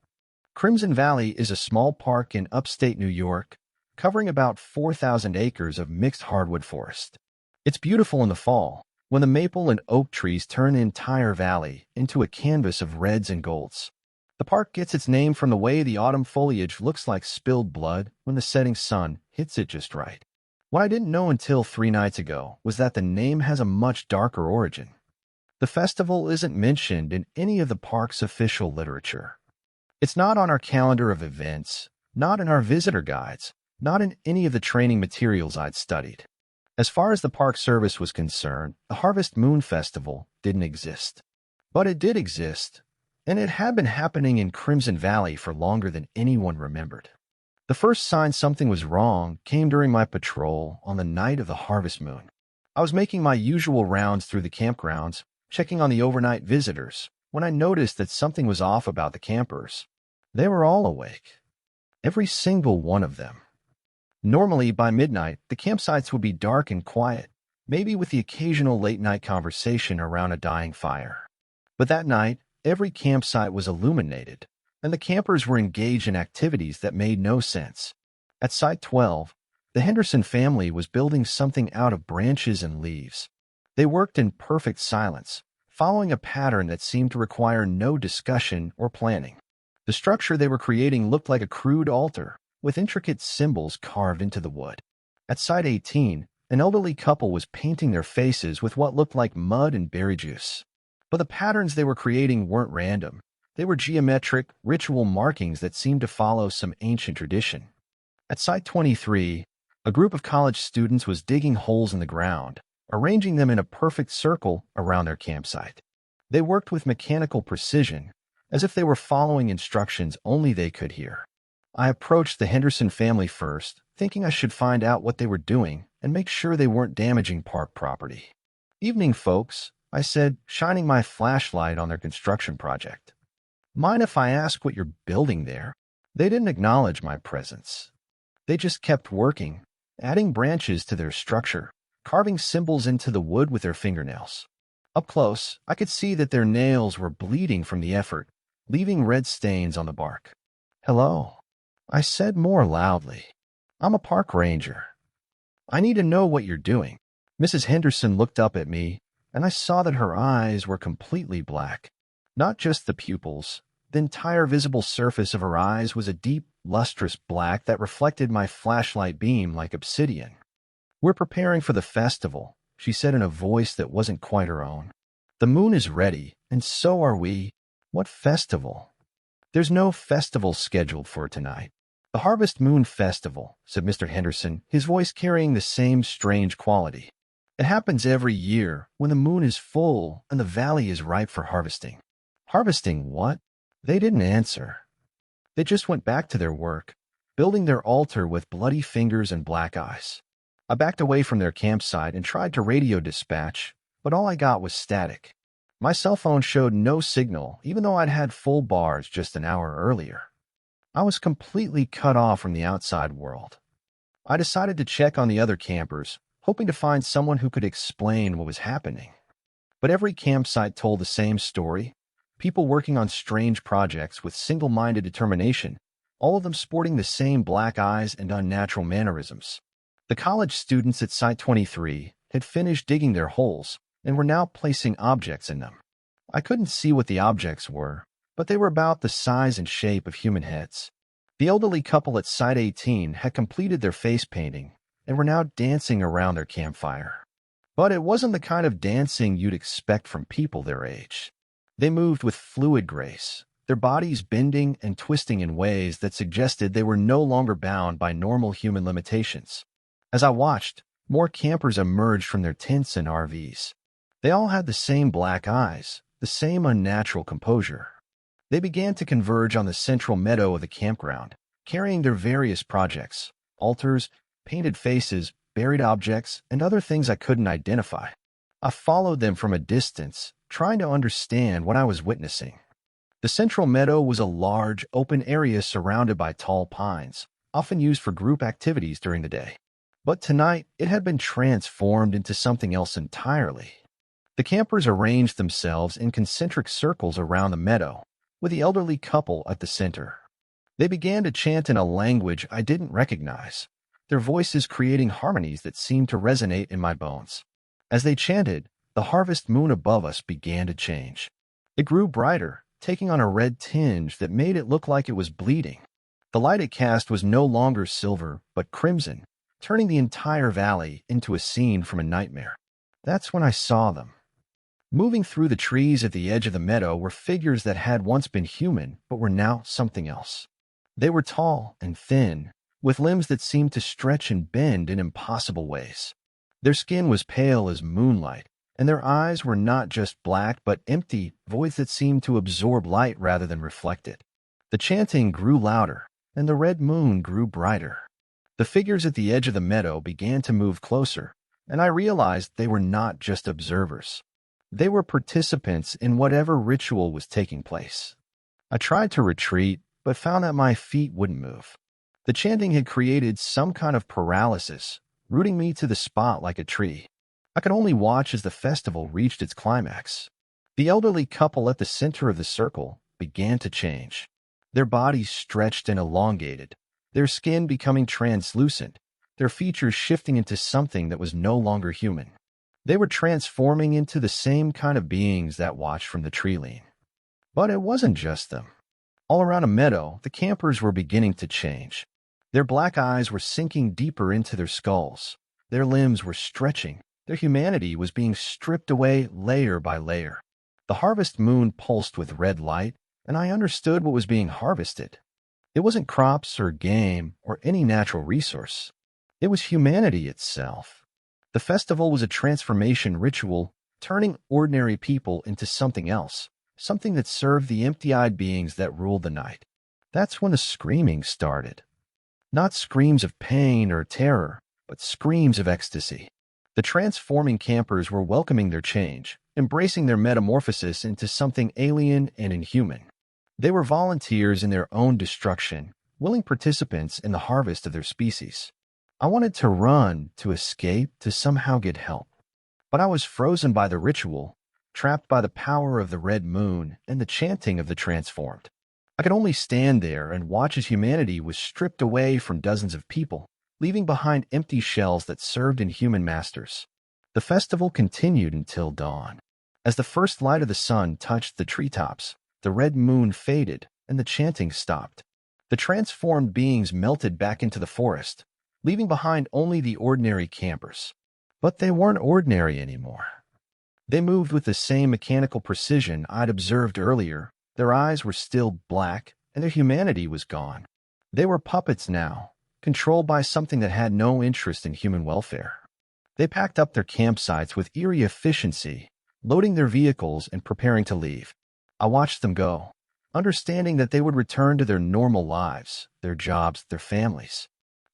Crimson Valley is a small park in upstate New York, covering about 4,000 acres of mixed hardwood forest. It's beautiful in the fall, when the maple and oak trees turn the entire valley into a canvas of reds and golds. The park gets its name from the way the autumn foliage looks like spilled blood when the setting sun hits it just right. What I didn't know until 3 nights ago was that the name has a much darker origin. The festival isn't mentioned in any of the park's official literature. It's not on our calendar of events, not in our visitor guides, not in any of the training materials I'd studied. As far as the Park Service was concerned, the Harvest Moon Festival didn't exist. But it did exist, and it had been happening in Crimson Valley for longer than anyone remembered. The first sign something was wrong came during my patrol on the night of the Harvest Moon. I was making my usual rounds through the campgrounds, checking on the overnight visitors, when I noticed that something was off about the campers. They were all awake. Every single one of them. Normally, by midnight, the campsites would be dark and quiet, maybe with the occasional late-night conversation around a dying fire. But that night, every campsite was illuminated, and the campers were engaged in activities that made no sense. At Site 12, the Henderson family was building something out of branches and leaves. They worked in perfect silence, following a pattern that seemed to require no discussion or planning. The structure they were creating looked like a crude altar, with intricate symbols carved into the wood. At Site 18, an elderly couple was painting their faces with what looked like mud and berry juice. But the patterns they were creating weren't random. They were geometric, ritual markings that seemed to follow some ancient tradition. At Site 23, a group of college students was digging holes in the ground, arranging them in a perfect circle around their campsite. They worked with mechanical precision, as if they were following instructions only they could hear. I approached the Henderson family first, thinking I should find out what they were doing and make sure they weren't damaging park property. "Evening, folks," I said, shining my flashlight on their construction project. Mind if I ask what you're building there? They didn't acknowledge my presence. They just kept working, adding branches to their structure, carving symbols into the wood with their fingernails. Up close, I could see that their nails were bleeding from the effort, leaving red stains on the bark. "Hello," I said more loudly. "I'm a park ranger. I need to know what you're doing." Mrs. Henderson looked up at me, and I saw that her eyes were completely black. Not just the pupils. The entire visible surface of her eyes was a deep, lustrous black that reflected my flashlight beam like obsidian. "We're preparing for the festival," she said in a voice that wasn't quite her own. "The moon is ready, and so are we." "What festival?" "There's no festival scheduled for tonight." "The Harvest Moon Festival," said Mr. Henderson, his voice carrying the same strange quality. "It happens every year when the moon is full and the valley is ripe for harvesting." "Harvesting what?" They didn't answer. They just went back to their work, building their altar with bloody fingers and black eyes. I backed away from their campsite and tried to radio dispatch, but all I got was static. My cell phone showed no signal, even though I'd had full bars just an hour earlier. I was completely cut off from the outside world. I decided to check on the other campers, hoping to find someone who could explain what was happening. But every campsite told the same story. People working on strange projects with single-minded determination, all of them sporting the same black eyes and unnatural mannerisms. The college students at Site 23 had finished digging their holes and were now placing objects in them. I couldn't see what the objects were, but they were about the size and shape of human heads. The elderly couple at Site 18 had completed their face painting and were now dancing around their campfire. But it wasn't the kind of dancing you'd expect from people their age. They moved with fluid grace, their bodies bending and twisting in ways that suggested they were no longer bound by normal human limitations. As I watched, more campers emerged from their tents and RVs. They all had the same black eyes, the same unnatural composure. They began to converge on the central meadow of the campground, carrying their various projects, altars, painted faces, buried objects, and other things I couldn't identify. I followed them from a distance, trying to understand what I was witnessing. The central meadow was a large, open area surrounded by tall pines, often used for group activities during the day. But tonight, it had been transformed into something else entirely. The campers arranged themselves in concentric circles around the meadow, with the elderly couple at the center. They began to chant in a language I didn't recognize, their voices creating harmonies that seemed to resonate in my bones. As they chanted, the harvest moon above us began to change. It grew brighter, taking on a red tinge that made it look like it was bleeding. The light it cast was no longer silver, but crimson, turning the entire valley into a scene from a nightmare. That's when I saw them. Moving through the trees at the edge of the meadow were figures that had once been human, but were now something else. They were tall and thin, with limbs that seemed to stretch and bend in impossible ways. Their skin was pale as moonlight, and their eyes were not just black but empty, voids that seemed to absorb light rather than reflect it. The chanting grew louder, and the red moon grew brighter. The figures at the edge of the meadow began to move closer, and I realized they were not just observers. They were participants in whatever ritual was taking place. I tried to retreat, but found that my feet wouldn't move. The chanting had created some kind of paralysis, rooting me to the spot like a tree. I could only watch as the festival reached its climax. The elderly couple at the center of the circle began to change. Their bodies stretched and elongated, their skin becoming translucent, their features shifting into something that was no longer human. They were transforming into the same kind of beings that watched from the tree line. But it wasn't just them. All around a meadow, the campers were beginning to change. Their black eyes were sinking deeper into their skulls. Their limbs were stretching. Their humanity was being stripped away layer by layer. The harvest moon pulsed with red light, and I understood what was being harvested. It wasn't crops or game or any natural resource. It was humanity itself. The festival was a transformation ritual, turning ordinary people into something else, something that served the empty-eyed beings that ruled the night. That's when the screaming started. Not screams of pain or terror, but screams of ecstasy. The transforming campers were welcoming their change, embracing their metamorphosis into something alien and inhuman. They were volunteers in their own destruction, willing participants in the harvest of their species. I wanted to run, to escape, to somehow get help. But I was frozen by the ritual, trapped by the power of the red moon and the chanting of the transformed. I could only stand there and watch as humanity was stripped away from dozens of people, leaving behind empty shells that served inhuman masters. The festival continued until dawn. As the first light of the sun touched the treetops, the red moon faded and the chanting stopped. The transformed beings melted back into the forest, leaving behind only the ordinary campers. But they weren't ordinary anymore. They moved with the same mechanical precision I'd observed earlier. Their eyes were still black, and their humanity was gone. They were puppets now, controlled by something that had no interest in human welfare. They packed up their campsites with eerie efficiency, loading their vehicles and preparing to leave. I watched them go, understanding that they would return to their normal lives, their jobs, their families.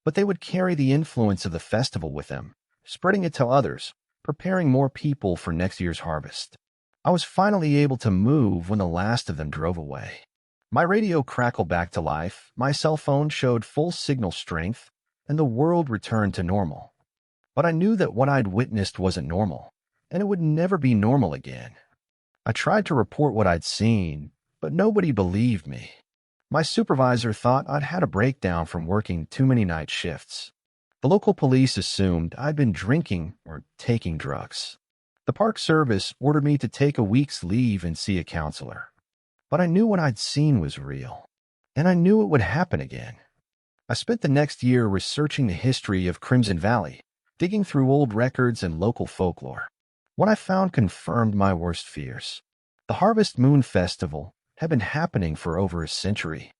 But they would carry the influence of the festival with them, spreading it to others, preparing more people for next year's harvest. I was finally able to move when the last of them drove away. My radio crackled back to life, my cell phone showed full signal strength, and the world returned to normal. But I knew that what I'd witnessed wasn't normal, and it would never be normal again. I tried to report what I'd seen, but nobody believed me. My supervisor thought I'd had a breakdown from working too many night shifts. The local police assumed I'd been drinking or taking drugs. The Park Service ordered me to take a week's leave and see a counselor. But I knew what I'd seen was real, and I knew it would happen again. I spent the next year researching the history of Crimson Valley, digging through old records and local folklore. What I found confirmed my worst fears. The Harvest Moon Festival had been happening for over a century.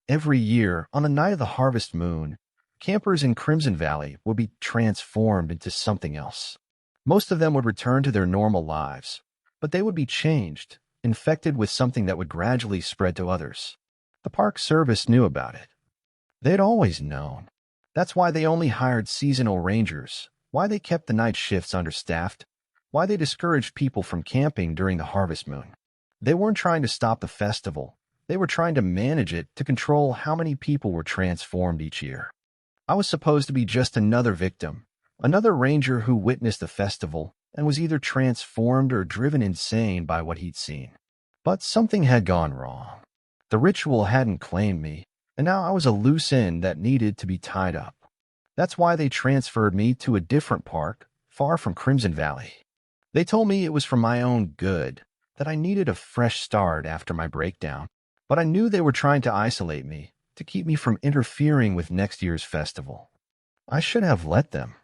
Every year, on the night of the Harvest Moon, campers in Crimson Valley would be transformed into something else. Most of them would return to their normal lives, but they would be changed, infected with something that would gradually spread to others. The Park Service knew about it. They'd always known. That's why they only hired seasonal rangers, why they kept the night shifts understaffed, why they discouraged people from camping during the Harvest Moon. They weren't trying to stop the festival. They were trying to manage it to control how many people were transformed each year. I was supposed to be just another victim, another ranger who witnessed the festival and was either transformed or driven insane by what he'd seen. But something had gone wrong. The ritual hadn't claimed me, and now I was a loose end that needed to be tied up. That's why they transferred me to a different park, far from Crimson Valley. They told me it was for my own good, that I needed a fresh start after my breakdown, but I knew they were trying to isolate me, to keep me from interfering with next year's festival. I should have let them.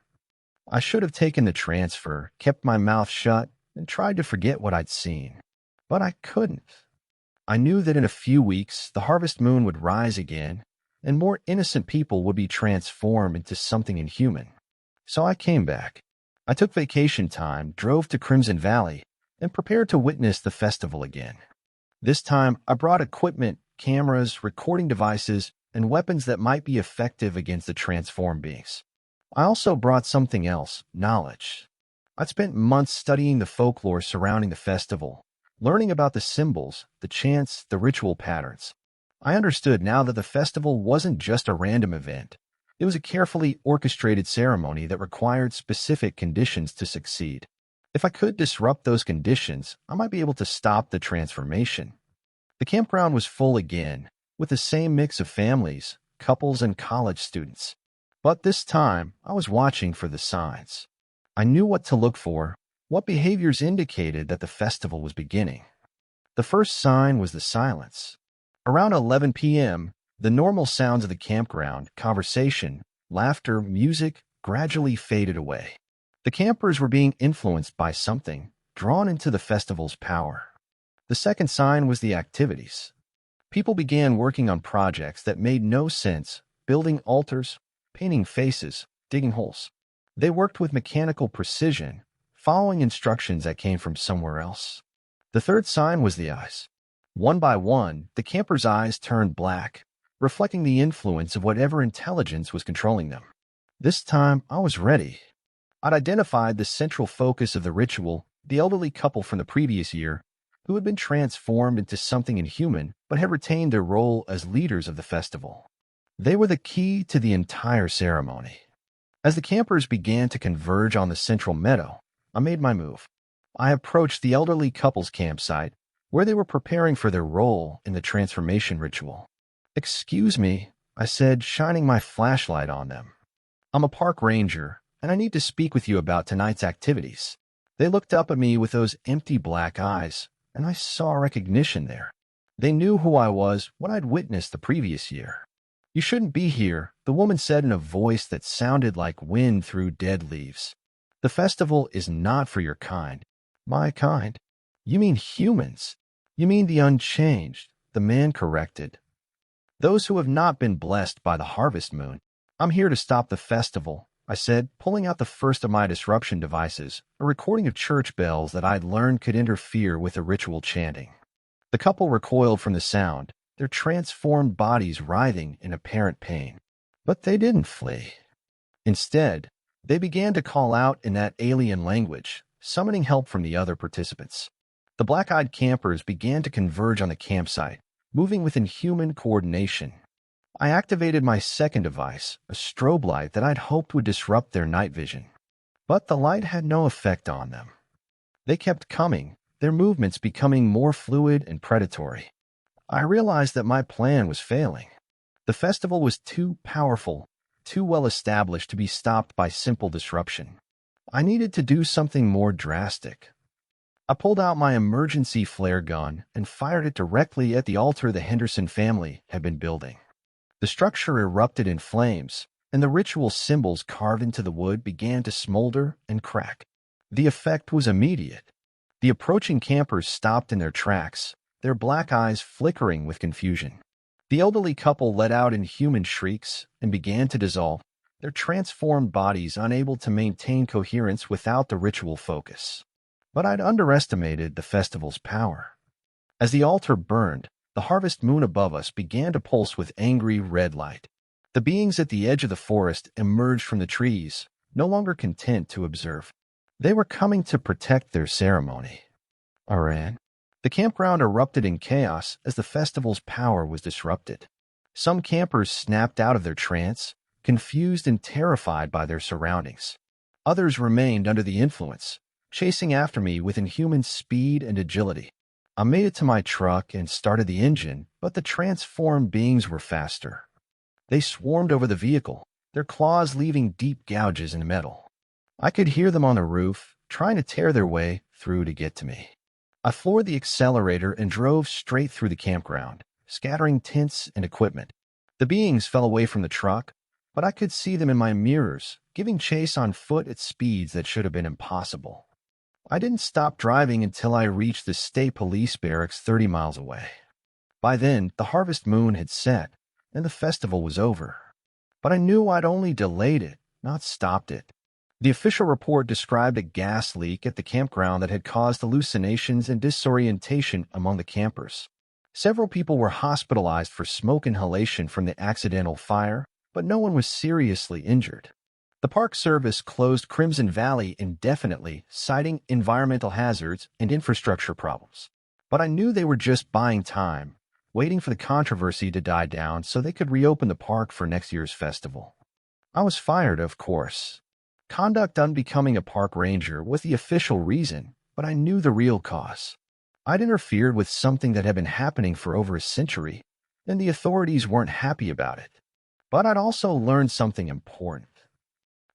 I should have taken the transfer, kept my mouth shut, and tried to forget what I'd seen. But I couldn't. I knew that in a few weeks, the Harvest Moon would rise again, and more innocent people would be transformed into something inhuman. So I came back. I took vacation time, drove to Crimson Valley, and prepared to witness the festival again. This time, I brought equipment, cameras, recording devices, and weapons that might be effective against the transformed beings. I also brought something else, knowledge. I'd spent months studying the folklore surrounding the festival, learning about the symbols, the chants, the ritual patterns. I understood now that the festival wasn't just a random event. It was a carefully orchestrated ceremony that required specific conditions to succeed. If I could disrupt those conditions, I might be able to stop the transformation. The campground was full again, with the same mix of families, couples, and college students. But this time, I was watching for the signs. I knew what to look for, what behaviors indicated that the festival was beginning. The first sign was the silence. Around 11 p.m., the normal sounds of the campground, conversation, laughter, music, gradually faded away. The campers were being influenced by something, drawn into the festival's power. The second sign was the activities. People began working on projects that made no sense, building altars, painting faces, digging holes. They worked with mechanical precision, following instructions that came from somewhere else. The third sign was the eyes. One by one, the campers' eyes turned black, reflecting the influence of whatever intelligence was controlling them. This time, I was ready. I'd identified the central focus of the ritual, the elderly couple from the previous year, who had been transformed into something inhuman but had retained their role as leaders of the festival. They were the key to the entire ceremony. As the campers began to converge on the central meadow, I made my move. I approached the elderly couple's campsite, where they were preparing for their role in the transformation ritual. "Excuse me," I said, shining my flashlight on them. "I'm a park ranger, and I need to speak with you about tonight's activities." They looked up at me with those empty black eyes, and I saw recognition there. They knew who I was, what I'd witnessed the previous year. "You shouldn't be here," the woman said in a voice that sounded like wind through dead leaves. "The festival is not for your kind." "My kind? You mean humans? You mean the unchanged," the man corrected. "Those who have not been blessed by the harvest moon. I'm here to stop the festival," I said, pulling out the first of my disruption devices, a recording of church bells that I'd learned could interfere with the ritual chanting. The couple recoiled from the sound, their transformed bodies writhing in apparent pain. But they didn't flee. Instead, they began to call out in that alien language, summoning help from the other participants. The black-eyed campers began to converge on the campsite, moving with inhuman coordination. I activated my second device, a strobe light that I'd hoped would disrupt their night vision. But the light had no effect on them. They kept coming, their movements becoming more fluid and predatory. I realized that my plan was failing. The festival was too powerful, too well established to be stopped by simple disruption. I needed to do something more drastic. I pulled out my emergency flare gun and fired it directly at the altar the Henderson family had been building. The structure erupted in flames, and the ritual symbols carved into the wood began to smolder and crack. The effect was immediate. The approaching campers stopped in their tracks, their black eyes flickering with confusion. The elderly couple let out inhuman shrieks and began to dissolve, their transformed bodies unable to maintain coherence without the ritual focus. But I'd underestimated the festival's power. As the altar burned, the harvest moon above us began to pulse with angry red light. The beings at the edge of the forest emerged from the trees, no longer content to observe. They were coming to protect their ceremony. I ran. The campground erupted in chaos as the festival's power was disrupted. Some campers snapped out of their trance, confused and terrified by their surroundings. Others remained under the influence, chasing after me with inhuman speed and agility. I made it to my truck and started the engine, but the transformed beings were faster. They swarmed over the vehicle, their claws leaving deep gouges in the metal. I could hear them on the roof, trying to tear their way through to get to me. I floored the accelerator and drove straight through the campground, scattering tents and equipment. The beings fell away from the truck, but I could see them in my mirrors, giving chase on foot at speeds that should have been impossible. I didn't stop driving until I reached the state police barracks 30 miles away. By then, the harvest moon had set, and the festival was over. But I knew I'd only delayed it, not stopped it. The official report described a gas leak at the campground that had caused hallucinations and disorientation among the campers. Several people were hospitalized for smoke inhalation from the accidental fire, but no one was seriously injured. The Park Service closed Crimson Valley indefinitely, citing environmental hazards and infrastructure problems. But I knew they were just buying time, waiting for the controversy to die down so they could reopen the park for next year's festival. I was fired, of course. Conduct unbecoming a park ranger was the official reason, but I knew the real cause. I'd interfered with something that had been happening for over a century, and the authorities weren't happy about it. But I'd also learned something important.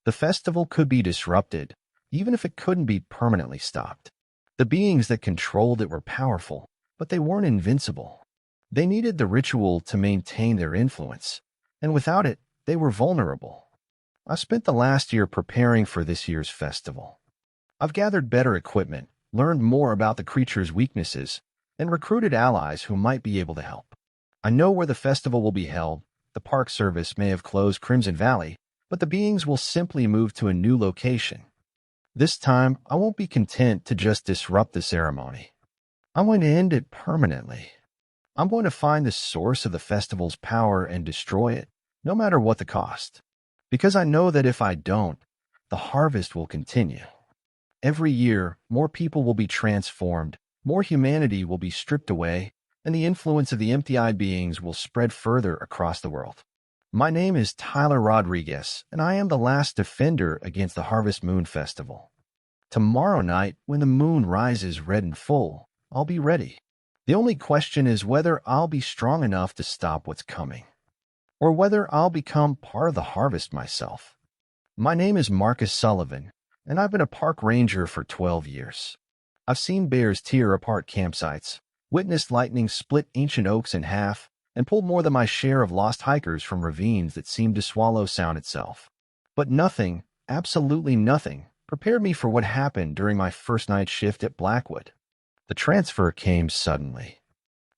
The festival could be disrupted, even if it couldn't be permanently stopped. The beings that controlled it were powerful, but they weren't invincible. They needed the ritual to maintain their influence, and without it, they were vulnerable. I spent the last year preparing for this year's festival. I've gathered better equipment, learned more about the creature's weaknesses, and recruited allies who might be able to help. I know where the festival will be held. The Park Service may have closed Crimson Valley, but the beings will simply move to a new location. This time, I won't be content to just disrupt the ceremony. I'm going to end it permanently. I'm going to find the source of the festival's power and destroy it, no matter what the cost. Because I know that if I don't, the harvest will continue. Every year, more people will be transformed, more humanity will be stripped away, and the influence of the empty-eyed beings will spread further across the world. My name is Tyler Rodriguez, and I am the last defender against the Harvest Moon Festival. Tomorrow night, when the moon rises red and full, I'll be ready. The only question is whether I'll be strong enough to stop what's coming, or whether I'll become part of the harvest myself. My name is Marcus Sullivan, and I've been a park ranger for 12 years. I've seen bears tear apart campsites, witnessed lightning split ancient oaks in half, and pulled more than my share of lost hikers from ravines that seemed to swallow sound itself. But nothing, absolutely nothing, prepared me for what happened during my first night shift at Blackwood. The transfer came suddenly.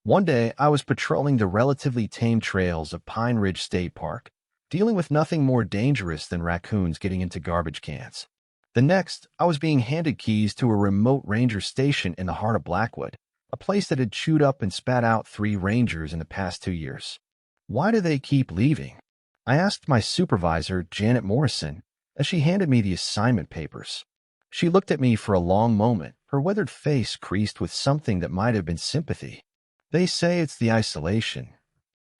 One day, I was patrolling the relatively tame trails of Pine Ridge State Park, dealing with nothing more dangerous than raccoons getting into garbage cans. The next, I was being handed keys to a remote ranger station in the heart of Blackwood, a place that had chewed up and spat out 3 rangers in the past 2 years. Why do they keep leaving? I asked my supervisor, Janet Morrison, as she handed me the assignment papers. She looked at me for a long moment, her weathered face creased with something that might have been sympathy. They say it's the isolation.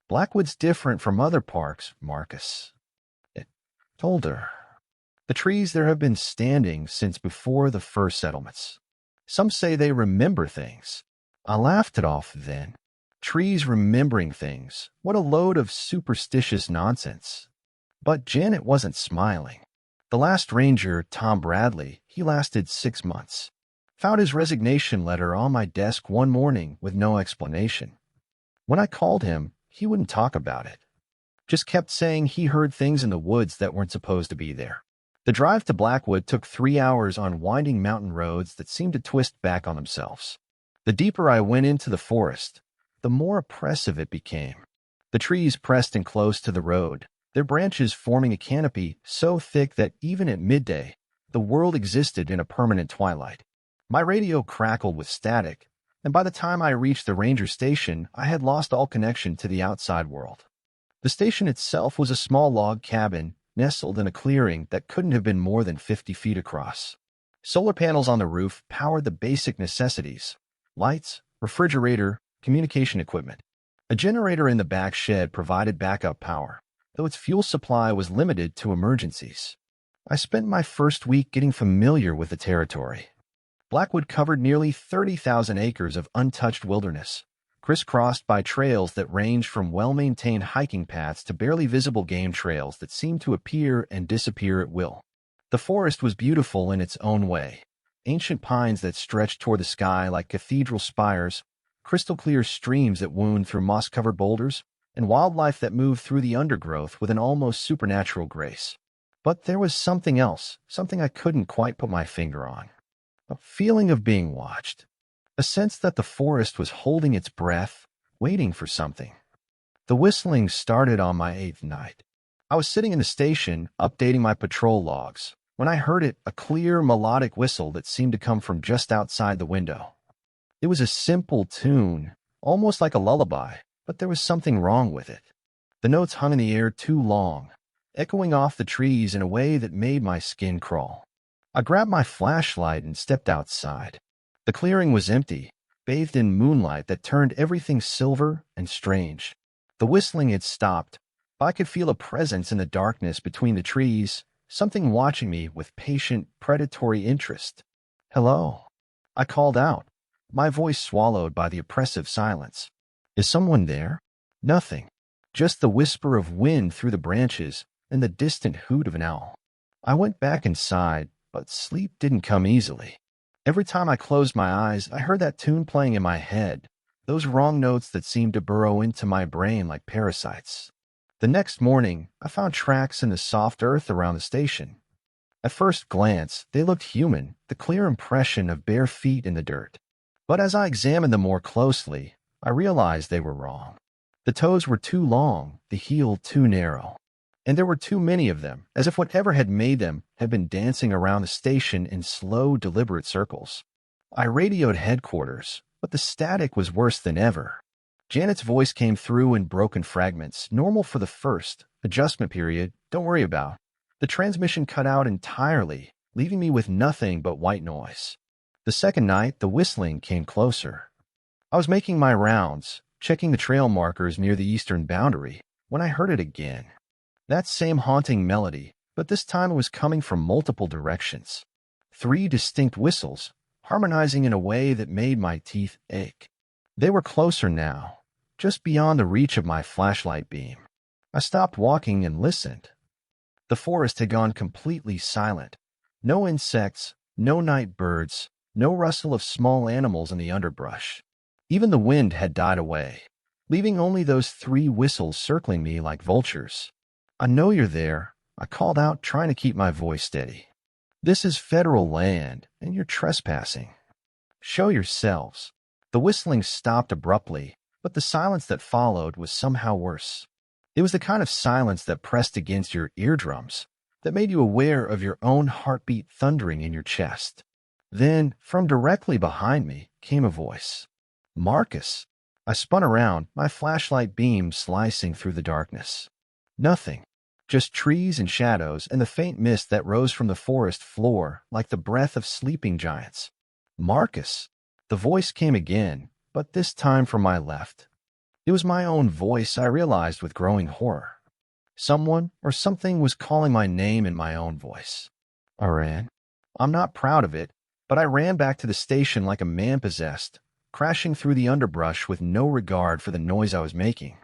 Blackwood's different from other parks, Marcus. It told her. The trees there have been standing since before the first settlements. Some say they remember things. I laughed it off then. Trees remembering things. What a load of superstitious nonsense. But Janet wasn't smiling. The last ranger, Tom Bradley, he lasted 6 months. Found his resignation letter on my desk one morning with no explanation. When I called him, he wouldn't talk about it. Just kept saying he heard things in the woods that weren't supposed to be there. The drive to Blackwood took 3 hours on winding mountain roads that seemed to twist back on themselves. The deeper I went into the forest, the more oppressive it became. The trees pressed in close to the road, their branches forming a canopy so thick that even at midday, the world existed in a permanent twilight. My radio crackled with static, and by the time I reached the ranger station, I had lost all connection to the outside world. The station itself was a small log cabin nestled in a clearing that couldn't have been more than 50 feet across. Solar panels on the roof powered the basic necessities: lights, refrigerator, communication equipment. A generator in the back shed provided backup power, though its fuel supply was limited to emergencies. I spent my first week getting familiar with the territory. Blackwood covered nearly 30,000 acres of untouched wilderness, crisscrossed by trails that ranged from well-maintained hiking paths to barely visible game trails that seemed to appear and disappear at will. The forest was beautiful in its own way. Ancient pines that stretched toward the sky like cathedral spires, crystal-clear streams that wound through moss-covered boulders, and wildlife that moved through the undergrowth with an almost supernatural grace. But there was something else, something I couldn't quite put my finger on. A feeling of being watched. A sense that the forest was holding its breath, waiting for something. The whistling started on my 8th night. I was sitting in the station, updating my patrol logs, when I heard it, a clear, melodic whistle that seemed to come from just outside the window. It was a simple tune, almost like a lullaby, but there was something wrong with it. The notes hung in the air too long, echoing off the trees in a way that made my skin crawl. I grabbed my flashlight and stepped outside. The clearing was empty, bathed in moonlight that turned everything silver and strange. The whistling had stopped, but I could feel a presence in the darkness between the trees, something watching me with patient, predatory interest. "Hello," I called out, my voice swallowed by the oppressive silence. "Is someone there?" Nothing, just the whisper of wind through the branches and the distant hoot of an owl. I went back inside, but sleep didn't come easily. Every time I closed my eyes, I heard that tune playing in my head, those wrong notes that seemed to burrow into my brain like parasites. The next morning, I found tracks in the soft earth around the station. At first glance, they looked human, the clear impression of bare feet in the dirt. But as I examined them more closely, I realized they were wrong. The toes were too long, the heel too narrow. And there were too many of them, as if whatever had made them had been dancing around the station in slow, deliberate circles. I radioed headquarters, but the static was worse than ever. Janet's voice came through in broken fragments, normal for the first adjustment period, don't worry about. The transmission cut out entirely, leaving me with nothing but white noise. The second night, the whistling came closer. I was making my rounds, checking the trail markers near the eastern boundary, when I heard it again. That same haunting melody, but this time it was coming from multiple directions. 3 distinct whistles, harmonizing in a way that made my teeth ache. They were closer now, just beyond the reach of my flashlight beam. I stopped walking and listened. The forest had gone completely silent. No insects, no night birds, no rustle of small animals in the underbrush. Even the wind had died away, leaving only those 3 whistles circling me like vultures. "I know you're there," I called out, trying to keep my voice steady. "This is federal land, and you're trespassing. Show yourselves." The whistling stopped abruptly, but the silence that followed was somehow worse. It was the kind of silence that pressed against your eardrums, that made you aware of your own heartbeat thundering in your chest. Then, from directly behind me, came a voice. "Marcus." I spun around, my flashlight beam slicing through the darkness. Nothing. Just trees and shadows and the faint mist that rose from the forest floor like the breath of sleeping giants. "Marcus." The voice came again, but this time from my left. It was my own voice, I realized with growing horror. Someone or something was calling my name in my own voice. I ran. I'm not proud of it, but I ran back to the station like a man possessed, crashing through the underbrush with no regard for the noise I was making.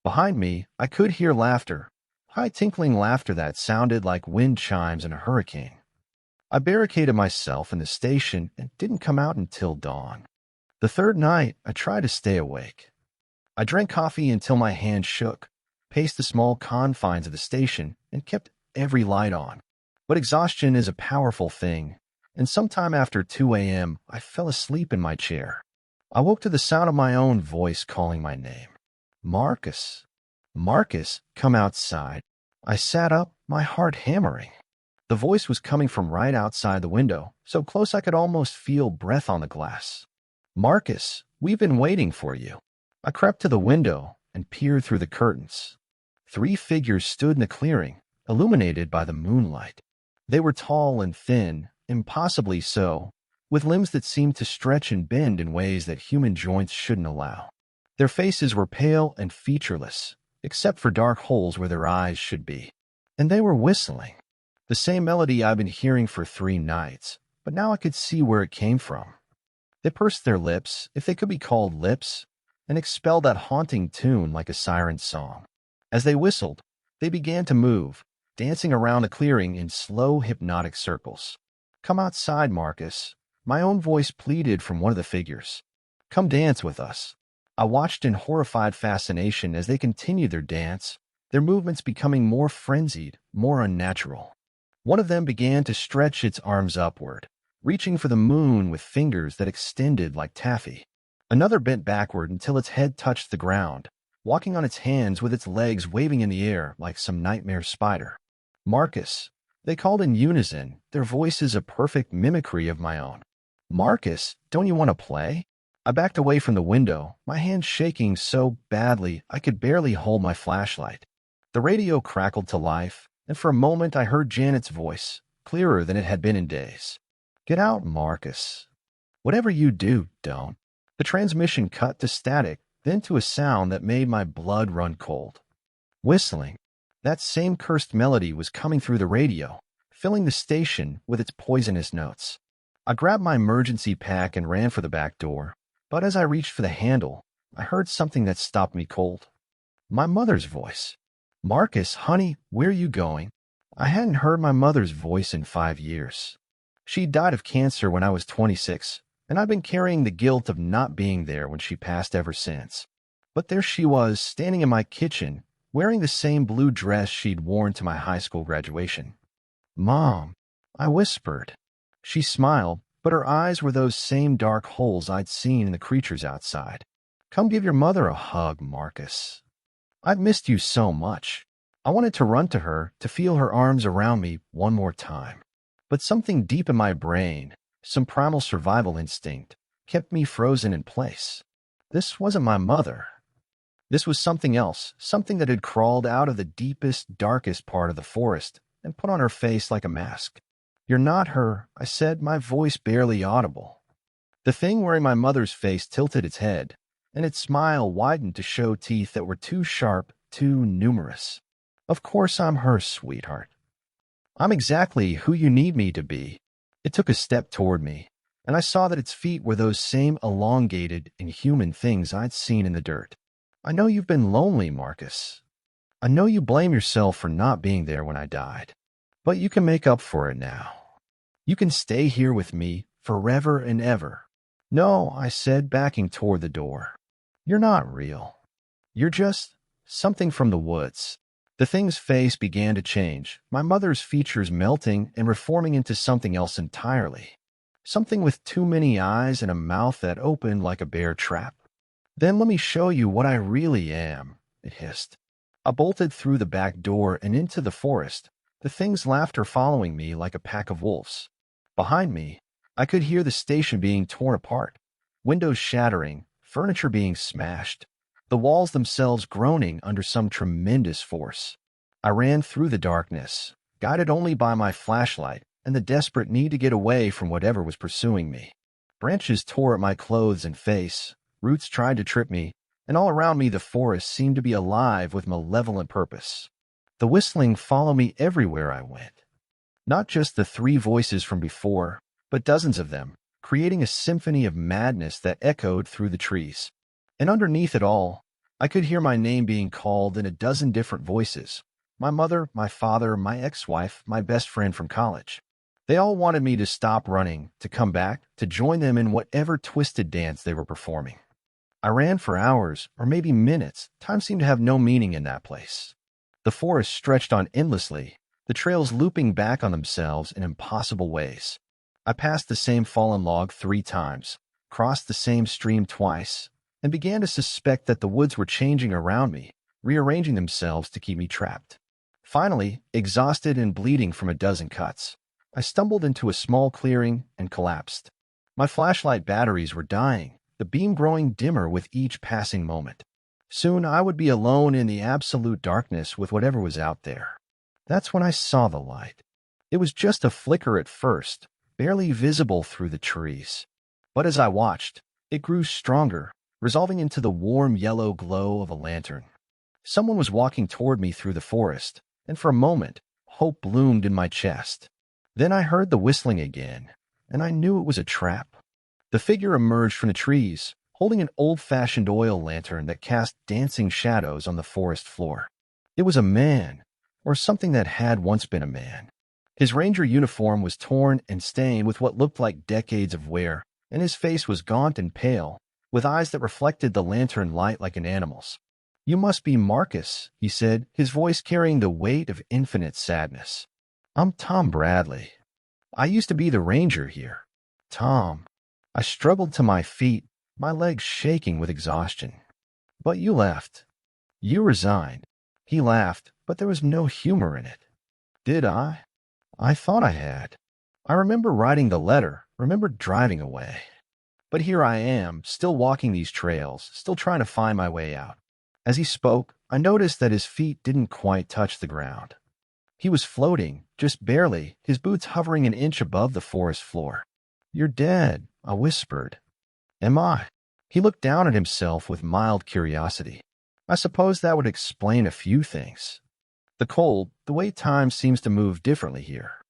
Behind me, I could hear laughter, high tinkling laughter that sounded like wind chimes in a hurricane. I barricaded myself in the station and didn't come out until dawn. The third night, I tried to stay awake. I drank coffee until my hands shook, paced the small confines of the station, and kept every light on. But exhaustion is a powerful thing, and sometime after 2 a.m., I fell asleep in my chair. I woke to the sound of my own voice calling my name. "Marcus. Marcus, come outside." I sat up, my heart hammering. The voice was coming from right outside the window, so close I could almost feel breath on the glass. "Marcus, we've been waiting for you." I crept to the window and peered through the curtains. 3 figures stood in the clearing, illuminated by the moonlight. They were tall and thin, impossibly so, with limbs that seemed to stretch and bend in ways that human joints shouldn't allow. Their faces were pale and featureless, except for dark holes where their eyes should be. And they were whistling. The same melody I've been hearing for 3 nights, but now I could see where it came from. They pursed their lips, if they could be called lips, and expelled that haunting tune like a siren's song. As they whistled, they began to move, dancing around the clearing in slow, hypnotic circles. "Come outside, Marcus." My own voice pleaded from one of the figures. "Come dance with us." I watched in horrified fascination as they continued their dance, their movements becoming more frenzied, more unnatural. One of them began to stretch its arms upward, reaching for the moon with fingers that extended like taffy. Another bent backward until its head touched the ground, walking on its hands with its legs waving in the air like some nightmare spider. "Marcus." They called in unison, their voices a perfect mimicry of my own. "Marcus, don't you want to play?" I backed away from the window, my hands shaking so badly I could barely hold my flashlight. The radio crackled to life, and for a moment I heard Janet's voice, clearer than it had been in days. "Get out, Marcus. Whatever you do, don't." The transmission cut to static, then to a sound that made my blood run cold. Whistling. That same cursed melody was coming through the radio, filling the station with its poisonous notes. I grabbed my emergency pack and ran for the back door, but as I reached for the handle, I heard something that stopped me cold. My mother's voice. "Marcus, honey, where are you going?" I hadn't heard my mother's voice in 5 years. She died of cancer when I was 26, and I've been carrying the guilt of not being there when she passed ever since. But there she was, standing in my kitchen, wearing the same blue dress she'd worn to my high school graduation. "Mom," I whispered. She smiled, but her eyes were those same dark holes I'd seen in the creatures outside. "Come give your mother a hug, Marcus. I've missed you so much." I wanted to run to her, to feel her arms around me one more time. But something deep in my brain, some primal survival instinct, kept me frozen in place. This wasn't my mother. This was something else, something that had crawled out of the deepest, darkest part of the forest and put on her face like a mask. "You're not her," I said, my voice barely audible. The thing wearing my mother's face tilted its head, and its smile widened to show teeth that were too sharp, too numerous. Of course I'm her, sweetheart. I'm exactly who you need me to be. It took a step toward me, and I saw that its feet were those same elongated, inhuman things I'd seen in the dirt. I know you've been lonely, Marcus. I know you blame yourself for not being there when I died. But you can make up for it now. You can stay here with me forever and ever. No, I said, backing toward the door. You're not real. You're just something from the woods. The thing's face began to change, my mother's features melting and reforming into something else entirely. Something with too many eyes and a mouth that opened like a bear trap. Then let me show you what I really am, it hissed. I bolted through the back door and into the forest, the thing's laughter following me like a pack of wolves. Behind me, I could hear the station being torn apart, windows shattering, furniture being smashed, the walls themselves groaning under some tremendous force. I ran through the darkness, guided only by my flashlight and the desperate need to get away from whatever was pursuing me. Branches tore at my clothes and face, roots tried to trip me, and all around me the forest seemed to be alive with malevolent purpose. The whistling followed me everywhere I went. Not just the three voices from before, but dozens of them, creating a symphony of madness that echoed through the trees. And underneath it all, I could hear my name being called in a dozen different voices. My mother, my father, my ex-wife, my best friend from college. They all wanted me to stop running, to come back, to join them in whatever twisted dance they were performing. I ran for hours, or maybe minutes. Time seemed to have no meaning in that place. The forest stretched on endlessly, the trails looping back on themselves in impossible ways. I passed the same fallen log 3 times, crossed the same stream twice, and began to suspect that the woods were changing around me, rearranging themselves to keep me trapped. Finally, exhausted and bleeding from a dozen cuts, I stumbled into a small clearing and collapsed. My flashlight batteries were dying, the beam growing dimmer with each passing moment. Soon I would be alone in the absolute darkness with whatever was out there. That's when I saw the light. It was just a flicker at first, barely visible through the trees. But as I watched, it grew stronger, resolving into the warm yellow glow of a lantern. Someone was walking toward me through the forest, and for a moment, hope bloomed in my chest. Then I heard the whistling again, and I knew it was a trap. The figure emerged from the trees, holding an old-fashioned oil lantern that cast dancing shadows on the forest floor. It was a man, or something that had once been a man. His ranger uniform was torn and stained with what looked like decades of wear, and his face was gaunt and pale, with eyes that reflected the lantern light like an animal's. "You must be Marcus," he said, his voice carrying the weight of infinite sadness. "I'm Tom Bradley. I used to be the ranger here." Tom. I struggled to my feet, my legs shaking with exhaustion. "But you left. You resigned." He laughed, but there was no humor in it. "Did I? I thought I had. I remember writing the letter, remember driving away. But here I am, still walking these trails, still trying to find my way out." As he spoke, I noticed that his feet didn't quite touch the ground. He was floating, just barely, his boots hovering an inch above the forest floor. "You're dead," I whispered. "Am I?" He looked down at himself with mild curiosity. I suppose that would explain a few things. The cold, the way time seems to move differently here.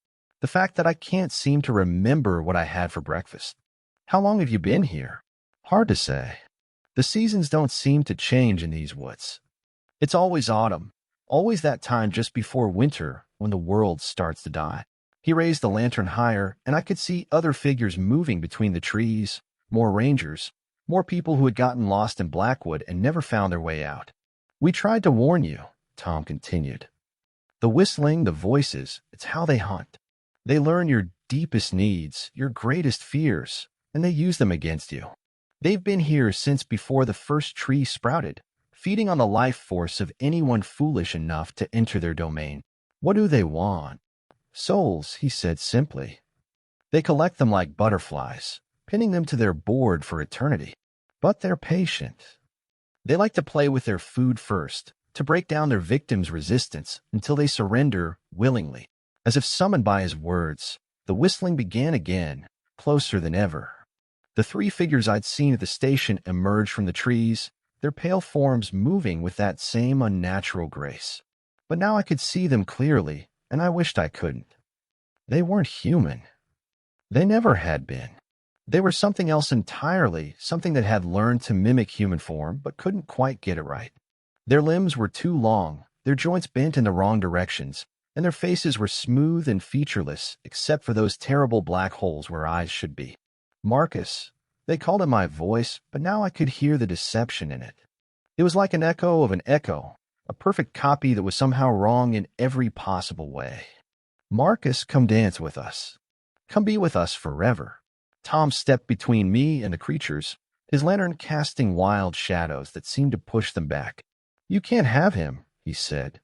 The fact that I can't seem to remember what I had for breakfast. "How long have you been here?" "Hard to say. The seasons don't seem to change in these woods. It's always autumn, always that time just before winter when the world starts to die." He raised the lantern higher, and I could see other figures moving between the trees, more rangers, more people who had gotten lost in Blackwood and never found their way out. "We tried to warn you," Tom continued. "The whistling, the voices, it's how they hunt. They learn your deepest needs, your greatest fears, and they use them against you. They've been here since before the first tree sprouted, feeding on the life force of anyone foolish enough to enter their domain. What do they want?" "Souls," he said simply. "They collect them like butterflies, pinning them to their board for eternity. But they're patient. They like to play with their food first, to break down their victim's resistance until they surrender willingly." As if summoned by his words, the whistling began again, closer than ever. The three figures I'd seen at the station emerged from the trees, their pale forms moving with that same unnatural grace. But now I could see them clearly, and I wished I couldn't. They weren't human. They never had been. They were something else entirely, something that had learned to mimic human form but couldn't quite get it right. Their limbs were too long, their joints bent in the wrong directions, and their faces were smooth and featureless except for those terrible black holes where eyes should be. Marcus. They called it my voice, but now I could hear the deception in it. It was like an echo of an echo, a perfect copy that was somehow wrong in every possible way. Marcus, come dance with us. Come be with us forever. Tom stepped between me and the creatures, his lantern casting wild shadows that seemed to push them back. You can't have him, he said.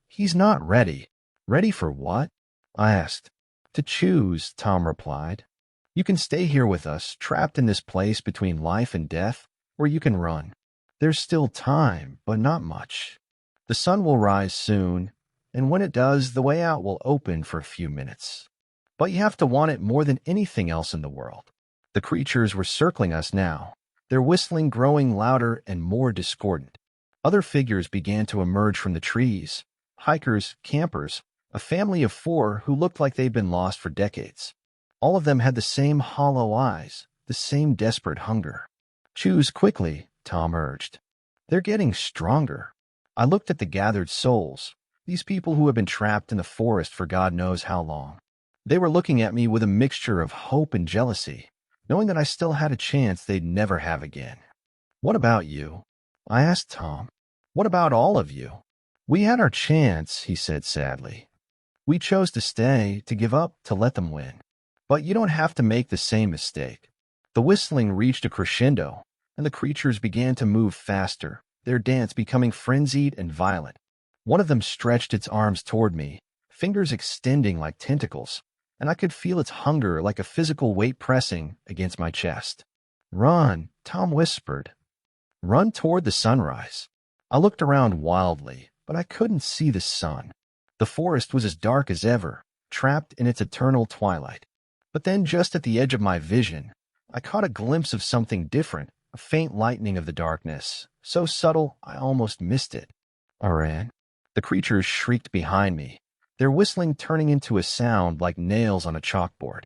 He's not ready. Ready for what? I asked. To choose, Tom replied. You can stay here with us, trapped in this place between life and death, or you can run. There's still time, but not much. The sun will rise soon, and when it does, the way out will open for a few minutes. But you have to want it more than anything else in the world. The creatures were circling us now, their whistling growing louder and more discordant. Other figures began to emerge from the trees. Hikers, campers, a family of 4 who looked like they'd been lost for decades. All of them had the same hollow eyes, the same desperate hunger. Choose quickly, Tom urged. They're getting stronger. I looked at the gathered souls, these people who had been trapped in the forest for God knows how long. They were looking at me with a mixture of hope and jealousy, knowing that I still had a chance they'd never have again. What about you? I asked Tom. What about all of you? We had our chance, he said sadly. We chose to stay, to give up, to let them win. But you don't have to make the same mistake. The whistling reached a crescendo, and the creatures began to move faster, their dance becoming frenzied and violent. One of them stretched its arms toward me, fingers extending like tentacles, and I could feel its hunger like a physical weight pressing against my chest. Run, Tom whispered. Run toward the sunrise. I looked around wildly, but I couldn't see the sun. The forest was as dark as ever, trapped in its eternal twilight. But then just at the edge of my vision, I caught a glimpse of something different, a faint lightening of the darkness, so subtle I almost missed it. I ran. The creatures shrieked behind me, their whistling turning into a sound like nails on a chalkboard.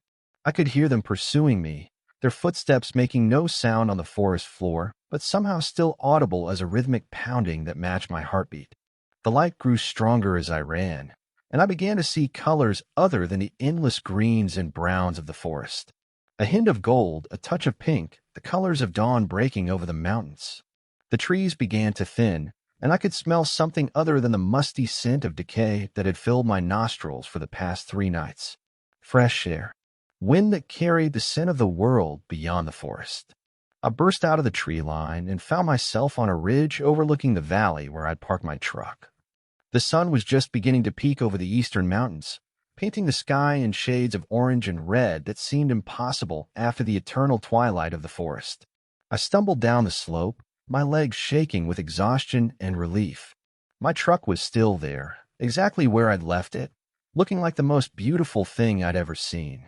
I could hear them pursuing me, their footsteps making no sound on the forest floor, but somehow still audible as a rhythmic pounding that matched my heartbeat. The light grew stronger as I ran, and I began to see colors other than the endless greens and browns of the forest. A hint of gold, a touch of pink, the colors of dawn breaking over the mountains. The trees began to thin, and I could smell something other than the musty scent of decay that had filled my nostrils for the past 3 nights. Fresh air. Wind that carried the scent of the world beyond the forest. I burst out of the tree line and found myself on a ridge overlooking the valley where I'd parked my truck. The sun was just beginning to peek over the eastern mountains, painting the sky in shades of orange and red that seemed impossible after the eternal twilight of the forest. I stumbled down the slope, my legs shaking with exhaustion and relief. My truck was still there, exactly where I'd left it, looking like the most beautiful thing I'd ever seen.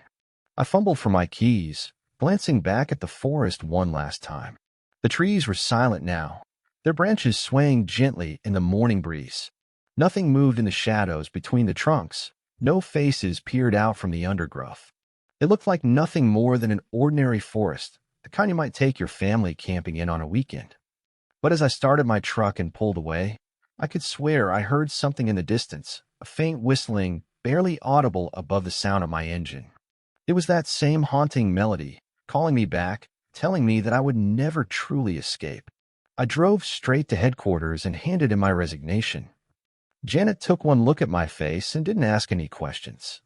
I fumbled for my keys, glancing back at the forest one last time. The trees were silent now, their branches swaying gently in the morning breeze. Nothing moved in the shadows between the trunks. No faces peered out from the undergrowth. It looked like nothing more than an ordinary forest, the kind you might take your family camping in on a weekend. But as I started my truck and pulled away, I could swear I heard something in the distance, a faint whistling, barely audible above the sound of my engine. It was that same haunting melody, calling me back, telling me that I would never truly escape. I drove straight to headquarters and handed in my resignation. Janet took one look at my face and didn't ask any questions.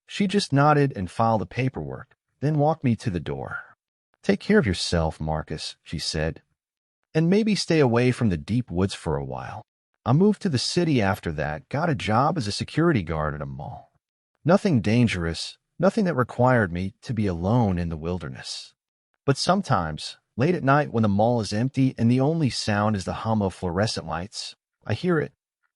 She just nodded and filed the paperwork, then walked me to the door. Take care of yourself, Marcus, she said, and maybe stay away from the deep woods for a while. I moved to the city after that, got a job as a security guard at a mall. Nothing dangerous, nothing that required me to be alone in the wilderness. But sometimes, late at night when the mall is empty and the only sound is the hum of fluorescent lights, I hear it.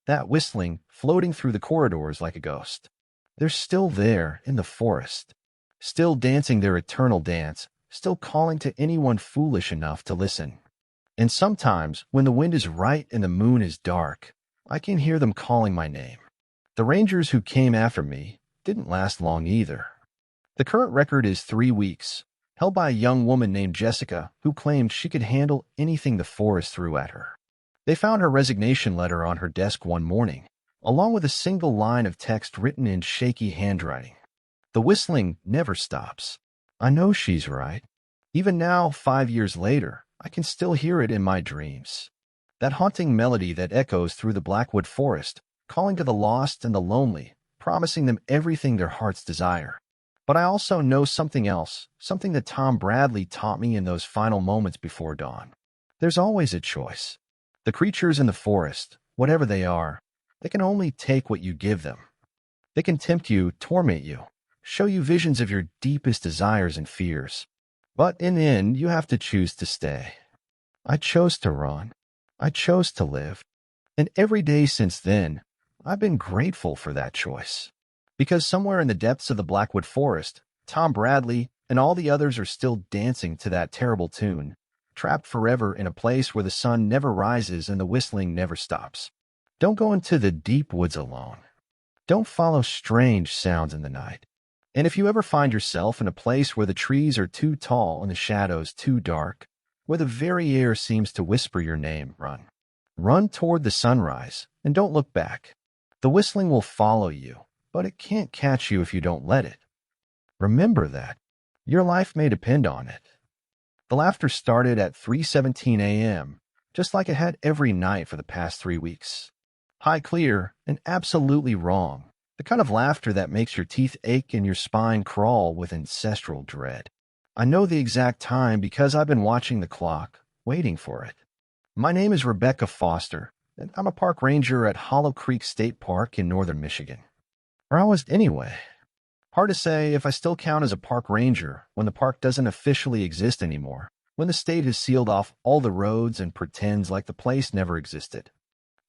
That whistling, floating through the corridors like a ghost. They're still there in the forest, still dancing their eternal dance, still calling to anyone foolish enough to listen. And sometimes, when the wind is right and the moon is dark, I can hear them calling my name. The rangers who came after me didn't last long either. The current record is 3 weeks, held by a young woman named Jessica who claimed she could handle anything the forest threw at her. They found her resignation letter on her desk one morning, along with a single line of text written in shaky handwriting. The whistling never stops. I know she's right. Even now, 5 years later, I can still hear it in my dreams. That haunting melody that echoes through the Blackwood Forest, calling to the lost and the lonely, promising them everything their hearts desire. But I also know something else, something that Tom Bradley taught me in those final moments before dawn. There's always a choice. The creatures in the forest, whatever they are, they can only take what you give them. They can tempt you, torment you, show you visions of your deepest desires and fears. But in the end, you have to choose to stay. I chose to run. I chose to live. And every day since then, I've been grateful for that choice. Because somewhere in the depths of the Blackwood Forest, Tom Bradley and all the others are still dancing to that terrible tune, trapped forever in a place where the sun never rises and the whistling never stops. Don't go into the deep woods alone. Don't follow strange sounds in the night. And if you ever find yourself in a place where the trees are too tall and the shadows too dark, where the very air seems to whisper your name, run. Run toward the sunrise, and don't look back. The whistling will follow you, but it can't catch you if you don't let it. Remember that. Your life may depend on it. The laughter started at 3:17 a.m., just like it had every night for the past 3 weeks. High clear and absolutely wrong. The kind of laughter that makes your teeth ache and your spine crawl with ancestral dread. I know the exact time because I've been watching the clock, waiting for it. My name is Rebecca Foster, and I'm a park ranger at Hollow Creek State Park in northern Michigan. Or I was anyway. Hard to say if I still count as a park ranger when the park doesn't officially exist anymore, when the state has sealed off all the roads and pretends like the place never existed.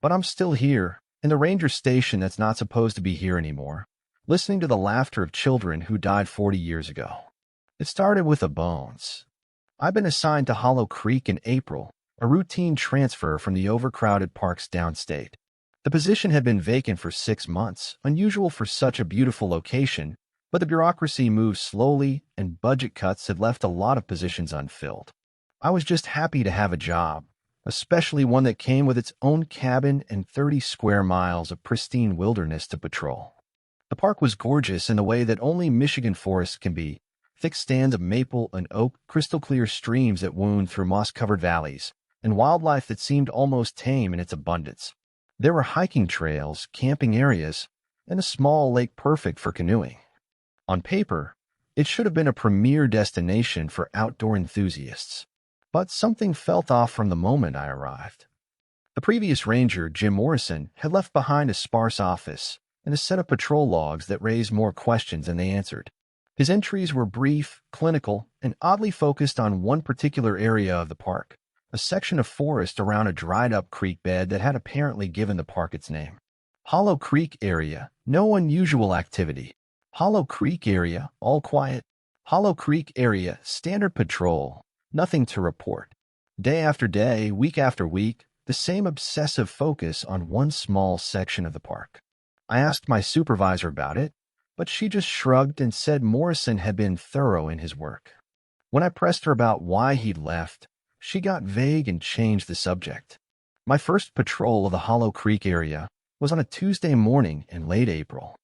But I'm still here, in the ranger station that's not supposed to be here anymore, listening to the laughter of children who died 40 years ago. It started with the Bones. I've been assigned to Hollow Creek in April, a routine transfer from the overcrowded parks downstate. The position had been vacant for 6 months, unusual for such a beautiful location, but the bureaucracy moved slowly and budget cuts had left a lot of positions unfilled. I was just happy to have a job, especially one that came with its own cabin and 30 square miles of pristine wilderness to patrol. The park was gorgeous in the way that only Michigan forests can be, thick stands of maple and oak, crystal-clear streams that wound through moss-covered valleys, and wildlife that seemed almost tame in its abundance. There were hiking trails, camping areas, and a small lake perfect for canoeing. On paper, it should have been a premier destination for outdoor enthusiasts. But something felt off from the moment I arrived. The previous ranger, Jim Morrison, had left behind a sparse office and a set of patrol logs that raised more questions than they answered. His entries were brief, clinical, and oddly focused on one particular area of the park, a section of forest around a dried-up creek bed that had apparently given the park its name. Hollow Creek area, no unusual activity. Hollow Creek area, all quiet. Hollow Creek area, standard patrol, nothing to report. Day after day, week after week, the same obsessive focus on one small section of the park. I asked my supervisor about it, but she just shrugged and said Morrison had been thorough in his work. When I pressed her about why he'd left, she got vague and changed the subject. My first patrol of the Hollow Creek area was on a Tuesday morning in late April.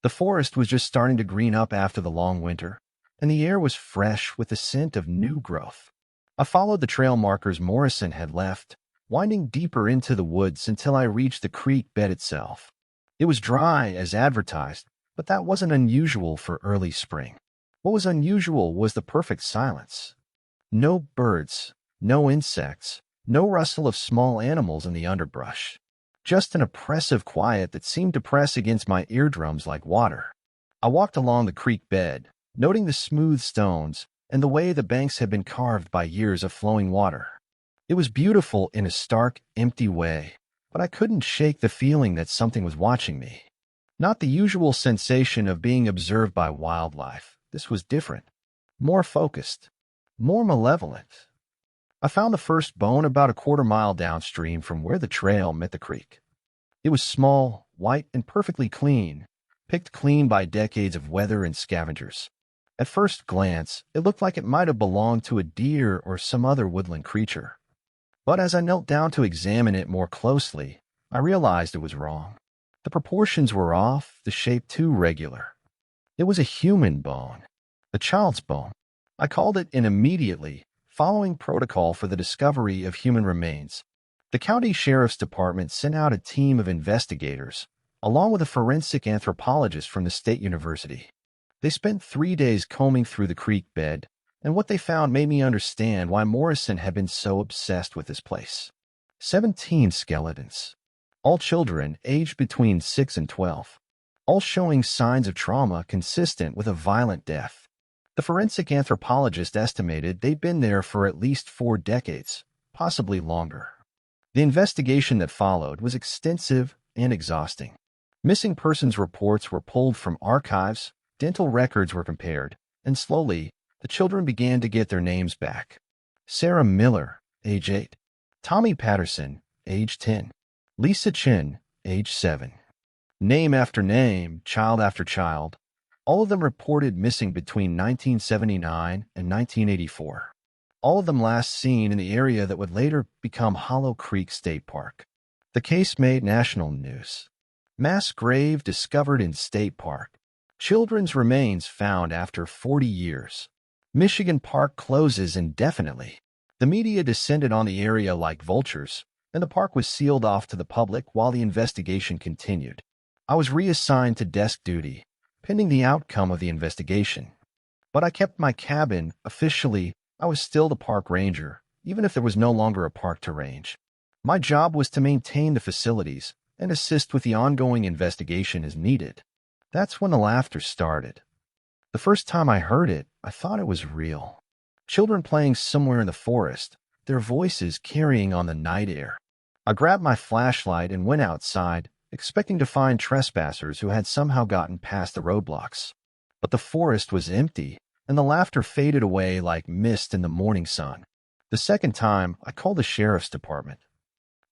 The forest was just starting to green up after the long winter, and the air was fresh with the scent of new growth. I followed the trail markers Morrison had left, winding deeper into the woods until I reached the creek bed itself. It was dry as advertised, but that wasn't unusual for early spring. What was unusual was the perfect silence. No birds, no insects, no rustle of small animals in the underbrush. Just an oppressive quiet that seemed to press against my eardrums like water. I walked along the creek bed, noting the smooth stones and the way the banks had been carved by years of flowing water. It was beautiful in a stark, empty way, but I couldn't shake the feeling that something was watching me. Not the usual sensation of being observed by wildlife. This was different, more focused. more malevolent. I found the first bone about a quarter mile downstream from where the trail met the creek. It was small, white, and perfectly clean, picked clean by decades of weather and scavengers. At first glance, it looked like it might have belonged to a deer or some other woodland creature. But as I knelt down to examine it more closely, I realized it was wrong. The proportions were off, the shape too regular. It was a human bone, a child's bone. I called it in immediately, following protocol for the discovery of human remains. The county sheriff's department sent out a team of investigators, along with a forensic anthropologist from the state university. They spent 3 days combing through the creek bed, and what they found made me understand why Morrison had been so obsessed with this place. 17 skeletons, all children aged between 6 and 12, all showing signs of trauma consistent with a violent death. The forensic anthropologist estimated they'd been there for at least 4 decades, possibly longer. The investigation that followed was extensive and exhausting. Missing persons reports were pulled from archives, dental records were compared, and slowly, the children began to get their names back. Sarah Miller, age 8. Tommy Patterson, age 10. Lisa Chin, age 7. Name after name, child after child, all of them reported missing between 1979 and 1984. All of them last seen in the area that would later become Hollow Creek State Park. The case made national news. Mass grave discovered in state park. Children's remains found after 40 years. Michigan Park closes indefinitely. The media descended on the area like vultures, and the park was sealed off to the public while the investigation continued. I was reassigned to desk duty, pending the outcome of the investigation. But I kept my cabin. Officially, I was still the park ranger, even if there was no longer a park to range. My job was to maintain the facilities and assist with the ongoing investigation as needed. That's when the laughter started. The first time I heard it, I thought it was real. Children playing somewhere in the forest, their voices carrying on the night air. I grabbed my flashlight and went outside, expecting to find trespassers who had somehow gotten past the roadblocks. But the forest was empty, and the laughter faded away like mist in the morning sun. The second time, I called the sheriff's department.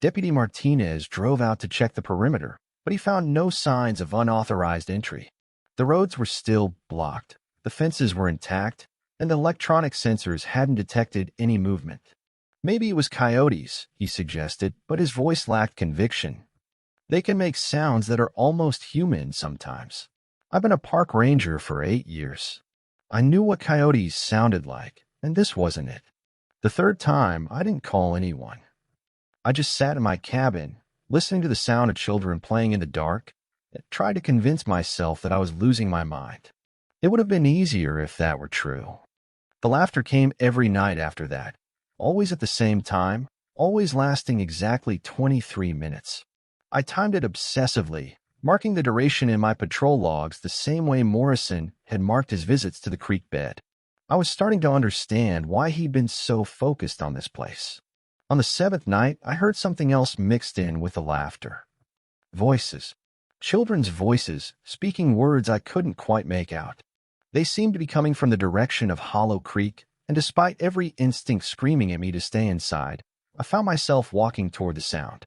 Deputy Martinez drove out to check the perimeter, but he found no signs of unauthorized entry. The roads were still blocked, the fences were intact, and the electronic sensors hadn't detected any movement. Maybe it was coyotes, he suggested, but his voice lacked conviction. They can make sounds that are almost human sometimes. I've been a park ranger for 8 years. I knew what coyotes sounded like, and this wasn't it. The third time, I didn't call anyone. I just sat in my cabin, listening to the sound of children playing in the dark, and tried to convince myself that I was losing my mind. It would have been easier if that were true. The laughter came every night after that, always at the same time, always lasting exactly 23 minutes. I timed it obsessively, marking the duration in my patrol logs the same way Morrison had marked his visits to the creek bed. I was starting to understand why he'd been so focused on this place. On the 7th night, I heard something else mixed in with the laughter. Voices. Children's voices, speaking words I couldn't quite make out. They seemed to be coming from the direction of Hollow Creek, and despite every instinct screaming at me to stay inside, I found myself walking toward the sound.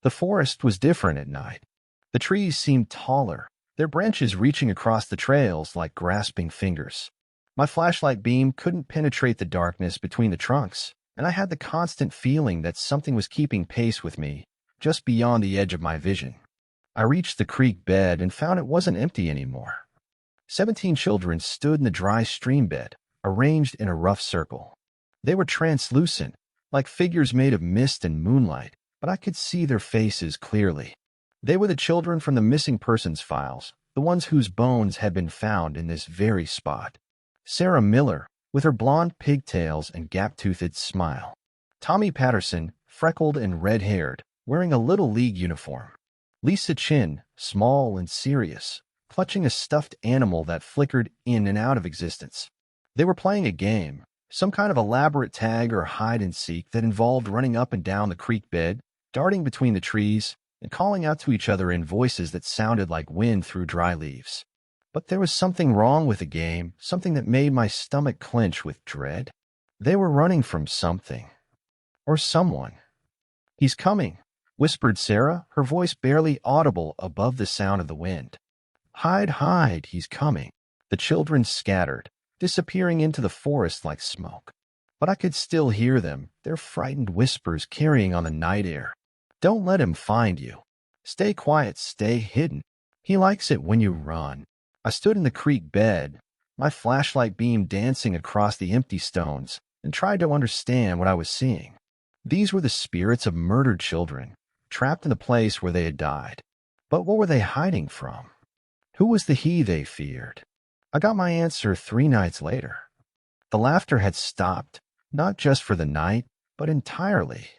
The forest was different at night. The trees seemed taller, their branches reaching across the trails like grasping fingers. My flashlight beam couldn't penetrate the darkness between the trunks, and I had the constant feeling that something was keeping pace with me, just beyond the edge of my vision. I reached the creek bed and found it wasn't empty anymore. 17 children stood in the dry stream bed, arranged in a rough circle. They were translucent, like figures made of mist and moonlight, but I could see their faces clearly. They were the children from the missing persons files, the ones whose bones had been found in this very spot. Sarah Miller, with her blonde pigtails and gap-toothed smile. Tommy Patterson, freckled and red-haired, wearing a Little League uniform. Lisa Chin, small and serious, clutching a stuffed animal that flickered in and out of existence. They were playing a game, some kind of elaborate tag or hide-and-seek that involved running up and down the creek bed, darting between the trees, and calling out to each other in voices that sounded like wind through dry leaves. But there was something wrong with the game, something that made my stomach clench with dread. They were running from something. Or someone. "He's coming," whispered Sarah, her voice barely audible above the sound of the wind. "Hide, hide, he's coming." The children scattered, disappearing into the forest like smoke. But I could still hear them, their frightened whispers carrying on the night air. "Don't let him find you. Stay quiet, stay hidden. He likes it when you run." I stood in the creek bed, my flashlight beam dancing across the empty stones, and tried to understand what I was seeing. These were the spirits of murdered children, trapped in the place where they had died. But what were they hiding from? Who was the he they feared? I got my answer 3 nights later. The laughter had stopped, not just for the night, but entirely.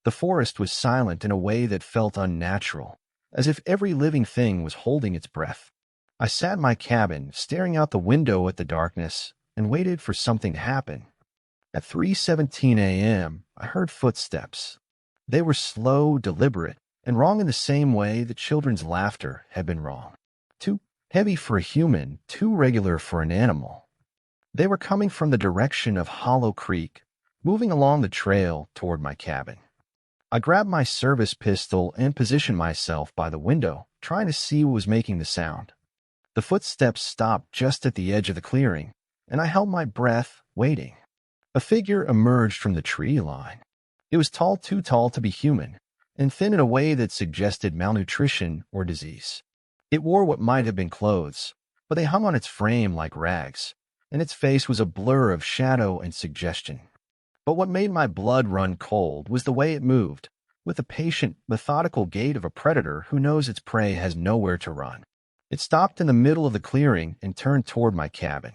The forest was silent in a way that felt unnatural, as if every living thing was holding its breath. I sat in my cabin, staring out the window at the darkness, and waited for something to happen. At 3:17 a.m., I heard footsteps. They were slow, deliberate, and wrong in the same way that children's laughter had been wrong. Too heavy for a human, too regular for an animal. They were coming from the direction of Hollow Creek, moving along the trail toward my cabin. I grabbed my service pistol and positioned myself by the window, trying to see what was making the sound. The footsteps stopped just at the edge of the clearing, and I held my breath, waiting. A figure emerged from the tree line. It was tall, too tall to be human, and thin in a way that suggested malnutrition or disease. It wore what might have been clothes, but they hung on its frame like rags, and its face was a blur of shadow and suggestion. But what made my blood run cold was the way it moved, with the patient, methodical gait of a predator who knows its prey has nowhere to run. It stopped in the middle of the clearing and turned toward my cabin.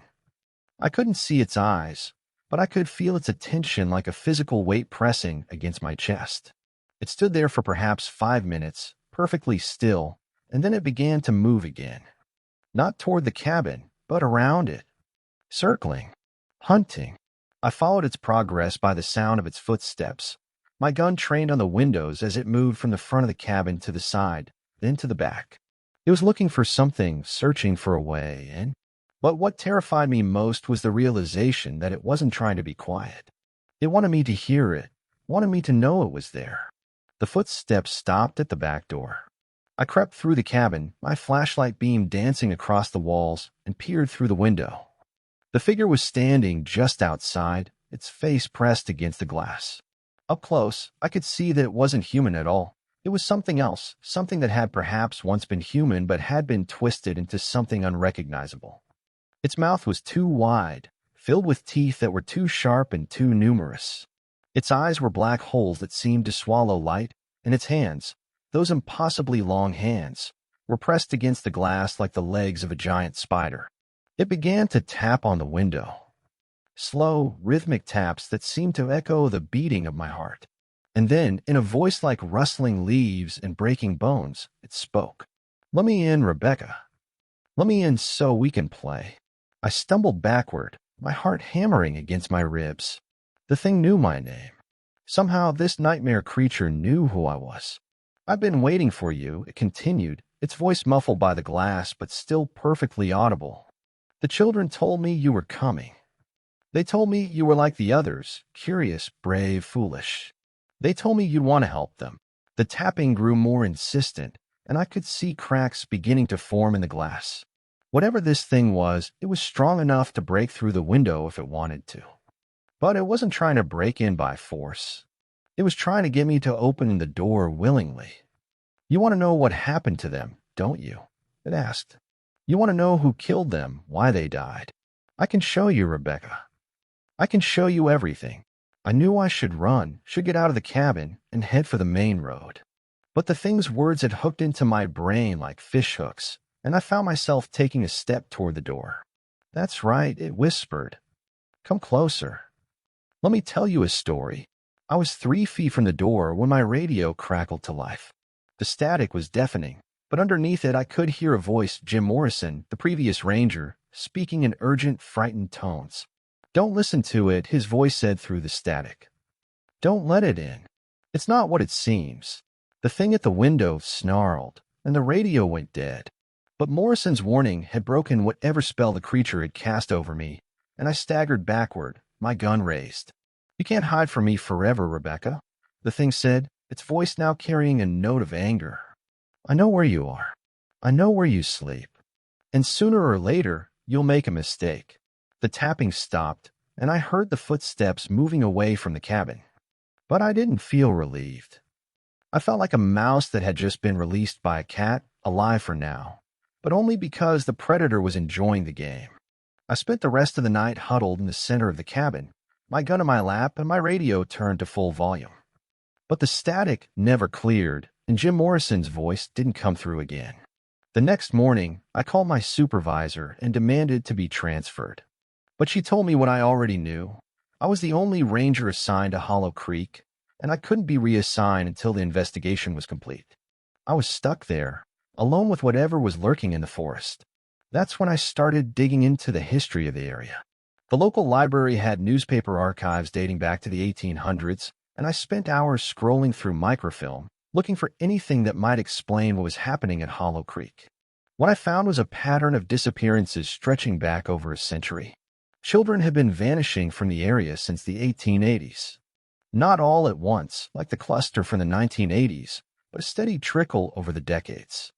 I couldn't see its eyes, but I could feel its attention like a physical weight pressing against my chest. It stood there for perhaps 5 minutes, perfectly still, and then it began to move again. Not toward the cabin, but around it. Circling. Hunting. I followed its progress by the sound of its footsteps, my gun trained on the windows as it moved from the front of the cabin to the side, then to the back. It was looking for something, searching for a way in. But what terrified me most was the realization that it wasn't trying to be quiet. It wanted me to hear it, wanted me to know it was there. The footsteps stopped at the back door. I crept through the cabin, my flashlight beam dancing across the walls, and peered through the window. The figure was standing just outside, its face pressed against the glass. Up close, I could see that it wasn't human at all. It was something else, something that had perhaps once been human but had been twisted into something unrecognizable. Its mouth was too wide, filled with teeth that were too sharp and too numerous. Its eyes were black holes that seemed to swallow light, and its hands, those impossibly long hands, were pressed against the glass like the legs of a giant spider. It began to tap on the window. Slow, rhythmic taps that seemed to echo the beating of my heart. And then, in a voice like rustling leaves and breaking bones, it spoke. "Let me in, Rebecca. Let me in so we can play." I stumbled backward, my heart hammering against my ribs. The thing knew my name. Somehow this nightmare creature knew who I was. "I've been waiting for you," it continued, its voice muffled by the glass but still perfectly audible. "The children told me you were coming. They told me you were like the others, curious, brave, foolish. They told me you'd want to help them." The tapping grew more insistent, and I could see cracks beginning to form in the glass. Whatever this thing was, it was strong enough to break through the window if it wanted to. But it wasn't trying to break in by force. It was trying to get me to open the door willingly. "You want to know what happened to them, don't you?" it asked. "You want to know who killed them, why they died? I can show you, Rebecca. I can show you everything." I knew I should run, should get out of the cabin, and head for the main road. But the thing's words had hooked into my brain like fish hooks, and I found myself taking a step toward the door. "That's right," it whispered. "Come closer. Let me tell you a story." I was 3 feet from the door when my radio crackled to life. The static was deafening, but underneath it I could hear a voice, Jim Morrison, the previous ranger, speaking in urgent, frightened tones. "Don't listen to it," his voice said through the static. "Don't let it in. It's not what it seems." The thing at the window snarled, and the radio went dead. But Morrison's warning had broken whatever spell the creature had cast over me, and I staggered backward, my gun raised. "You can't hide from me forever, Rebecca," the thing said, its voice now carrying a note of anger. "I know where you are. I know where you sleep. And sooner or later, you'll make a mistake." The tapping stopped, and I heard the footsteps moving away from the cabin. But I didn't feel relieved. I felt like a mouse that had just been released by a cat, alive for now, but only because the predator was enjoying the game. I spent the rest of the night huddled in the center of the cabin, my gun in my lap and my radio turned to full volume. But the static never cleared, and Jim Morrison's voice didn't come through again. The next morning, I called my supervisor and demanded to be transferred. But she told me what I already knew. I was the only ranger assigned to Hollow Creek, and I couldn't be reassigned until the investigation was complete. I was stuck there, alone with whatever was lurking in the forest. That's when I started digging into the history of the area. The local library had newspaper archives dating back to the 1800s, and I spent hours scrolling through microfilm, looking for anything that might explain what was happening at Hollow Creek. What I found was a pattern of disappearances stretching back over a century. Children had been vanishing from the area since the 1880s. Not all at once, like the cluster from the 1980s, but a steady trickle over the decades.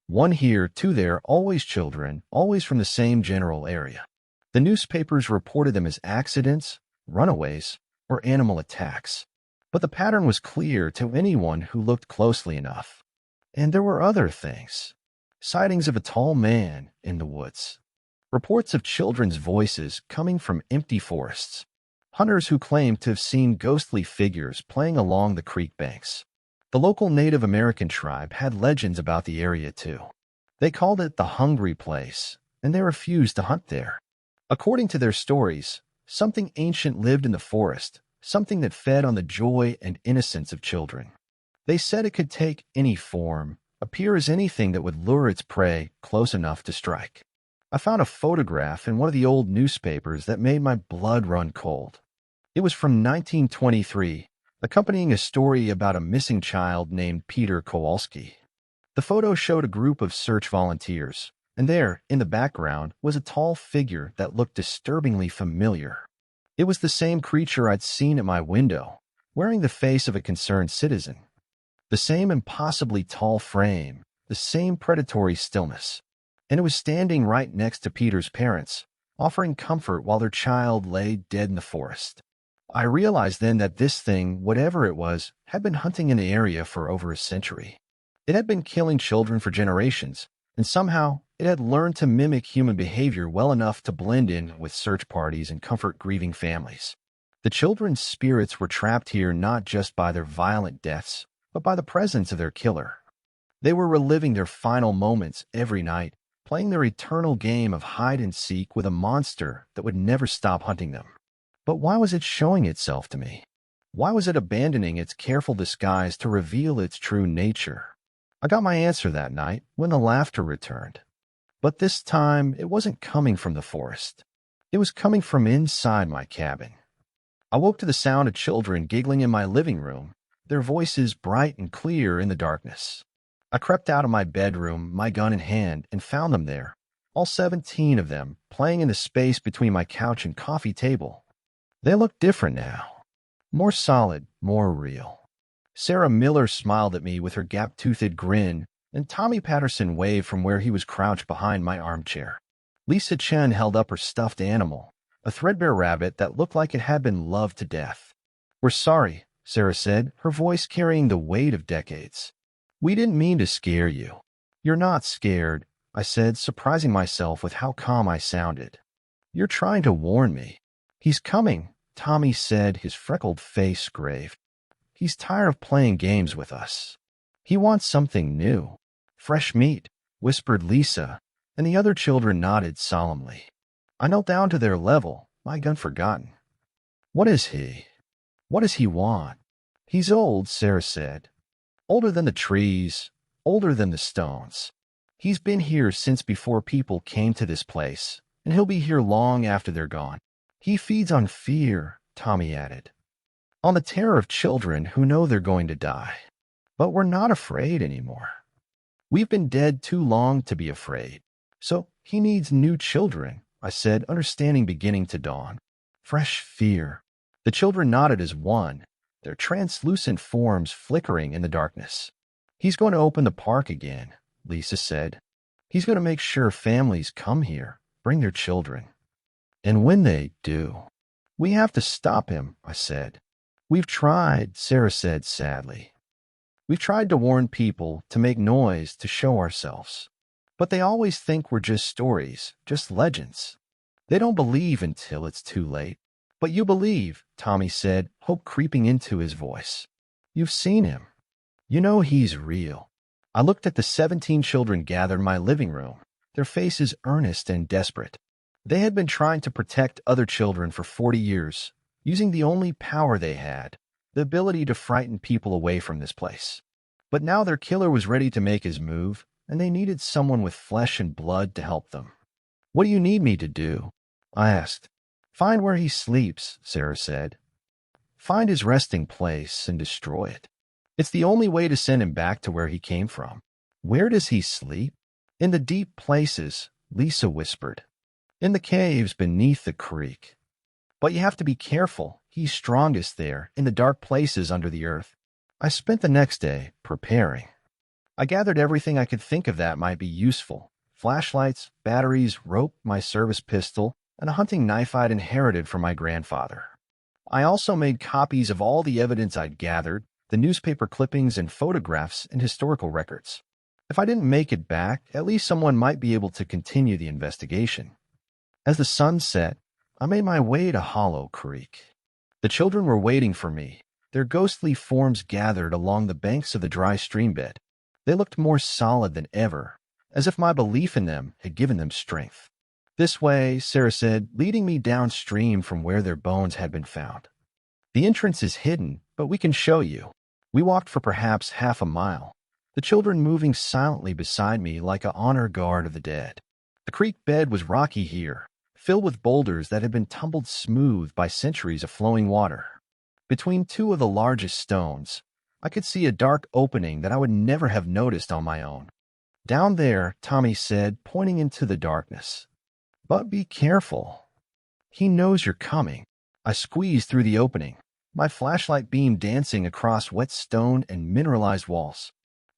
One here, two there, always children, always from the same general area. The newspapers reported them as accidents, runaways, or animal attacks. But the pattern was clear to anyone who looked closely enough. And there were other things. Sightings of a tall man in the woods. Reports of children's voices coming from empty forests. Hunters who claimed to have seen ghostly figures playing along the creek banks. The local Native American tribe had legends about the area too. They called it the Hungry Place, and they refused to hunt there. According to their stories, something ancient lived in the forest, something that fed on the joy and innocence of children. They said it could take any form, appear as anything that would lure its prey close enough to strike. I found a photograph in one of the old newspapers that made my blood run cold. It was from 1923, accompanying a story about a missing child named Peter Kowalski. The photo showed a group of search volunteers, and there, in the background, was a tall figure that looked disturbingly familiar. It was the same creature I'd seen at my window, wearing the face of a concerned citizen. The same impossibly tall frame, the same predatory stillness. And it was standing right next to Peter's parents, offering comfort while their child lay dead in the forest. I realized then that this thing, whatever it was, had been hunting in the area for over a century. It had been killing children for generations, and somehow it had learned to mimic human behavior well enough to blend in with search parties and comfort grieving families. The children's spirits were trapped here not just by their violent deaths, but by the presence of their killer. They were reliving their final moments every night, playing their eternal game of hide and seek with a monster that would never stop hunting them. But why was it showing itself to me? Why was it abandoning its careful disguise to reveal its true nature? I got my answer that night when the laughter returned. But this time, it wasn't coming from the forest. It was coming from inside my cabin. I woke to the sound of children giggling in my living room, their voices bright and clear in the darkness. I crept out of my bedroom, my gun in hand, and found them there, all 17 of them, playing in the space between my couch and coffee table. They looked different now. More solid, more real. Sarah Miller smiled at me with her gap-toothed grin, and Tommy Patterson waved from where he was crouched behind my armchair. Lisa Chen held up her stuffed animal, a threadbare rabbit that looked like it had been loved to death. "We're sorry," Sarah said, her voice carrying the weight of decades. "We didn't mean to scare you." "You're not scared," I said, surprising myself with how calm I sounded. "You're trying to warn me." "He's coming," Tommy said, his freckled face grave. "He's tired of playing games with us. He wants something new. Fresh meat," whispered Lisa, and the other children nodded solemnly. I knelt down to their level, my gun forgotten. "What is he? What does he want?" "He's old," Sarah said. "Older than the trees, older than the stones. He's been here since before people came to this place, and he'll be here long after they're gone. He feeds on fear," Tommy added. "On the terror of children who know they're going to die. But we're not afraid anymore. We've been dead too long to be afraid. So he needs new children, I said, understanding beginning to dawn. Fresh fear. The children nodded as one, their translucent forms flickering in the darkness. He's going to open the park again, Lisa said. He's going to make sure families come here, bring their children. And when they do, we have to stop him, I said. We've tried, Sarah said sadly. We've tried to warn people, to make noise, to show ourselves. But they always think we're just stories, just legends. They don't believe until it's too late. But you believe, Tommy said, hope creeping into his voice. You've seen him. You know he's real. I looked at the 17 children gathered in my living room, their faces earnest and desperate. They had been trying to protect other children for 40 years, using the only power they had, the ability to frighten people away from this place. But now their killer was ready to make his move, and they needed someone with flesh and blood to help them. What do you need me to do? I asked. Find where he sleeps, Sarah said. Find his resting place and destroy it. It's the only way to send him back to where he came from. Where does he sleep? In the deep places, Lisa whispered. In the caves beneath the creek. But you have to be careful. He's strongest there, in the dark places under the earth. I spent the next day preparing. I gathered everything I could think of that might be useful. Flashlights, batteries, rope, my service pistol, and a hunting knife I'd inherited from my grandfather. I also made copies of all the evidence I'd gathered, the newspaper clippings and photographs and historical records. If I didn't make it back, at least someone might be able to continue the investigation. As the sun set, I made my way to Hollow Creek. The children were waiting for me, their ghostly forms gathered along the banks of the dry stream bed. They looked more solid than ever, as if my belief in them had given them strength. This way, Sarah said, leading me downstream from where their bones had been found. The entrance is hidden, but we can show you. We walked for perhaps half a mile, the children moving silently beside me like an honor guard of the dead. The creek bed was rocky here, filled with boulders that had been tumbled smooth by centuries of flowing water. Between two of the largest stones, I could see a dark opening that I would never have noticed on my own. Down there, Tommy said, pointing into the darkness. But be careful. He knows you're coming. I squeezed through the opening, my flashlight beam dancing across wet stone and mineralized walls.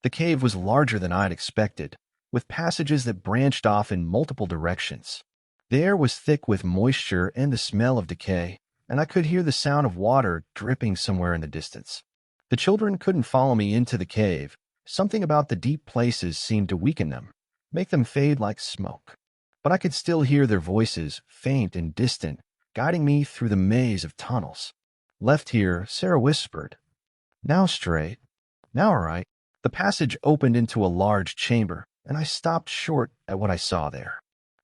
The cave was larger than I'd expected, with passages that branched off in multiple directions. The air was thick with moisture and the smell of decay, and I could hear the sound of water dripping somewhere in the distance. The children couldn't follow me into the cave. Something about the deep places seemed to weaken them, make them fade like smoke. But I could still hear their voices, faint and distant, guiding me through the maze of tunnels. Left here, Sarah whispered. Now straight. Now all right. The passage opened into a large chamber, and I stopped short at what I saw there.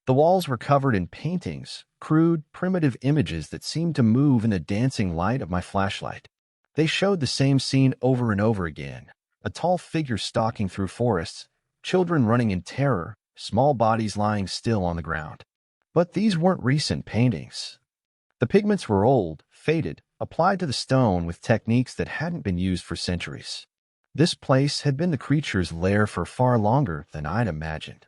The walls were covered in paintings, crude, primitive images that seemed to move in the dancing light of my flashlight. They showed the same scene over and over again, a tall figure stalking through forests, children running in terror, small bodies lying still on the ground. But these weren't recent paintings. The pigments were old, faded, applied to the stone with techniques that hadn't been used for centuries. This place had been the creature's lair for far longer than I'd imagined.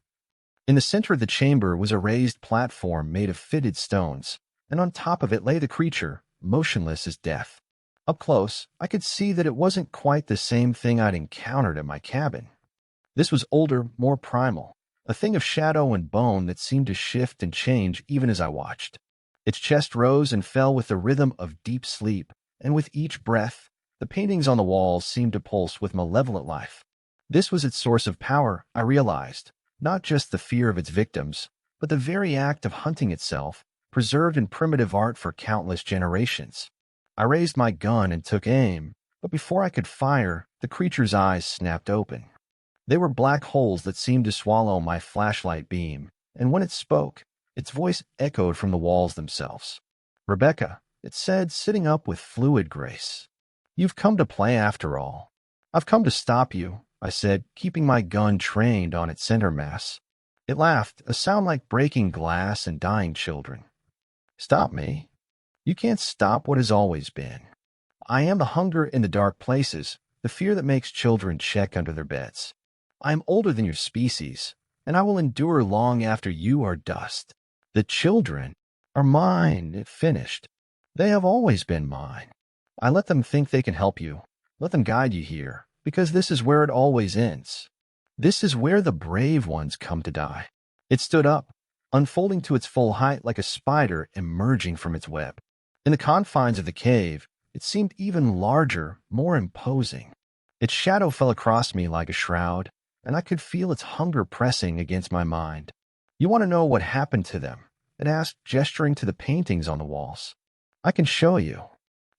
In the center of the chamber was a raised platform made of fitted stones, and on top of it lay the creature, motionless as death. Up close, I could see that it wasn't quite the same thing I'd encountered at my cabin. This was older, more primal, a thing of shadow and bone that seemed to shift and change even as I watched. Its chest rose and fell with the rhythm of deep sleep, and with each breath, the paintings on the walls seemed to pulse with malevolent life. This was its source of power, I realized, not just the fear of its victims, but the very act of hunting itself, preserved in primitive art for countless generations. I raised my gun and took aim, but before I could fire, the creature's eyes snapped open. They were black holes that seemed to swallow my flashlight beam, and when it spoke, its voice echoed from the walls themselves. Rebecca, it said, sitting up with fluid grace. You've come to play after all. I've come to stop you, I said, keeping my gun trained on its center mass. It laughed, a sound like breaking glass and dying children. Stop me? You can't stop what has always been. I am the hunger in the dark places, the fear that makes children check under their beds. I am older than your species, and I will endure long after you are dust. The children are mine, it finished. They have always been mine. I let them think they can help you. Let them guide you here, because this is where it always ends. This is where the brave ones come to die. It stood up, unfolding to its full height like a spider emerging from its web. In the confines of the cave, it seemed even larger, more imposing. Its shadow fell across me like a shroud, and I could feel its hunger pressing against my mind. You want to know what happened to them? It asked, gesturing to the paintings on the walls. I can show you.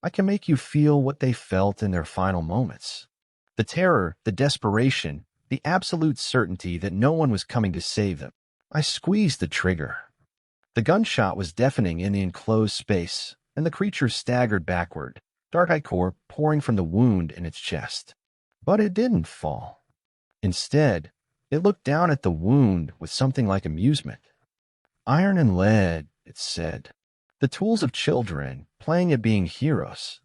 I can make you feel what they felt in their final moments. The terror, the desperation, the absolute certainty that no one was coming to save them. I squeezed the trigger. The gunshot was deafening in the enclosed space, and the creature staggered backward, dark ichor pouring from the wound in its chest. But it didn't fall. Instead, it looked down at the wound with something like amusement. Iron and lead, it said. The tools of children, playing at being heroes.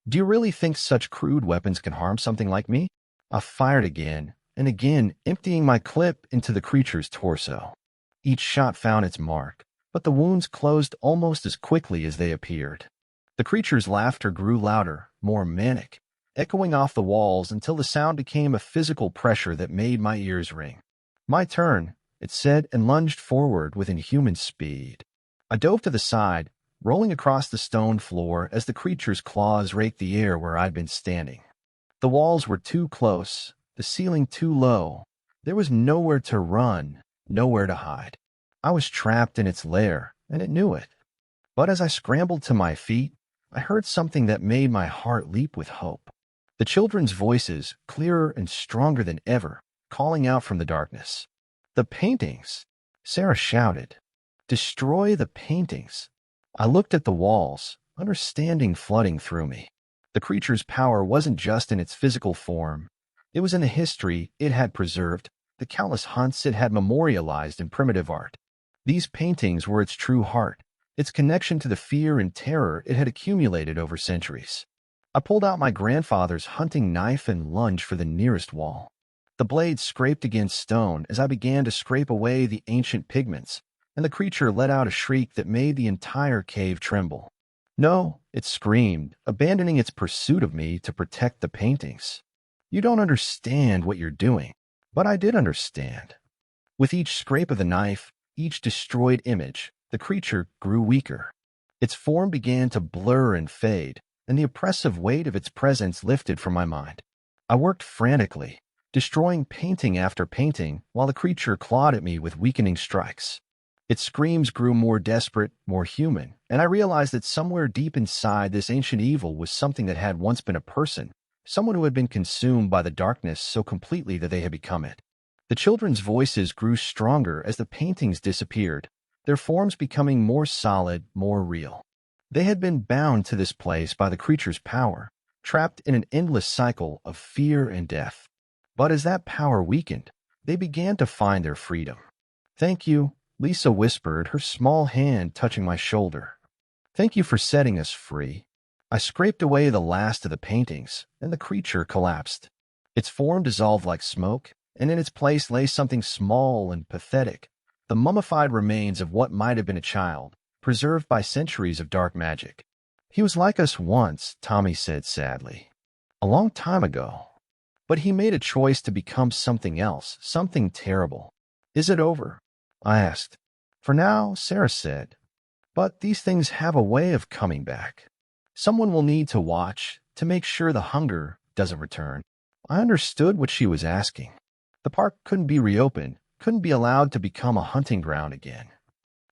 Do you really think such crude weapons can harm something like me? I fired again and again, emptying my clip into the creature's torso. Each shot found its mark, but the wounds closed almost as quickly as they appeared. The creature's laughter grew louder, more manic, echoing off the walls until the sound became a physical pressure that made my ears ring. My turn, it said, and lunged forward with inhuman speed. I dove to the side, rolling across the stone floor as the creature's claws raked the air where I'd been standing. The walls were too close, the ceiling too low. There was nowhere to run, nowhere to hide. I was trapped in its lair, and it knew it. But as I scrambled to my feet, I heard something that made my heart leap with hope. The children's voices, clearer and stronger than ever, calling out from the darkness. The paintings! Sarah shouted. Destroy the paintings! I looked at the walls, understanding flooding through me. The creature's power wasn't just in its physical form. It was in the history it had preserved, the countless hunts it had memorialized in primitive art. These paintings were its true heart, its connection to the fear and terror it had accumulated over centuries. I pulled out my grandfather's hunting knife and lunged for the nearest wall. The blade scraped against stone as I began to scrape away the ancient pigments, and the creature let out a shriek that made the entire cave tremble. No, it screamed, abandoning its pursuit of me to protect the paintings. You don't understand what you're doing, but I did understand. With each scrape of the knife, each destroyed image, the creature grew weaker. Its form began to blur and fade, and the oppressive weight of its presence lifted from my mind. I worked frantically, destroying painting after painting while the creature clawed at me with weakening strikes. Its screams grew more desperate, more human, and I realized that somewhere deep inside this ancient evil was something that had once been a person, someone who had been consumed by the darkness so completely that they had become it. The children's voices grew stronger as the paintings disappeared, their forms becoming more solid, more real. They had been bound to this place by the creature's power, trapped in an endless cycle of fear and death. But as that power weakened, they began to find their freedom. Thank you, Lisa whispered, her small hand touching my shoulder. Thank you for setting us free. I scraped away the last of the paintings, and the creature collapsed. Its form dissolved like smoke, and in its place lay something small and pathetic, the mummified remains of what might have been a child, preserved by centuries of dark magic. He was like us once, Tommy said sadly. A long time ago. But he made a choice to become something else, something terrible. Is it over? I asked. For now, Sarah said. But these things have a way of coming back. Someone will need to watch to make sure the hunger doesn't return. I understood what she was asking. The park couldn't be reopened, couldn't be allowed to become a hunting ground again.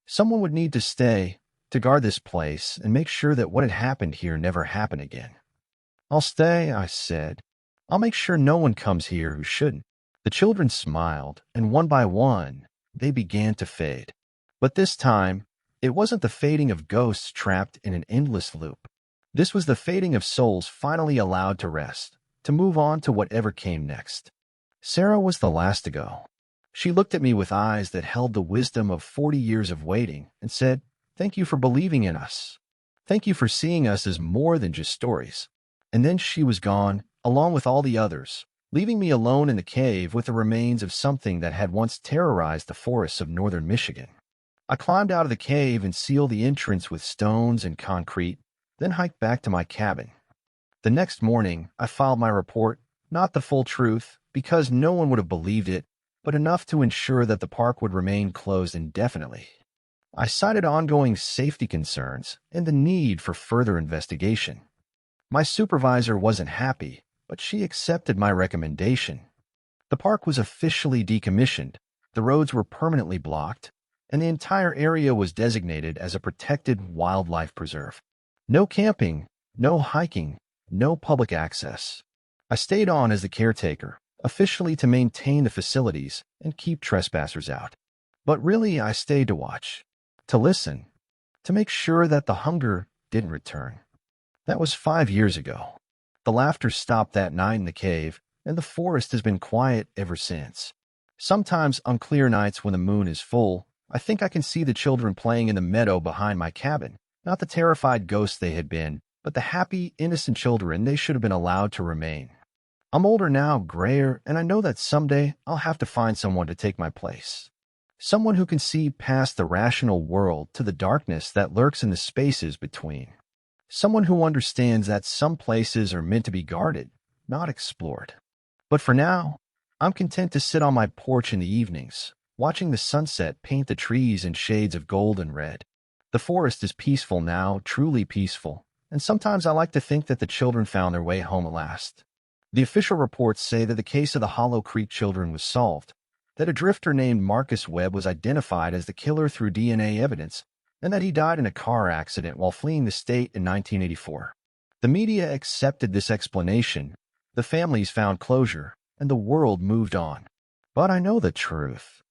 Someone would need to stay, to guard this place and make sure that what had happened here never happened again. I'll stay, I said. I'll make sure no one comes here who shouldn't. The children smiled, and one by one, they began to fade. But this time, it wasn't the fading of ghosts trapped in an endless loop. This was the fading of souls finally allowed to rest, to move on to whatever came next. Sarah was the last to go. She looked at me with eyes that held the wisdom of 40 years of waiting and said, "Thank you for believing in us. Thank you for seeing us as more than just stories." And then she was gone, along with all the others, leaving me alone in the cave with the remains of something that had once terrorized the forests of northern Michigan. I climbed out of the cave and sealed the entrance with stones and concrete, then hiked back to my cabin. The next morning, I filed my report, not the full truth, because no one would have believed it, but enough to ensure that the park would remain closed indefinitely. I cited ongoing safety concerns and the need for further investigation. My supervisor wasn't happy, but she accepted my recommendation. The park was officially decommissioned, the roads were permanently blocked, and the entire area was designated as a protected wildlife preserve. No camping, no hiking, no public access. I stayed on as the caretaker, officially to maintain the facilities and keep trespassers out. But really, I stayed to watch, to listen, to make sure that the hunger didn't return. That was 5 years ago. The laughter stopped that night in the cave, and the forest has been quiet ever since. Sometimes on clear nights when the moon is full, I think I can see the children playing in the meadow behind my cabin, not the terrified ghosts they had been, but the happy, innocent children they should have been allowed to remain. I'm older now, grayer, and I know that someday I'll have to find someone to take my place. Someone who can see past the rational world to the darkness that lurks in the spaces between. Someone who understands that some places are meant to be guarded, not explored. But for now, I'm content to sit on my porch in the evenings, watching the sunset paint the trees in shades of gold and red. The forest is peaceful now, truly peaceful, and sometimes I like to think that the children found their way home at last. The official reports say that the case of the Hollow Creek children was solved, that a drifter named Marcus Webb was identified as the killer through DNA evidence, and that he died in a car accident while fleeing the state in 1984. The media accepted this explanation, the families found closure, and the world moved on. But I know the truth.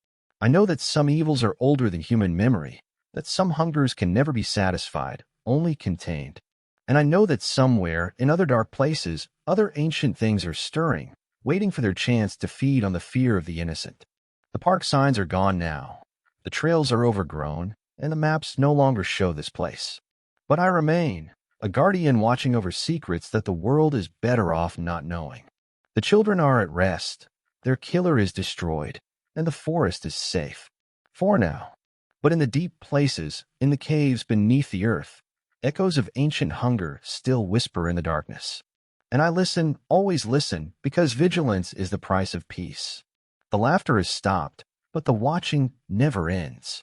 I know that some evils are older than human memory, that some hungers can never be satisfied, only contained. And I know that somewhere, in other dark places, other ancient things are stirring, waiting for their chance to feed on the fear of the innocent. The park signs are gone now. The trails are overgrown, and the maps no longer show this place. But I remain, a guardian watching over secrets that the world is better off not knowing. The children are at rest, their killer is destroyed, and the forest is safe. For now. But in the deep places, in the caves beneath the earth, echoes of ancient hunger still whisper in the darkness. And I listen, always listen, because vigilance is the price of peace. The laughter has stopped, but the watching never ends.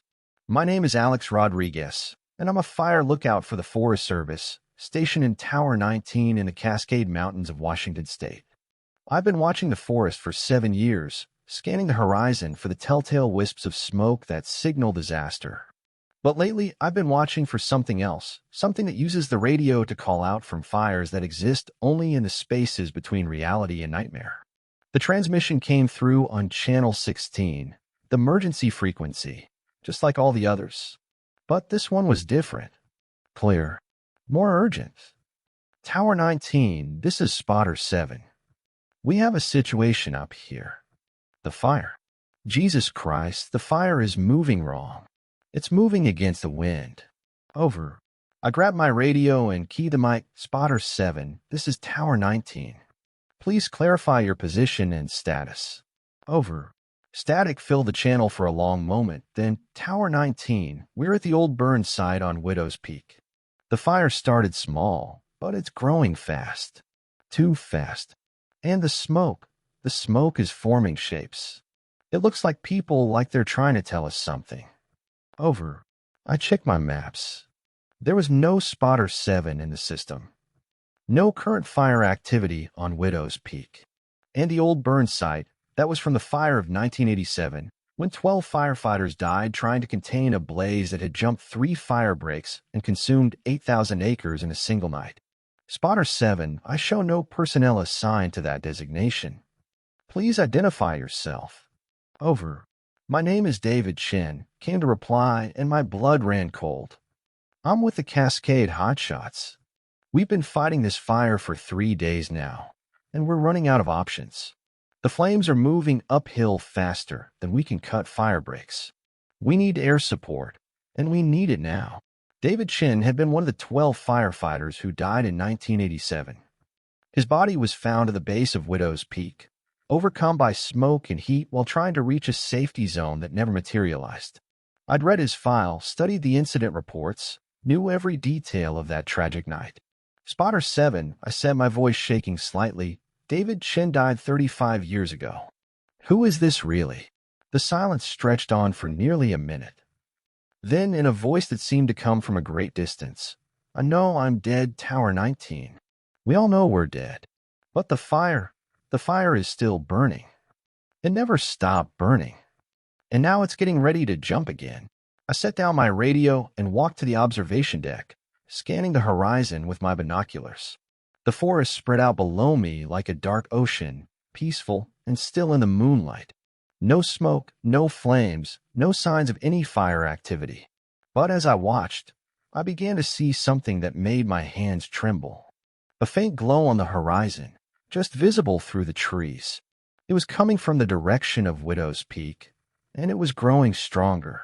My name is Alex Rodriguez, and I'm a fire lookout for the Forest Service, stationed in Tower 19 in the Cascade Mountains of Washington State. I've been watching the forest for 7 years, scanning the horizon for the telltale wisps of smoke that signal disaster. But lately, I've been watching for something else, something that uses the radio to call out from fires that exist only in the spaces between reality and nightmare. The transmission came through on Channel 16, the emergency frequency, just like all the others. But this one was different, clear, more urgent. Tower 19, this is Spotter 7. We have a situation up here. The fire. Jesus Christ, the fire is moving wrong. It's moving against the wind. Over. I grab my radio and key the mic. Spotter 7, this is Tower 19. Please clarify your position and status. Over. Static filled the channel for a long moment, then Tower 19, we're at the old burn site on Widow's Peak. The fire started small, but it's growing fast. Too fast. And the smoke is forming shapes. It looks like people like they're trying to tell us something. Over. I checked my maps. There was no Spotter 7 in the system. No current fire activity on Widow's Peak. And the old burn site, that was from the fire of 1987, when 12 firefighters died trying to contain a blaze that had jumped 3 fire breaks and consumed 8,000 acres in a single night. Spotter 7, I show no personnel assigned to that designation. Please identify yourself. Over. My name is David Chen, came to reply, and my blood ran cold. I'm with the Cascade Hotshots. We've been fighting this fire for 3 days now, and we're running out of options. The flames are moving uphill faster than we can cut fire breaks. We need air support, and we need it now. David Chen had been one of the 12 firefighters who died in 1987. His body was found at the base of Widow's Peak, overcome by smoke and heat while trying to reach a safety zone that never materialized. I'd read his file, studied the incident reports, knew every detail of that tragic night. Spotter 7, I said, my voice shaking slightly. David Chen died 35 years ago. Who is this really? The silence stretched on for nearly a minute. Then, in a voice that seemed to come from a great distance, I know I'm dead, Tower 19. We all know we're dead. But the fire is still burning. It never stopped burning. And now it's getting ready to jump again. I set down my radio and walked to the observation deck, scanning the horizon with my binoculars. The forest spread out below me like a dark ocean, peaceful and still in the moonlight. No smoke, no flames, no signs of any fire activity. But as I watched, I began to see something that made my hands tremble. A faint glow on the horizon, just visible through the trees. It was coming from the direction of Widow's Peak, and it was growing stronger.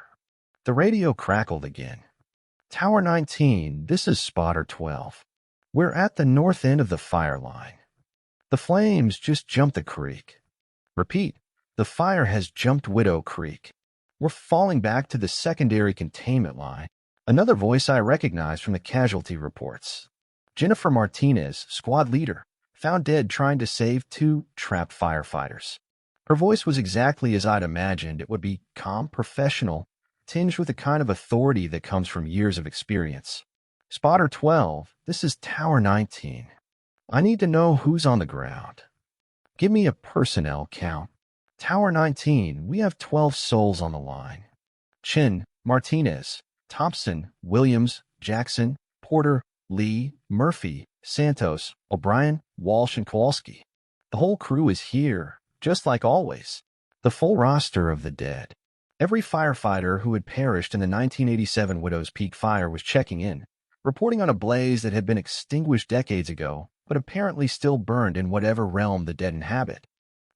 The radio crackled again. Tower 19, this is Spotter 12. We're at the north end of the fire line. The flames just jumped the creek. Repeat, the fire has jumped Widow Creek. We're falling back to the secondary containment line. Another voice I recognized from the casualty reports. Jennifer Martinez, squad leader, found dead trying to save 2 trapped firefighters. Her voice was exactly as I'd imagined it would be, calm, professional, tinged with the kind of authority that comes from years of experience. Spotter 12, this is Tower 19. I need to know who's on the ground. Give me a personnel count. Tower 19, we have 12 souls on the line. Chin, Martinez, Thompson, Williams, Jackson, Porter, Lee, Murphy, Santos, O'Brien, Walsh, and Kowalski. The whole crew is here, just like always. The full roster of the dead. Every firefighter who had perished in the 1987 Widow's Peak fire was checking in, reporting on a blaze that had been extinguished decades ago, but apparently still burned in whatever realm the dead inhabit.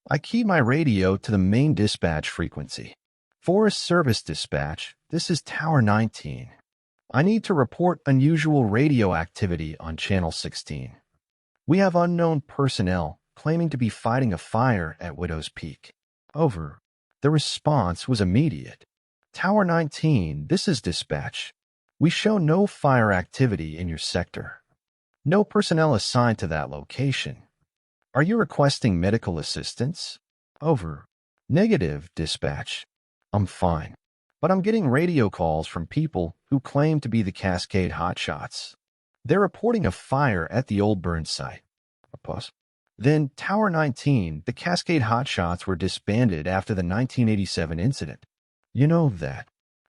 I keyed my radio to the main dispatch frequency. Forest Service Dispatch, this is Tower 19. I need to report unusual radio activity on Channel 16. We have unknown personnel claiming to be fighting a fire at Widow's Peak. Over. The response was immediate. Tower 19, this is dispatch. We show no fire activity in your sector. No personnel assigned to that location. Are you requesting medical assistance? Over. Negative, dispatch. I'm fine. But I'm getting radio calls from people who claim to be the Cascade Hotshots. They're reporting a fire at the old burn site. A pause. Then, Tower 19, the Cascade Hotshots were disbanded after the 1987 incident. You know that.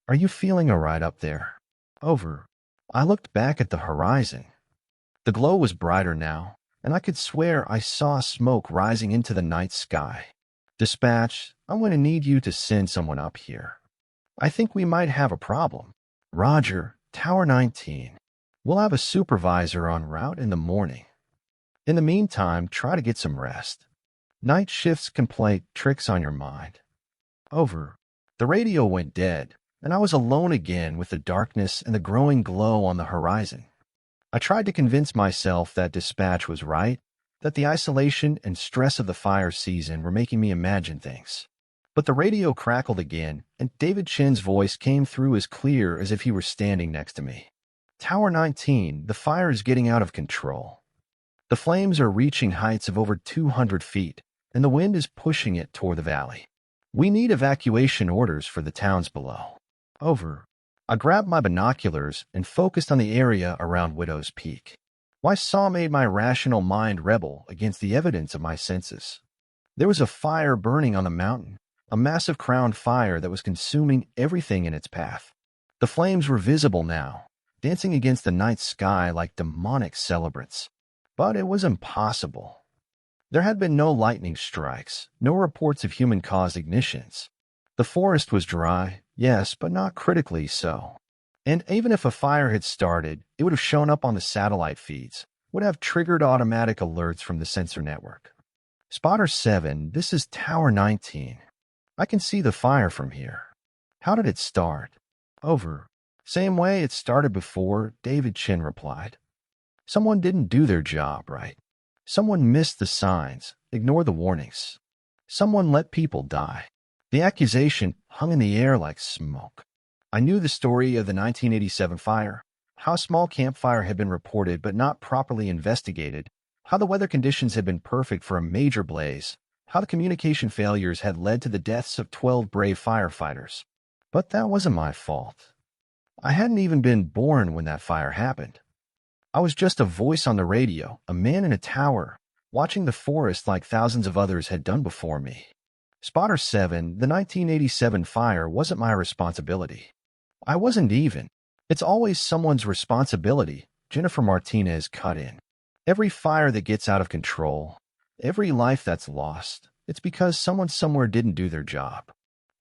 Are you feeling all right up there? Over. I looked back at the horizon. The glow was brighter now, and I could swear I saw smoke rising into the night sky. Dispatch, I'm going to need you to send someone up here. I think we might have a problem. Roger, Tower 19. We'll have a supervisor en route in the morning. In the meantime, try to get some rest. Night shifts can play tricks on your mind. Over. The radio went dead, and I was alone again with the darkness and the growing glow on the horizon. I tried to convince myself that dispatch was right, that the isolation and stress of the fire season were making me imagine things. But the radio crackled again, and David Chin's voice came through as clear as if he were standing next to me. Tower 19, the fire is getting out of control. The flames are reaching heights of over 200 feet, and the wind is pushing it toward the valley. We need evacuation orders for the towns below. Over. I grabbed my binoculars and focused on the area around Widow's Peak. What I saw made my rational mind rebel against the evidence of my senses. There was a fire burning on the mountain, a massive crowned fire that was consuming everything in its path. The flames were visible now, dancing against the night sky like demonic celebrants. But it was impossible. There had been no lightning strikes, no reports of human-caused ignitions. The forest was dry, yes, but not critically so. And even if a fire had started, it would have shown up on the satellite feeds, would have triggered automatic alerts from the sensor network. Spotter 7, this is Tower 19. I can see the fire from here. How did it start? Over. Same way it started before, David Chin replied. Someone didn't do their job right. Someone missed the signs, ignored the warnings. Someone let people die. The accusation hung in the air like smoke. I knew the story of the 1987 fire, how a small campfire had been reported but not properly investigated, how the weather conditions had been perfect for a major blaze, how the communication failures had led to the deaths of 12 brave firefighters. But that wasn't my fault. I hadn't even been born when that fire happened. I was just a voice on the radio, a man in a tower, watching the forest like thousands of others had done before me. Spotter 7, the 1987 fire wasn't my responsibility. I wasn't even. It's always someone's responsibility, Jennifer Martinez cut in. Every fire that gets out of control, every life that's lost, it's because someone somewhere didn't do their job.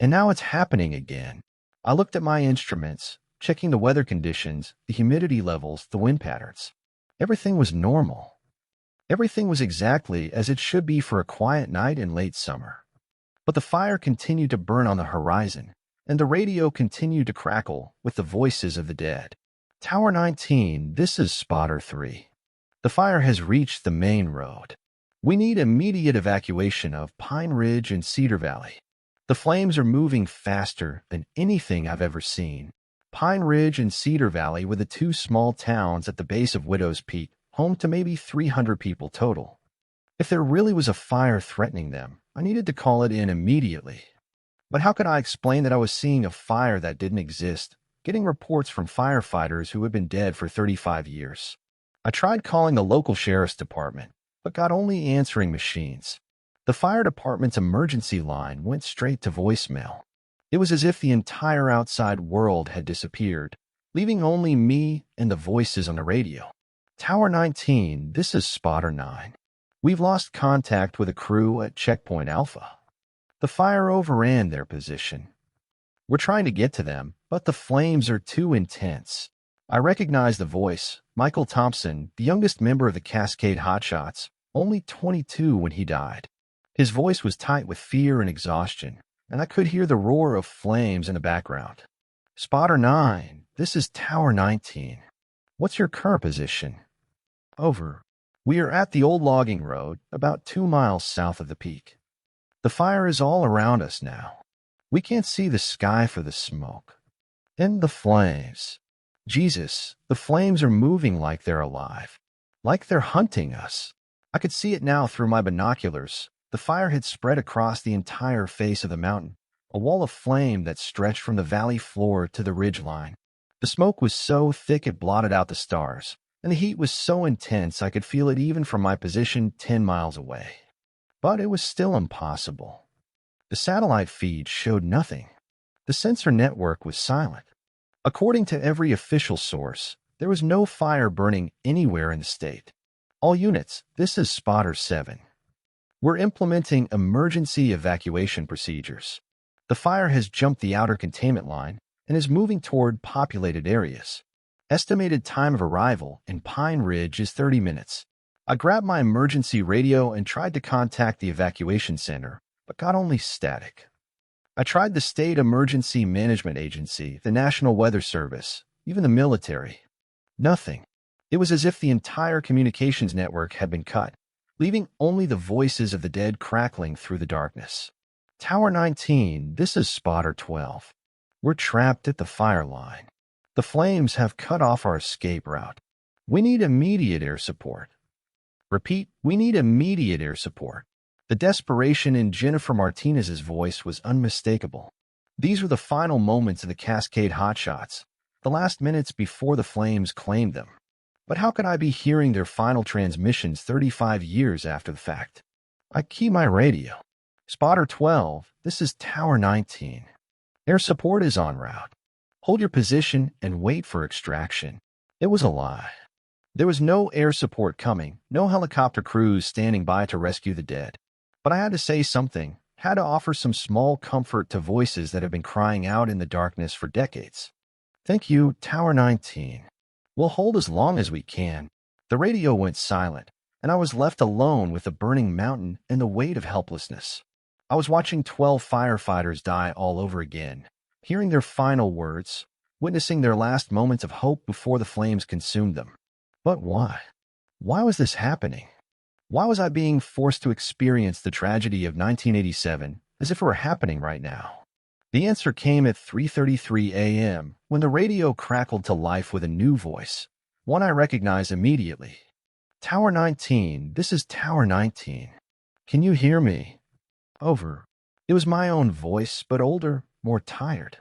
And now it's happening again. I looked at my instruments, checking the weather conditions, the humidity levels, the wind patterns. Everything was normal. Everything was exactly as it should be for a quiet night in late summer. But the fire continued to burn on the horizon, and the radio continued to crackle with the voices of the dead. Tower 19, this is Spotter 3. The fire has reached the main road. We need immediate evacuation of Pine Ridge and Cedar Valley. The flames are moving faster than anything I've ever seen. Pine Ridge and Cedar Valley were the two small towns at the base of Widow's Peak, home to maybe 300 people total. If there really was a fire threatening them, I needed to call it in immediately. But how could I explain that I was seeing a fire that didn't exist, getting reports from firefighters who had been dead for 35 years? I tried calling the local sheriff's department, but got only answering machines. The fire department's emergency line went straight to voicemail. It was as if the entire outside world had disappeared, leaving only me and the voices on the radio. Tower 19, this is Spotter 9. We've lost contact with a crew at Checkpoint Alpha. The fire overran their position. We're trying to get to them, but the flames are too intense. I recognize the voice, Michael Thompson, the youngest member of the Cascade Hotshots, only 22 when he died. His voice was tight with fear and exhaustion, and I could hear the roar of flames in the background. Spotter 9, this is Tower 19. What's your current position? Over. We are at the old logging road, about 2 miles south of the peak. The fire is all around us now. We can't see the sky for the smoke. And the flames. Jesus, the flames are moving like they're alive. Like they're hunting us. I could see it now through my binoculars. The fire had spread across the entire face of the mountain, a wall of flame that stretched from the valley floor to the ridge line. The smoke was so thick it blotted out the stars, and the heat was so intense I could feel it even from my position 10 miles away. But it was still impossible. The satellite feed showed nothing. The sensor network was silent. According to every official source, there was no fire burning anywhere in the state. All units, this is Spotter 7. We're implementing emergency evacuation procedures. The fire has jumped the outer containment line and is moving toward populated areas. Estimated time of arrival in Pine Ridge is 30 minutes. I grabbed my emergency radio and tried to contact the evacuation center, but got only static. I tried the State Emergency Management Agency, the National Weather Service, even the military. Nothing. It was as if the entire communications network had been cut, leaving only the voices of the dead crackling through the darkness. Tower 19, this is Spotter 12. We're trapped at the fire line. The flames have cut off our escape route. We need immediate air support. Repeat, we need immediate air support. The desperation in Jennifer Martinez's voice was unmistakable. These were the final moments of the Cascade Hotshots, the last minutes before the flames claimed them. But how could I be hearing their final transmissions 35 years after the fact? I key my radio. Spotter 12, this is Tower 19. Air support is en route. Hold your position and wait for extraction. It was a lie. There was no air support coming, no helicopter crews standing by to rescue the dead. But I had to say something, had to offer some small comfort to voices that have been crying out in the darkness for decades. Thank you, Tower 19. We'll hold as long as we can. The radio went silent, and I was left alone with the burning mountain and the weight of helplessness. I was watching 12 firefighters die all over again, hearing their final words, witnessing their last moments of hope before the flames consumed them. But why? Why was this happening? Why was I being forced to experience the tragedy of 1987 as if it were happening right now? The answer came at 3:33 a.m. when the radio crackled to life with a new voice, one I recognized immediately. Tower 19, this is Tower 19. Can you hear me? Over. It was my own voice, but older, more tired.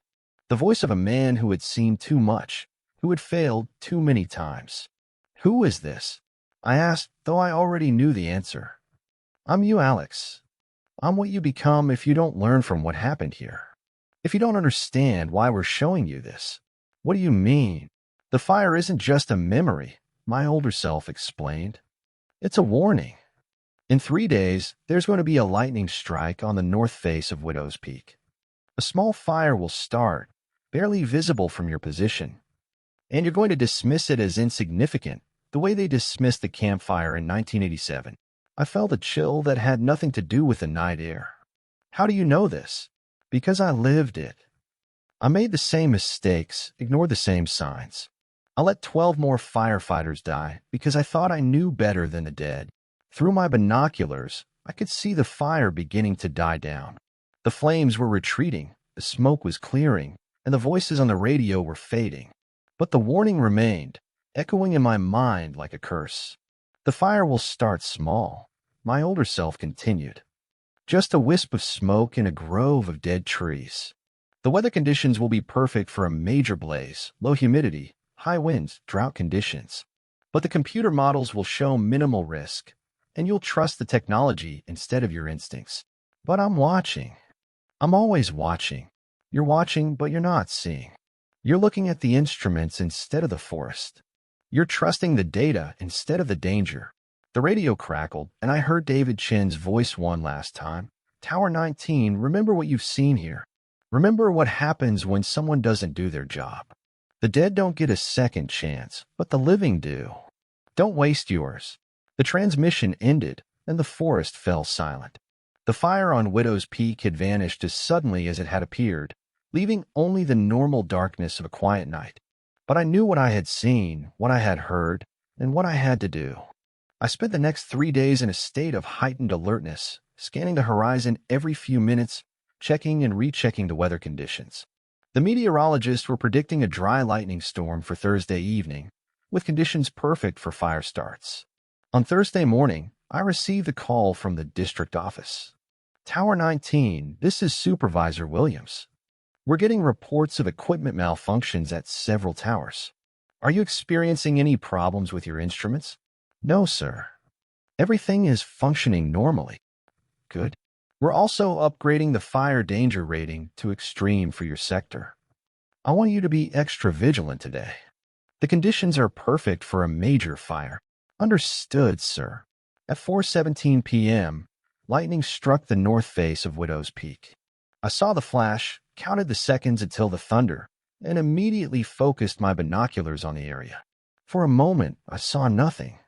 The voice of a man who had seen too much, who had failed too many times. Who is this? I asked, though I already knew the answer. I'm you, Alex. I'm what you become if you don't learn from what happened here. If you don't understand why we're showing you this. What do you mean? The fire isn't just a memory, my older self explained. It's a warning. In 3 days, there's going to be a lightning strike on the north face of Widow's Peak. A small fire will start, barely visible from your position. And you're going to dismiss it as insignificant, the way they dismissed the campfire in 1987. I felt a chill that had nothing to do with the night air. How do you know this? Because I lived it. I made the same mistakes, ignored the same signs. I let 12 more firefighters die because I thought I knew better than the dead. Through my binoculars, I could see the fire beginning to die down. The flames were retreating, the smoke was clearing, and the voices on the radio were fading. But the warning remained, echoing in my mind like a curse. The fire will start small, my older self continued. Just a wisp of smoke in a grove of dead trees. The weather conditions will be perfect for a major blaze, low humidity, high winds, drought conditions. But the computer models will show minimal risk, and you'll trust the technology instead of your instincts. But I'm watching. I'm always watching. You're watching, but you're not seeing. You're looking at the instruments instead of the forest. You're trusting the data instead of the danger. The radio crackled, and I heard David Chen's voice one last time. Tower 19, remember what you've seen here. Remember what happens when someone doesn't do their job. The dead don't get a second chance, but the living do. Don't waste yours. The transmission ended, and the forest fell silent. The fire on Widow's Peak had vanished as suddenly as it had appeared, leaving only the normal darkness of a quiet night. But I knew what I had seen, what I had heard, and what I had to do. I spent the next 3 days in a state of heightened alertness, scanning the horizon every few minutes, checking and rechecking the weather conditions. The meteorologists were predicting a dry lightning storm for Thursday evening, with conditions perfect for fire starts. On Thursday morning, I received a call from the district office. Tower 19, this is Supervisor Williams. We're getting reports of equipment malfunctions at several towers. Are you experiencing any problems with your instruments? No, sir. Everything is functioning normally. Good. We're also upgrading the fire danger rating to extreme for your sector. I want you to be extra vigilant today. The conditions are perfect for a major fire. Understood, sir. At 4:17 p.m., lightning struck the north face of Widow's Peak. I saw the flash, counted the seconds until the thunder, and immediately focused my binoculars on the area. For a moment, I saw nothing.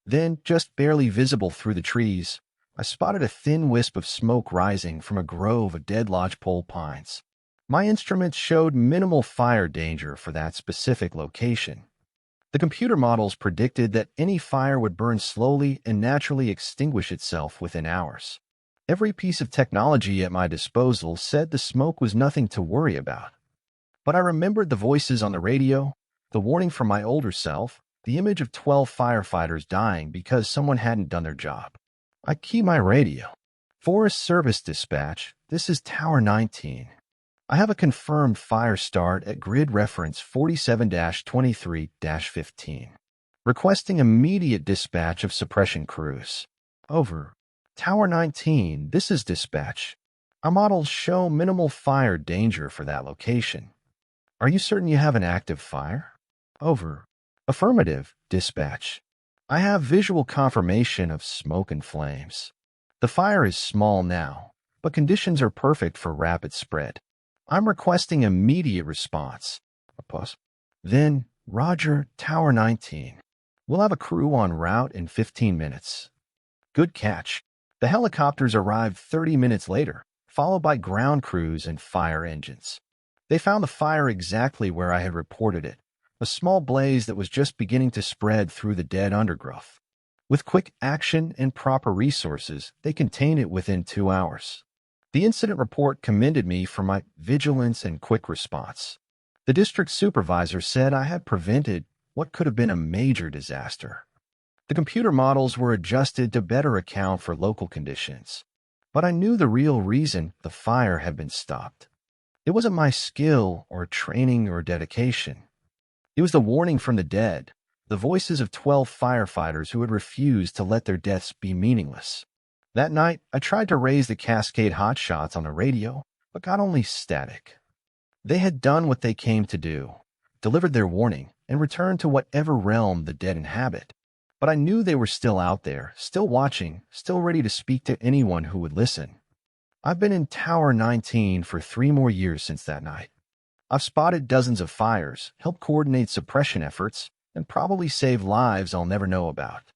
Then, just barely visible through the trees, I spotted a thin wisp of smoke rising from a grove of dead lodgepole pines. My instruments showed minimal fire danger for that specific location. The computer models predicted that any fire would burn slowly and naturally extinguish itself within hours. Every piece of technology at my disposal said the smoke was nothing to worry about. But I remembered the voices on the radio, the warning from my older self, the image of 12 firefighters dying because someone hadn't done their job. I key my radio. Forest Service Dispatch, this is Tower 19. I have a confirmed fire start at grid reference 47-23-15. Requesting immediate dispatch of suppression crews. Over. Tower 19, this is dispatch. Our models show minimal fire danger for that location. Are you certain you have an active fire? Over. Affirmative, dispatch. I have visual confirmation of smoke and flames. The fire is small now, but conditions are perfect for rapid spread. I'm requesting immediate response. A pause. Then, Roger, Tower 19. We'll have a crew en route in 15 minutes. Good catch. The helicopters arrived 30 minutes later, followed by ground crews and fire engines. They found the fire exactly where I had reported it, a small blaze that was just beginning to spread through the dead undergrowth. With quick action and proper resources, they contained it within 2 hours. The incident report commended me for my vigilance and quick response. The district supervisor said I had prevented what could have been a major disaster. The computer models were adjusted to better account for local conditions, but I knew the real reason the fire had been stopped. It wasn't my skill or training or dedication. It was the warning from the dead, the voices of 12 firefighters who had refused to let their deaths be meaningless. That night, I tried to raise the Cascade hotshots on the radio, but got only static. They had done what they came to do, delivered their warning, and returned to whatever realm the dead inhabit. But I knew they were still out there, still watching, still ready to speak to anyone who would listen. I've been in Tower 19 for 3 more years since that night. I've spotted dozens of fires, helped coordinate suppression efforts, and probably saved lives I'll never know about.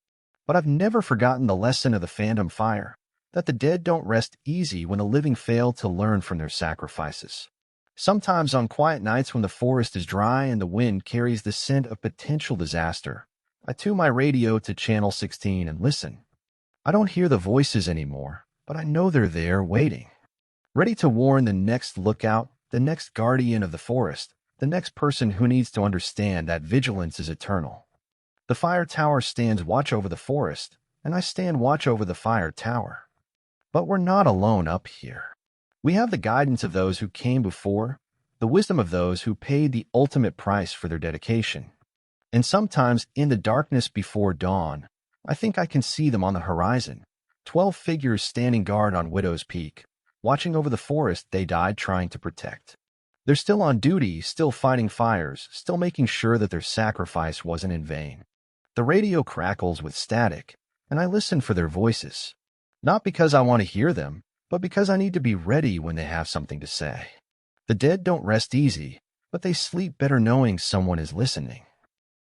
But I've never forgotten the lesson of the Phantom Fire, that the dead don't rest easy when the living fail to learn from their sacrifices. Sometimes on quiet nights when the forest is dry and the wind carries the scent of potential disaster, I tune my radio to Channel 16 and listen. I don't hear the voices anymore, but I know they're there waiting, ready to warn the next lookout, the next guardian of the forest, the next person who needs to understand that vigilance is eternal. The fire tower stands watch over the forest, and I stand watch over the fire tower. But we're not alone up here. We have the guidance of those who came before, the wisdom of those who paid the ultimate price for their dedication. And sometimes, in the darkness before dawn, I think I can see them on the horizon, 12 figures standing guard on Widow's Peak, watching over the forest they died trying to protect. They're still on duty, still fighting fires, still making sure that their sacrifice wasn't in vain. The radio crackles with static, and I listen for their voices. Not because I want to hear them, but because I need to be ready when they have something to say. The dead don't rest easy, but they sleep better knowing someone is listening.